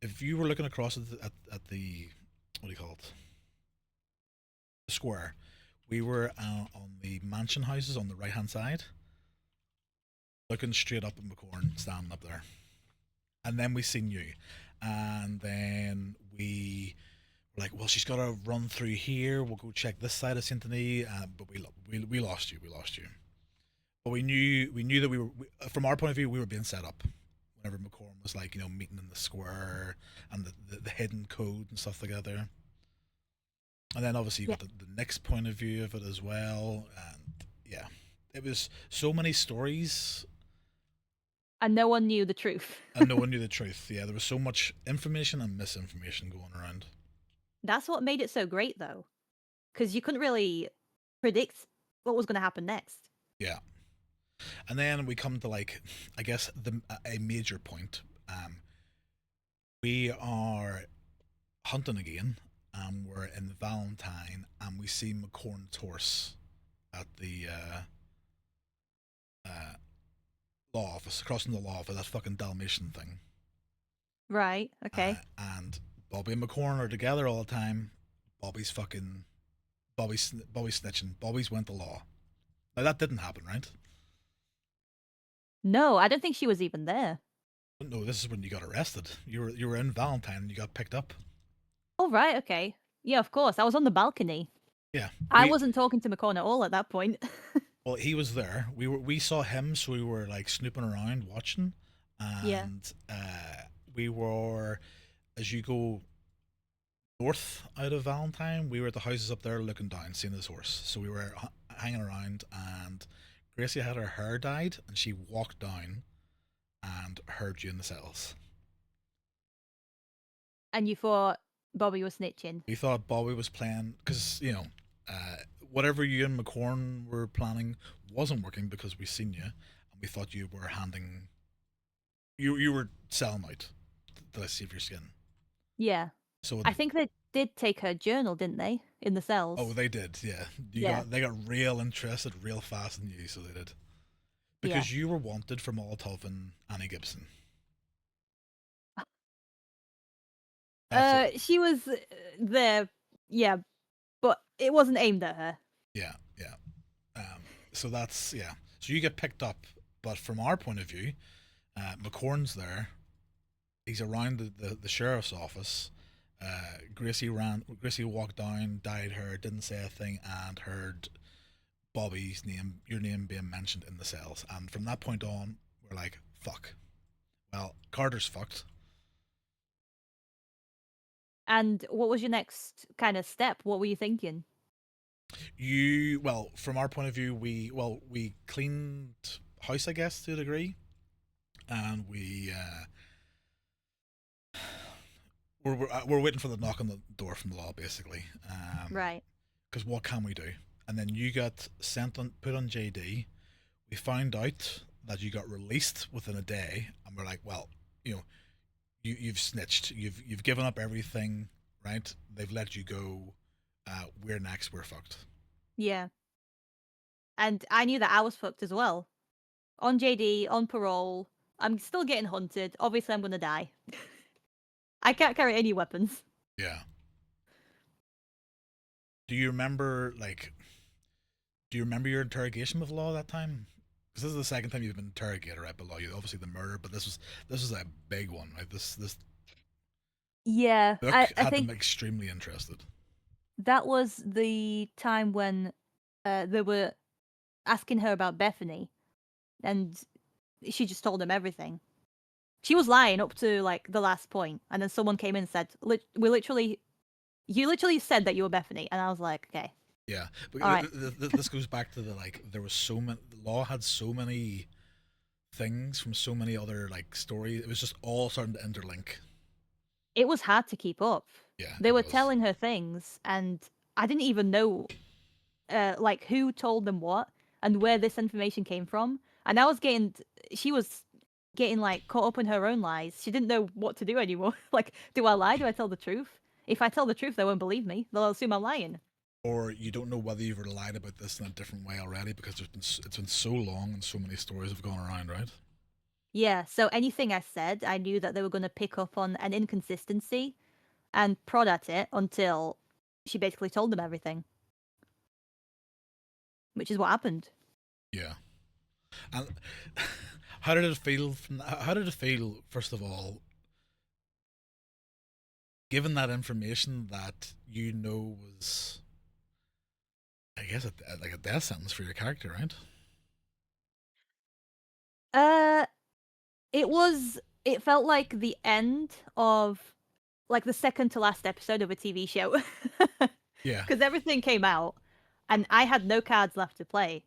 if you were looking across at the, what do you call it? The square. We were on the mansion houses on the right hand side, looking straight up at McCorn, standing up there, and then we seen you, and then we were like, well, she's got to run through here. We'll go check this side of Symphony, but we lost you. We lost you. But we knew that from our point of view, we were being set up. Whenever McCorm was like, meeting in the square and the hidden code and stuff together. And then obviously you Yeah. got the next point of view of it as well. And yeah, it was so many stories And no one knew the truth. and no one knew the truth. Yeah, there was so much information and misinformation going around. That's what made it so great, though, because you couldn't really predict what was going to happen next. Yeah. And then we come to like, I guess a major point. We are hunting again, and we're in Valentine, and we see McCorn's horse at the uh, law office, crossing the law office, that fucking Dalmatian thing. Right. Okay. And Bobby and McCorn are together all the time. Bobby's fucking Bobby's snitching. Bobby's went to law. Now that didn't happen, right? No, I don't think she was even there. No, this is when you got arrested. You were in Valentine and you got picked up. Oh, right. Okay. Yeah, of course. I was on the balcony. Yeah, I wasn't talking to McCorn at all at that point. well, he was there. We saw him, so we were like snooping around watching, Yeah. and we were, as you go north out of Valentine, we were at the houses up there looking down, seeing his horse. So we were hanging around, and Gracie had her hair dyed, and she walked down and heard you in the cells. And you thought Bobby was snitching. We thought Bobby was playing because uh, whatever you and McCorn were planning wasn't working because we seen you, and we thought you were handing you were selling out to save your skin. Yeah. So I think they did take her journal, didn't they? In the cells. oh, they did, yeah. Yeah. They got real interested real fast in you, so they did. Yeah. Because you were wanted for Molotov and Annie Gibson. She was there. Yeah, but it wasn't aimed at her. Yeah, yeah. So that's, yeah. So you get picked up, but from our point of view, McCorn's there. He's around the sheriff's office. Gracie walked down, dyed her, didn't say a thing, and heard Bobby's name, your name being mentioned in the cells. And from that point on, we're like, fuck. Well, Carter's fucked. And what was your next kind of step? What were you thinking? Well, from our point of view, we cleaned house, I guess, to a degree, and we're waiting for the knock on the door from the law, basically. Right. Because what can we do? And then you got put on JD. We found out that you got released within a day, and we're like, well, you know, you've snitched. You've given up everything, right? They've let you go. We're next. We're fucked. Yeah. And I knew that I was fucked as well. On JD, on parole, I'm still getting hunted. Obviously, I'm gonna die. I can't carry any weapons. Yeah. Do you remember like? Do you remember your interrogation with law that time? Because this is the second time you've been interrogated, right? Below you, obviously the murder, but this was a big one, right? This Yeah, book I had them think extremely interested. that was the time when they were asking her about Bethany, and she just told them everything. She was lying up to like the last point, and then someone came in and said, "We literally, you literally said that you were Bethany," and I was like, "Okay, Yeah, but all right." this goes back to the like there was so many. Law had so many things from so many other like stories. It was just all starting to interlink. It was hard to keep up. Yeah, They it were was. telling her things, and I didn't even know like who told them what and where this information came from. And she was getting like caught up in her own lies. She didn't know what to do anymore. Like, do I lie? Do I tell the truth? If I tell the truth, they won't believe me. They'll assume I'm lying. Or you don't know whether you've lied about this in a different way already because it's been so long and so many stories have gone around, right? Yeah, so anything I said, I knew that they were going to pick up on an inconsistency and prod at it until she basically told them everything, which is what happened. Yeah. And how did it feel? How did it feel? First of all, given that information that was, I guess, like a death sentence for your character, right? Uh, it felt like the end of like the second to last episode of a TV show. Yeah, Because everything came out and I had no cards left to play.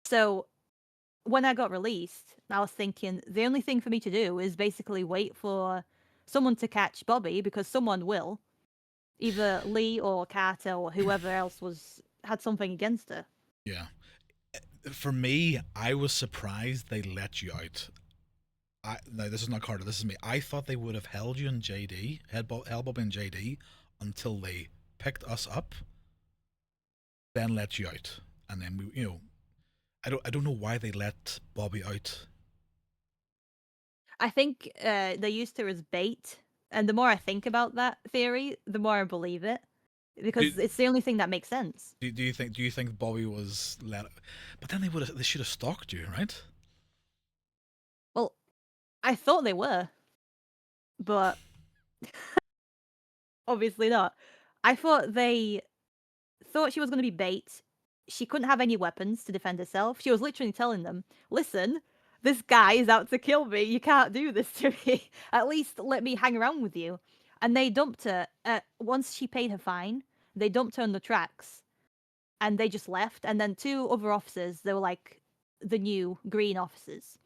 So when I got released, I was thinking the only thing for me to do is basically wait for someone to catch Bobby because someone will. Either Lee or Carter or whoever else had something against her. yeah. For me, I was surprised they let you out. No, this is not Carter. This is me. I thought they would have held you in JD, held Bobby in JD, until they picked us up, then let you out, and then I don't know why they let Bobby out. I think they used her as bait, and the more I think about that theory, the more I believe it Do, because it's the only thing that makes sense. do you think Bobby was let? But then they should have stalked you, right? Well, I thought they were, but obviously not. I thought they thought she was going to be bait. She couldn't have any weapons to defend herself. She was literally telling them, "Listen, this guy is out to kill me. You can't do this to me. At least let me hang around with you." And they dumped her. Once she paid her fine, they dumped her on the tracks, and they just left. And then two other officers, they were like the new green officers,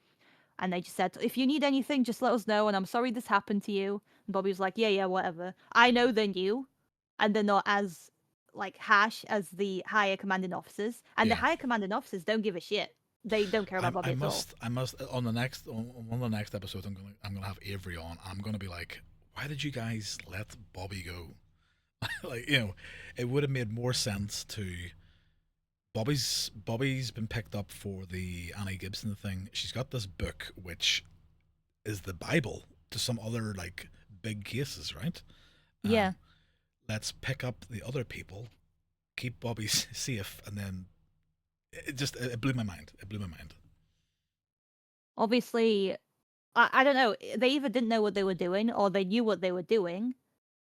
and they just said, "If you need anything, just let us know. And I'm sorry this happened to you." And Bobby was like, "Yeah, yeah, whatever. I know they're new, and they're not as like harsh as the higher commanding officers. And the Yeah. higher commanding officers don't give a shit. They don't care about Bobby at all." I must on one of the next episodes I'm gonna have Avery on. I'm gonna be like, why did you guys let Bobby go? Like it would have made more sense to Bobby's been picked up for the Annie Gibson thing. She's got this book which is the Bible to some other like big cases, right? Yeah, Um, let's pick up the other people, keep Bobby safe, and then it blew my mind. It blew my mind. obviously, I don't know. They either didn't know what they were doing or they knew what they were doing.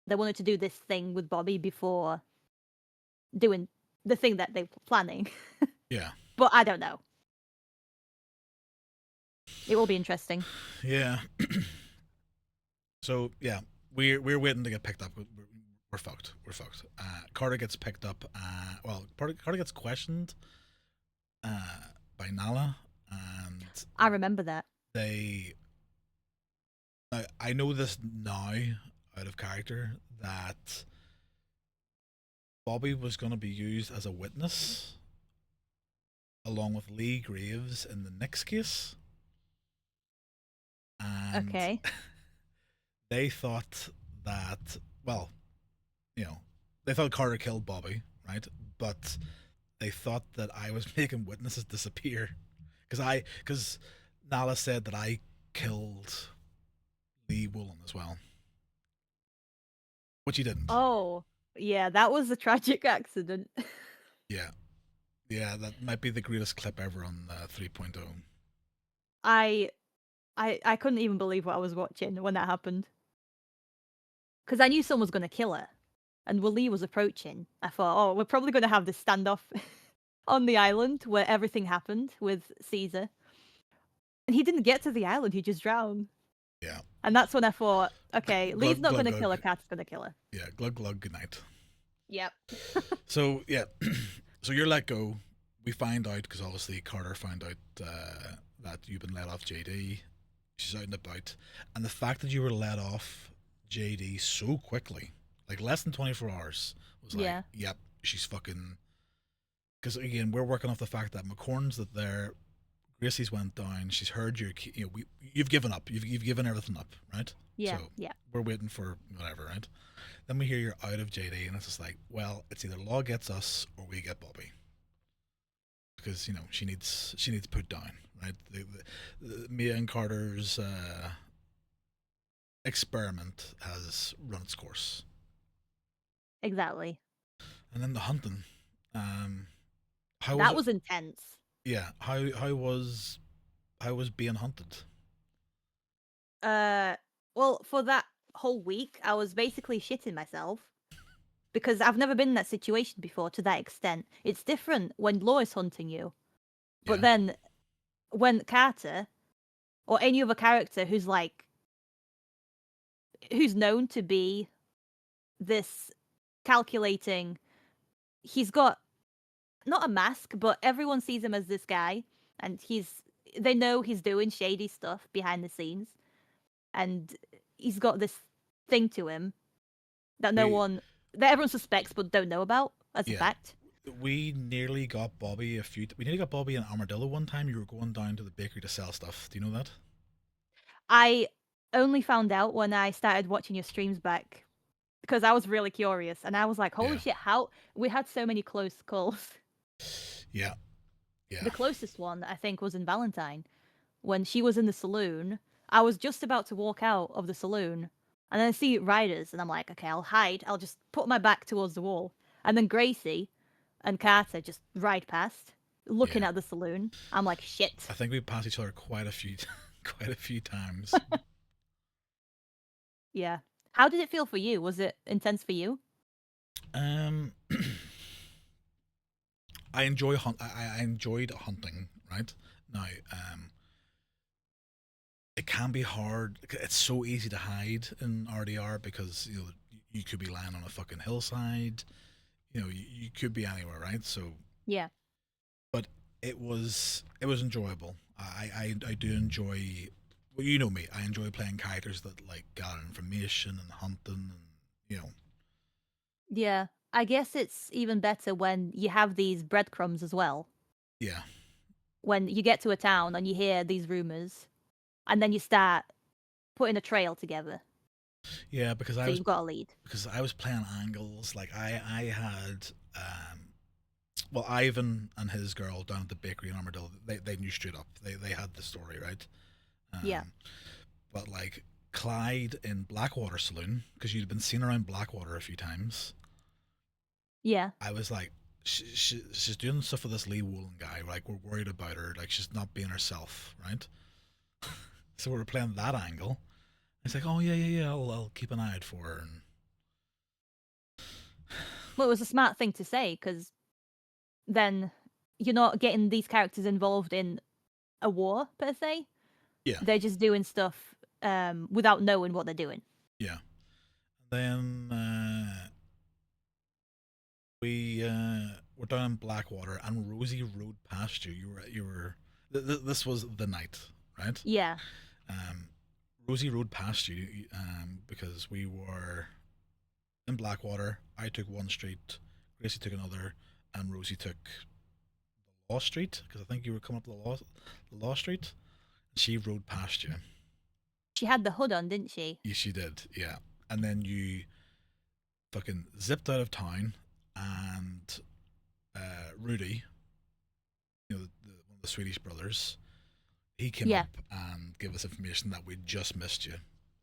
They wanted to do this thing with Bobby before doing the thing that they were planning. Yeah, But I don't know. It will be interesting. yeah. So yeah, we're waiting to get picked up. we're fucked. We're fucked. Carter gets picked up. Carter gets questioned by Nala, and I remember that. they. I know this now, out of character, that Bobby was going to be used as a witness along with Lee Graves in the next case, and Okay. they thought that, well, you know, they thought Carter killed Bobby, right? But they thought that I was making witnesses disappear because Nala said that I killed Lee Woolen as well, which he didn't. Oh, yeah, that was a tragic accident. Yeah, yeah, that might be the greatest clip ever on 3.0. I I couldn't even believe what I was watching when that happened. Because I knew someone was going to kill her. And when Lee was approaching, I thought, oh, we're probably going to have this standoff on the island where everything happened with Caesar. And he didn't get to the island, he just drowned. Yeah. And that's when I thought, okay, Lee's Glug not going glug to kill glug. her, Kat's going to kill her. Yeah, glug glug. Good night. Yep. So yeah, so you're let go. We find out because obviously Carter found out that you've been let off JD. She's out and about, and the fact that you were let off JD so quickly, like less than 24 hours, was like, Yeah. yep, she's fucking. Because again, we're working off the fact that McCorn's that there, Gracie's went down. She's heard your, you've given up. You've given everything up, right? Yeah. So Yeah. we're waiting for whatever, right? Then we hear you're out of JD, and it's just like, well, it's either Law gets us or we get Bobby, because she needs put down, right? Mia and Carter's experiment has run its course, Exactly. and then the hunting. How was That it? was intense. Yeah, how was being hunted? Well, for that whole week, I was basically shitting myself because I've never been in that situation before to that extent. It's different when Law is hunting you, but Yeah. then when Carter or any other character who's known to be this calculating, he's got not a mask, but everyone sees him as this guy, and they know he's doing shady stuff behind the scenes, and he's got this thing to him that We that everyone suspects but don't know about as a yeah. fact. We nearly got Bobby we nearly got Bobby and Armadillo one time. You were going down to the bakery to sell stuff. Do you know that? I only found out when I started watching your streams back because I was really curious and I was like, holy Yeah. shit, how we had so many close calls. Yeah. Yeah. The closest one I think was in Valentine when she was in the saloon. I was just about to walk out of the saloon and then I see riders and I'm like, okay, I'll hide. I'll just put my back towards the wall. And then Gracie and Carter just ride past, looking Yeah. at the saloon. I'm like, shit. I think we passed each other quite a few quite a few times. Yeah. How did it feel for you? Was it intense for you? um I enjoyed hunting, right? Now, it can be hard. It's so easy to hide in RDR because you could be lying on a fucking hillside. You could be anywhere, right? So, Yeah. but it was enjoyable. I do enjoy. Well, you know me. I enjoy playing characters that like gather information and hunting, and Yeah. I guess it's even better when you have these breadcrumbs as well. yeah, When you get to a town and you hear these rumors, and then you start putting a trail together. yeah. Because So you've got a lead. I was playing angles. Like I had well, Ivan and his girl down at the bakery in Armadillo, they knew straight up. They had the story, right? Yeah. But like Clyde in Blackwater Saloon, because you'd been seen around Blackwater a few times, Yeah. I was like, she's doing stuff with this Lee Woolen guy. Like, we're worried about her. Like, she's not being herself, right? So we were playing that angle. It's like, oh, yeah, yeah, yeah, I'll keep an eye out for her. And Well, it was a smart thing to say because then you're not getting these characters involved in a war per se. yeah, They're just doing stuff without knowing what they're doing. yeah. Then we were down in Blackwater, and Rosie rode past you. This was the night, right? Yeah. Um, Rosie rode past you because we were in Blackwater. I took one street, Gracie took another, and Rosie took Law Street because I think you were coming up the Law Street. She rode past you. She had the hood on, didn't she? Yeah, she did. Yeah, and then you fucking zipped out of town, and Rudy, one of the Swedish brothers, he came Yeah. up and gave us information that we'd just missed you.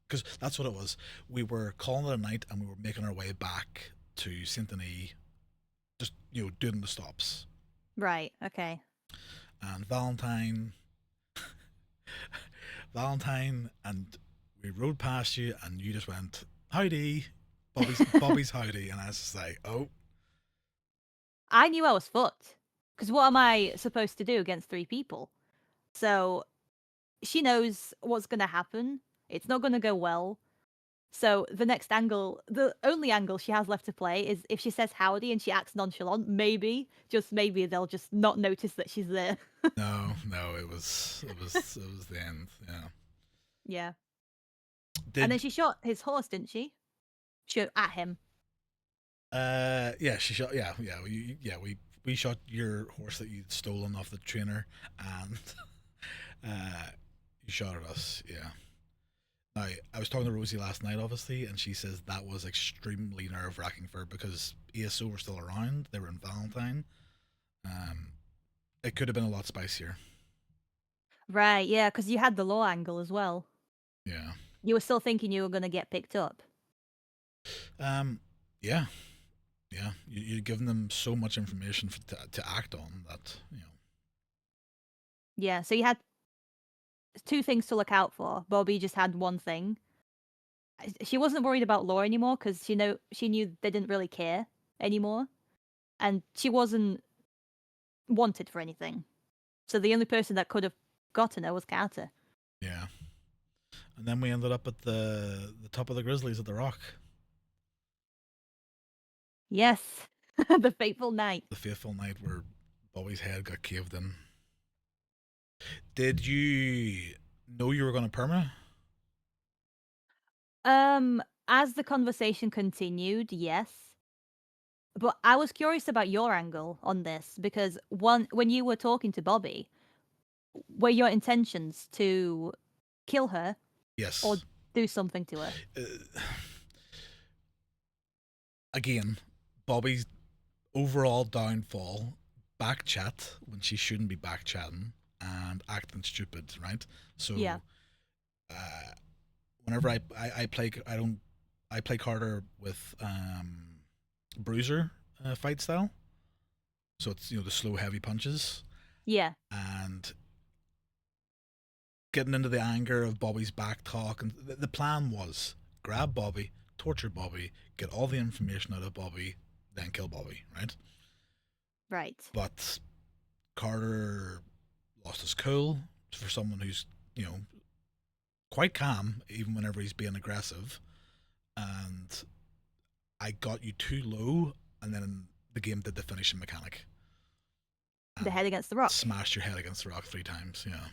Because that's what it was. We were calling it a night, and we were making our way back to Saint Denis, just doing the stops. Right. Okay. And Valentine, and we rode past you, and you just went howdy, Bobby's howdy, and I was just like, oh, I knew I was fucked. Because what am I supposed to do against three people? So she knows what's going to happen. It's not going to go well. So the next angle, the only angle she has left to play is if she says howdy and she acts nonchalant, maybe, just maybe they'll just not notice that she's there. no, it was the end. Yeah. Yeah. Did And then she shot his horse, didn't she? She at him. yeah, she shot. Yeah, we shot your horse that you'd stolen off the trainer, and you shot at us. Yeah. Now, I was talking to Rosie last night, obviously, and she says that was extremely nerve wracking for her because ESO were still around. They were in Valentine. Um, it could have been a lot spicier. Right, yeah, because you had the law angle as well. Yeah. You were still thinking you were going to get picked up. Yeah. Yeah. You're giving them so much information to act on that, Yeah, so you had two things to look out for. Bobby just had one thing. She wasn't worried about law anymore because she knew they didn't really care anymore, and she wasn't wanted for anything. So the only person that could have gotten her was Carter. Yeah. And then we ended up at the top of the Grizzlies at the Rock. Yes, the fateful night. The fateful night where Bobby's head got caved in. Did you know you were going to perma? As the conversation continued, yes. But I was curious about your angle on this because when you were talking to Bobby, were your intentions to kill her Yes. or do something to her? Again, Bobby's overall downfall, back chat when she shouldn't be back chatting and acting stupid, right? So Yeah. Whenever I play Carter with Bruiser fight style. So it's the slow heavy punches. Yeah. And getting into the anger of Bobby's back talk, and the plan was grab Bobby, torture Bobby, get all the information out of Bobby, then kill Bobby, right? Right. But Carter lost his cool for someone who's quite calm even whenever he's being aggressive, and I got you too low, and then the game did the finishing mechanic. The head against the rock. Smashed your head against the rock 3 times. Yeah.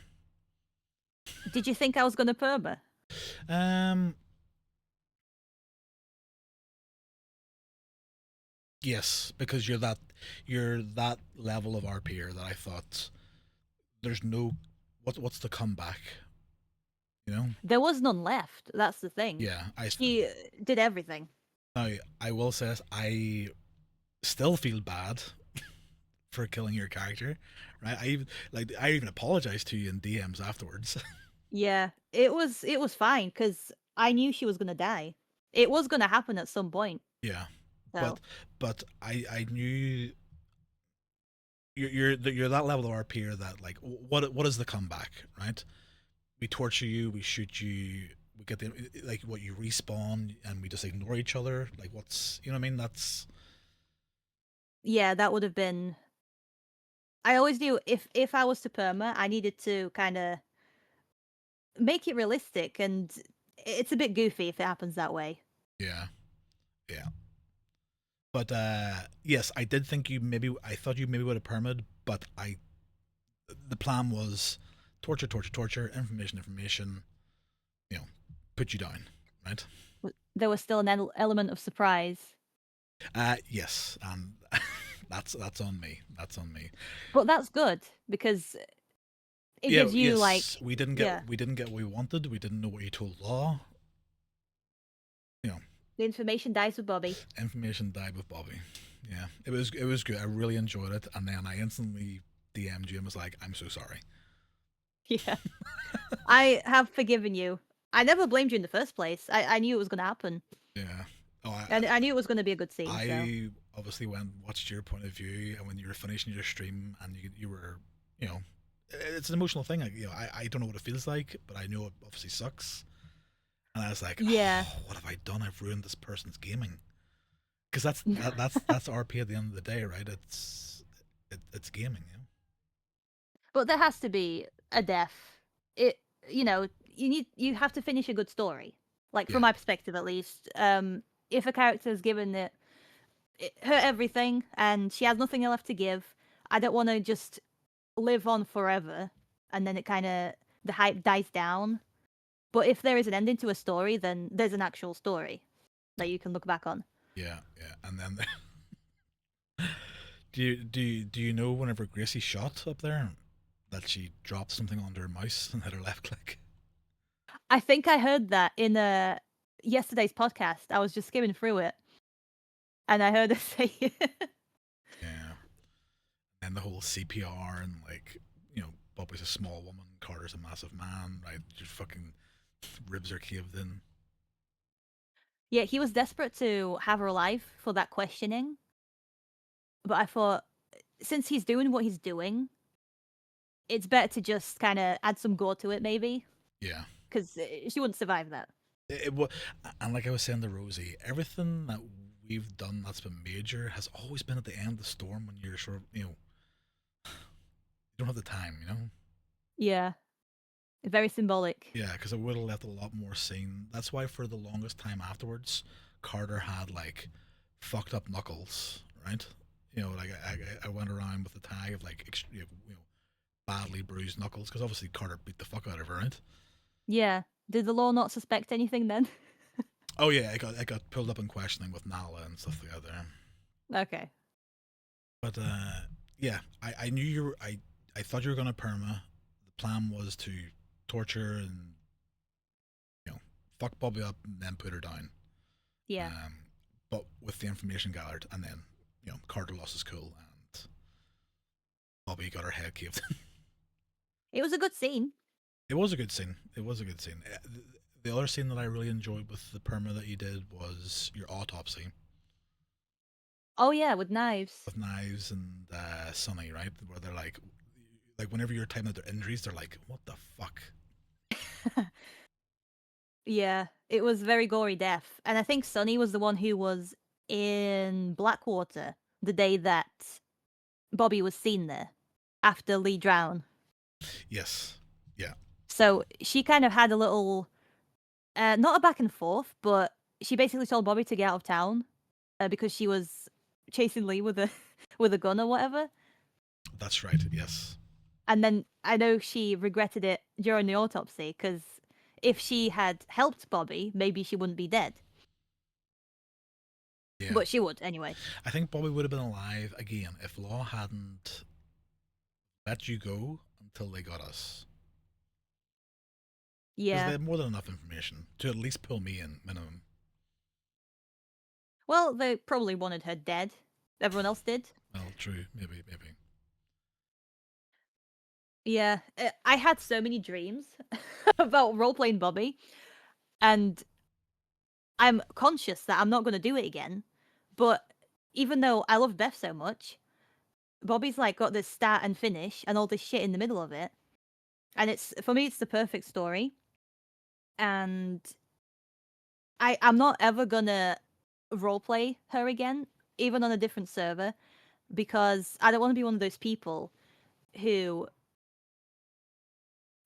Did you think I was going to perma? Yes, because you're that level of RPer that I thought there's no what's the comeback. There was none left. That's the thing. Yeah, She did everything. Now I will say this, I still feel bad for killing your character, right? I even apologized to you in DMs afterwards. Yeah, it was fine because I knew she was gonna die. It was gonna happen at some point. Yeah, So. but I knew you're that level of RP that like what is the comeback, right? We torture you, we shoot you, we get the like what you respawn, and we just ignore each other. Like what's what I mean? That's Yeah, that would have been. I always knew if I was to perma, I needed to kind of make it realistic, and it's a bit goofy if it happens that way. yeah. But yes, I did think you maybe. I thought you maybe would have permitted, but the plan was torture, torture, torture, information, information. You know, put you down, right? There was still an element of surprise. Yes, and that's on me. That's on me. But that's good because it Yeah, gives you yes, like, we didn't get yeah, we didn't get what we wanted. We didn't know what you told Law. You know, the information dies with Bobby. information died with Bobby. Yeah, it was good. I really enjoyed it, and then I instantly DM'd you and was like, "I'm so sorry." Yeah. I have forgiven you. I never blamed you in the first place. I knew it was going to happen. Yeah. Oh, And I knew it was going to be a good scene, so. I obviously went watched your point of view, and when you were finishing your stream, and you were, you know, it's an emotional thing. I don't know what it feels like, but I know it obviously sucks. And I was like, Yeah. oh, what have I done? I've ruined this person's gaming. Because that's RP at the end of the day, right? It's gaming, you know. But there has to be a death. It, you know, you have to finish a good story. Like from Yeah, my perspective at least. If a character is given her everything and she has nothing left to give, I don't want to just live on forever and then it kind of the hype dies down. But if there is an ending to a story, then there's an actual story that you can look back on. yeah, yeah. And then do you know whenever Gracie shot up there that she dropped something onto her mouse and hit her left click? I think I heard that in yesterday's podcast. I was just skimming through it and I heard her say it. Yeah. And the whole CPR and like, Bobby's a small woman, Carter's a massive man, right? Just fucking ribs are caved in. Yeah, he was desperate to have her alive for that questioning. But I thought, since he's doing what he's doing, it's better to just kind of add some gore to it, maybe, Yeah. because she wouldn't survive that. It and like I was saying to Rosie, everything that we've done that's been major has always been at the end of the storm when you're sort of, you don't have the time, you know? Yeah, very symbolic. Yeah, because it would have left a lot more scene. That's why for the longest time afterwards, Carter had like fucked up knuckles, right? Like I went around with the tag of like badly bruised knuckles because obviously Carter beat the fuck out of her, right? Yeah. Did the law not suspect anything then? Oh yeah, I got pulled up in questioning with Nala and stuff like that there. Okay. But yeah, I knew I thought you were gonna perma. The plan was to torture and fuck Bobby up and then put her down. Yeah. Um, but with the information gathered, and then Carter lost his cool, and Bobby got her head caved. It was a good scene. It was a good scene. It was a good scene. The other scene that I really enjoyed with the perma that you did was your autopsy Oh yeah, with knives. with Knives and Sunny, right? Where they're like whenever you're typing out their injuries, they're like, "What the fuck?" Yeah, it was very gory death. And I think Sunny was the one who was in Blackwater the day that Bobby was seen there after Lee drowned. Yes. Yeah. So she kind of had a little, not a back and forth, but she basically told Bobby to get out of town because she was chasing Lee with a with a gun or whatever. That's right. Yes. And then I know she regretted it during the autopsy because if she had helped Bobby, maybe she wouldn't be dead. Yeah. But she would anyway. I think Bobby would have been alive again if Law hadn't let you go until they got us. Because they Yeah. had more than enough information to at least pull me in, minimum. Well, they probably wanted her dead. Everyone else did. Well, true. Maybe. Yeah. I had so many dreams about role playing Bobby, and I'm conscious that I'm not going to do it again. But even though I love Beth so much, Bobby's like got this start and finish and all this shit in the middle of it. And it's for me, it's the perfect story. And I'm not ever gonna roleplay her again, even on a different server, because I don't want to be one of those people who,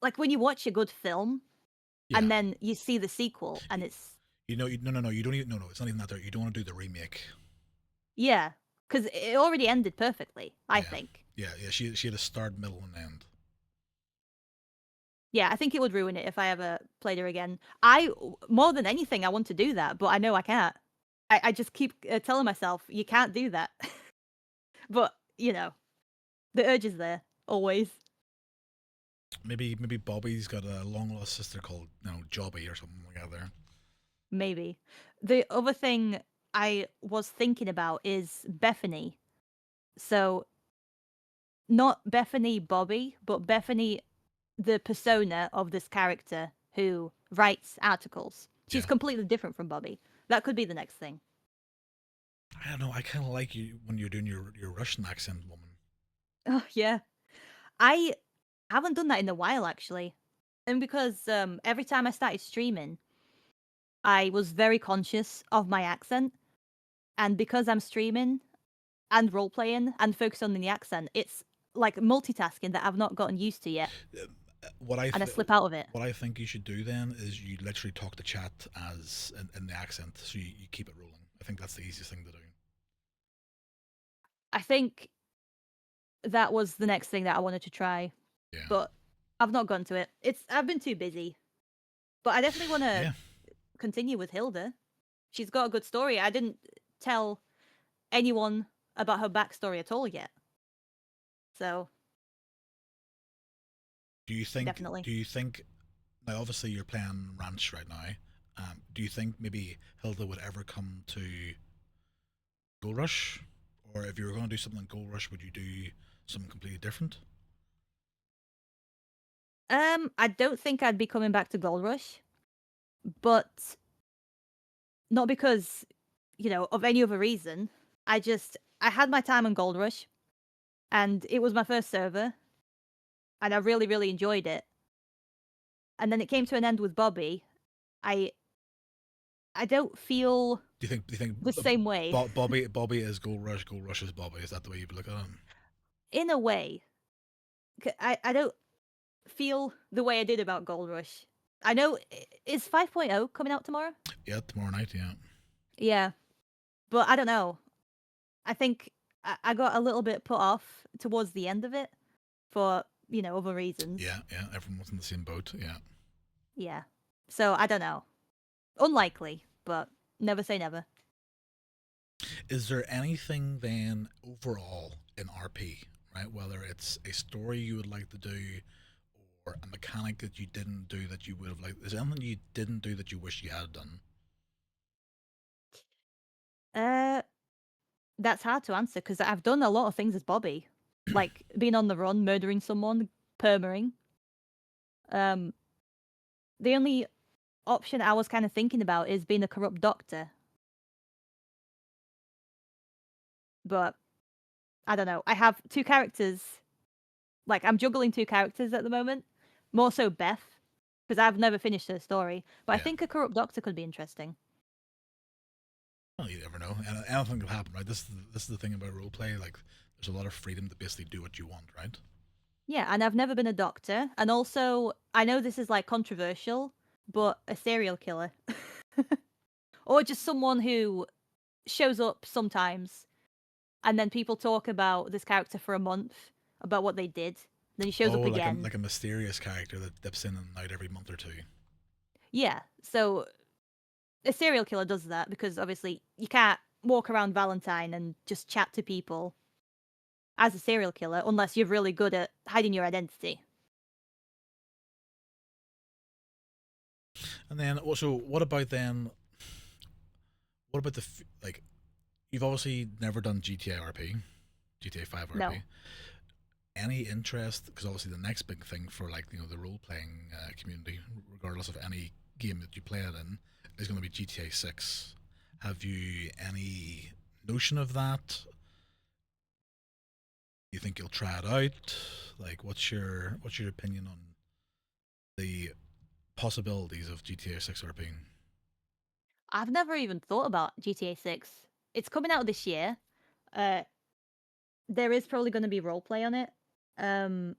like, when you watch a good film Yeah. and then you see the sequel and it's No. You don't even. No. It's not even that. You don't want to do the remake. Yeah, because it already ended perfectly, I Yeah, think. yeah. She had a start, middle, and end. Yeah, I think it would ruin it if I ever played her again. More than anything, I want to do that, but I know I can't. I just keep telling myself, you can't do that. But, the urge is there, always. Maybe Bobby's got a long lost sister called Jobby or something like that. There. Maybe. The other thing I was thinking about is Bethany. So, not Bethany Bobby, but Bethany, the persona of this character who writes articles. She's Yeah. completely different from Bobby. That could be the next thing. I don't know. I kind of like you when you're doing your Russian accent, woman. Oh, yeah. I haven't done that in a while, actually. And because every time I started streaming, I was very conscious of my accent. And because I'm streaming and role playing and focused on the accent, it's like multitasking that I've not gotten used to yet. What I And I th- slip out of it. what I think you should do then is you literally talk to chat as in the accent, so you keep it rolling. I think that's the easiest thing to do. I think that was the next thing that I wanted to try, Yeah. but I've not gone to it. I've been too busy. But I definitely want to Yeah. continue with Hilda. She's got a good story. I didn't tell anyone about her backstory at all yet. So, Do you think? definitely. Do you think? Now, obviously, you're playing Ranch right now. Do you think maybe Hilda would ever come to Gold Rush, or if you were going to do something in Gold Rush, would you do something completely different? I don't think I'd be coming back to Gold Rush, but not because, of any other reason. I had my time on Gold Rush, and it was my first server, and I really, really enjoyed it. And then it came to an end with Bobby. I I don't feel Do you think the same way. Bobby is Gold Rush, Gold Rush is Bobby? Is that the way you look at him? In a way, I don't feel the way I did about Gold Rush. I know is 5.0 coming out tomorrow? Yeah, tomorrow night. Yeah. Yeah, but I don't know. I think I got a little bit put off towards the end of it for, other reasons. Yeah, yeah. Everyone was in the same boat. Yeah. Yeah. So I don't know. Unlikely, but never say never. Is there anything then overall in RP, right? Whether it's a story you would like to do or a mechanic that you didn't do that you would have liked? Is there anything you didn't do that you wish you had done? Uh, that's hard to answer because I've done a lot of things as Bobby, like being on the run, murdering someone, permering. Um, the only option I was kind of thinking about is being a corrupt doctor, but I don't know. I have two characters. Like I'm juggling two characters at the moment. More so Beth, because I've never finished her story. But I Yeah. think a corrupt doctor could be interesting. Well, you never know. And anything could happen, right? This is the thing about roleplay. Like, there's a lot of freedom to basically do what you want, right? Yeah, and I've never been a doctor. And also, I know this is like controversial, but a serial killer. Or just someone who shows up sometimes and then people talk about this character for a month, about what they did. Then he shows Oh, up again. like a mysterious character that dips in and out every month or two. Yeah, so a serial killer does that because obviously you can't walk around Valentine and just chat to people as a serial killer unless you're really good at hiding your identity. And then also, what about then? What about like? You've obviously never done GTA RP, GTA 5 No. RP. Any interest? Because obviously the next big thing for like the role playing community, regardless of any game that you play it in, is going to be GTA 6. Have you any notion of that? You think you'll try it out? Like, what's your opinion on the possibilities of GTA 6 RP? I've never even thought about GTA 6. It's coming out this year. Uh, there is probably going to be roleplay on it. Um,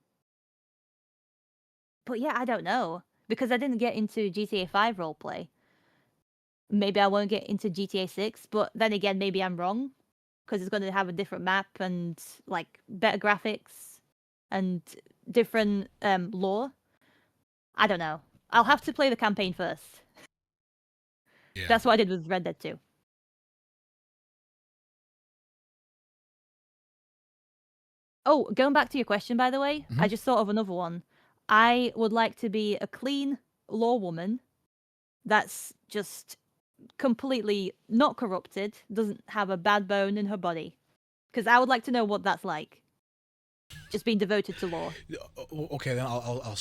but yeah, I don't know because I didn't get into GTA 5 roleplay. Maybe I won't get into GTA 6, but then again, maybe I'm wrong. because it's going to have a different map and like better graphics and different lore. I don't know. I'll have to play the campaign first. Yeah. That's what I did with Red Dead 2. Oh, going back to your question, by the way, I just thought of another one. I would like to be a clean law woman that's just completely not corrupted, doesn't have a bad bone in her body. Because I would like to know what that's like. Just being devoted to law. Okay, then I'll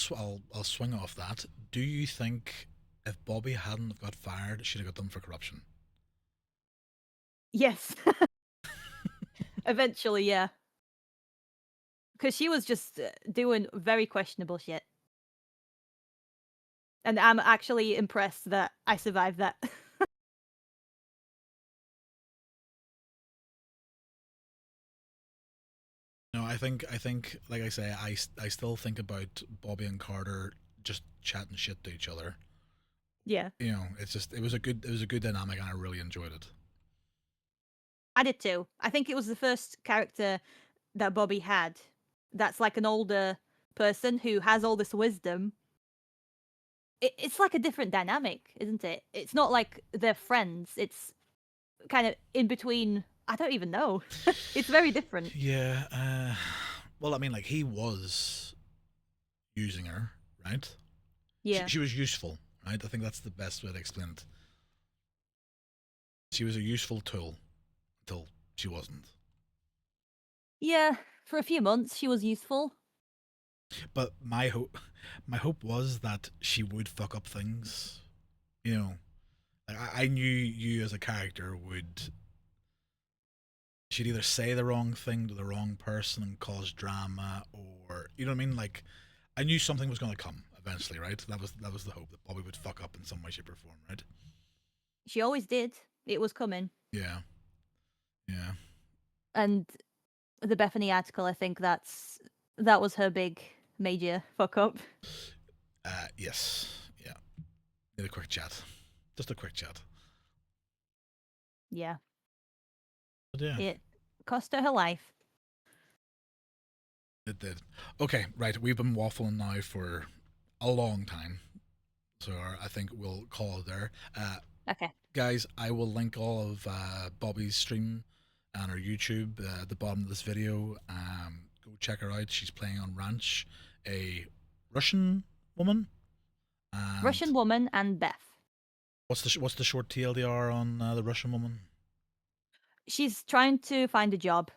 swing off that. Do you think if Bobby hadn't got fired, she'd have got done for corruption? Yes. Eventually, yeah. Because she was just doing very questionable shit. And I'm actually impressed that I survived that. No, I think like I say, I still think about Bobby and Carter just chatting shit to each other. Yeah. You know, it was a good dynamic, and I really enjoyed it. I did too. I think it was the first character that Bobby had that's like an older person who has all this wisdom. It's like a different dynamic, isn't it? It's not like they're friends. It's kind of in between. I don't even know. It's very different. Yeah. Well, I mean, like he was using her, right? Yeah. She was useful, right? I think that's the best way to explain it. She was a useful tool until she wasn't. Yeah. For a few months, she was useful. But my hope was that she would fuck up things. You know, like I knew you as a character would. She'd either say the wrong thing to the wrong person and cause drama, or you know what I mean. Like I knew something was going to come eventually, right? That was the hope that Bobby would fuck up in some way, shape, or form, right? She always did. It was coming. Yeah, yeah. And the Bethany article, I think that was her big major fuck up. Yes, yeah. Need a quick chat, just a quick chat. Yeah. But yeah, It cost her life. it did. Okay, right. We've been waffling now for a long time, so I think we'll call it there. Okay. Guys, I will link all of Bobby's stream and her YouTube at the bottom of this video. Go check her out. She's playing on Ranch, a Russian woman. And Russian woman and Beth. what's the short TLDR on the Russian woman? She's trying to find a job.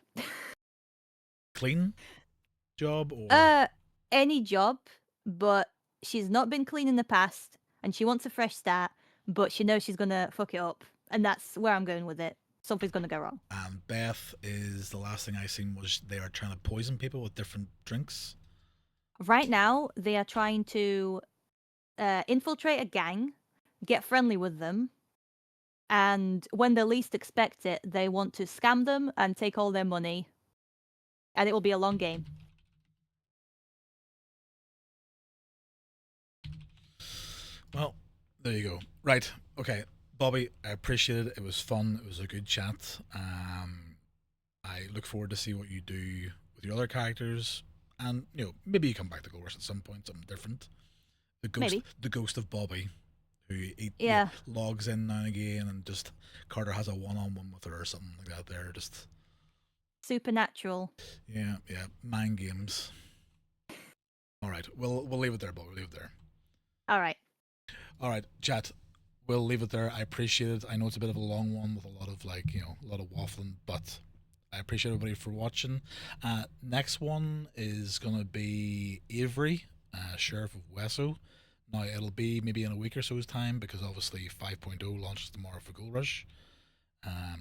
Clean job or Any job, but she's not been clean in the past and she wants a fresh start, but she knows she's gonna fuck it up. And that's where I'm going with it. Something's gonna go wrong. and Beth is the last thing I seen was they are trying to poison people with different drinks. Right now, they are trying to infiltrate a gang, get friendly with them, and when they least expect it, they want to scam them and take all their money. And it will be a long game. Well, there you go. Right. Okay. Bobby, I appreciate it. It was fun. It was a good chat. I look forward to see what you do with your other characters, and you know maybe you come back to Gold Rush at some point, something different. Maybe. The ghost of Bobby, who Yeah. logs in now and again, and just Carter has a one-on-one with her or something like that. There, just Supernatural. yeah, mind games. All right, we'll leave it there, Bobby. We'll leave it there. All right. All right, chat. We'll leave it there. I appreciate it. I know it's a bit of a long one with a lot of a lot of waffling, but I appreciate everybody for watching. Next one is gonna be Avery, Sheriff of Wesso. Now it'll be maybe in a week or so's time because obviously 5.0 launches tomorrow for Gold Rush.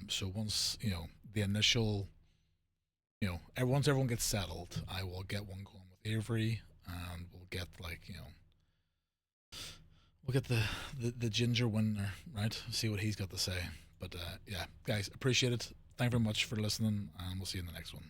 So once the initial, once everyone gets settled, I will get one going with Avery, and we'll get we'll get the ginger winner, right? See what he's got to say. But yeah, guys, appreciate it. Thank you very much for listening, and we'll see you in the next one.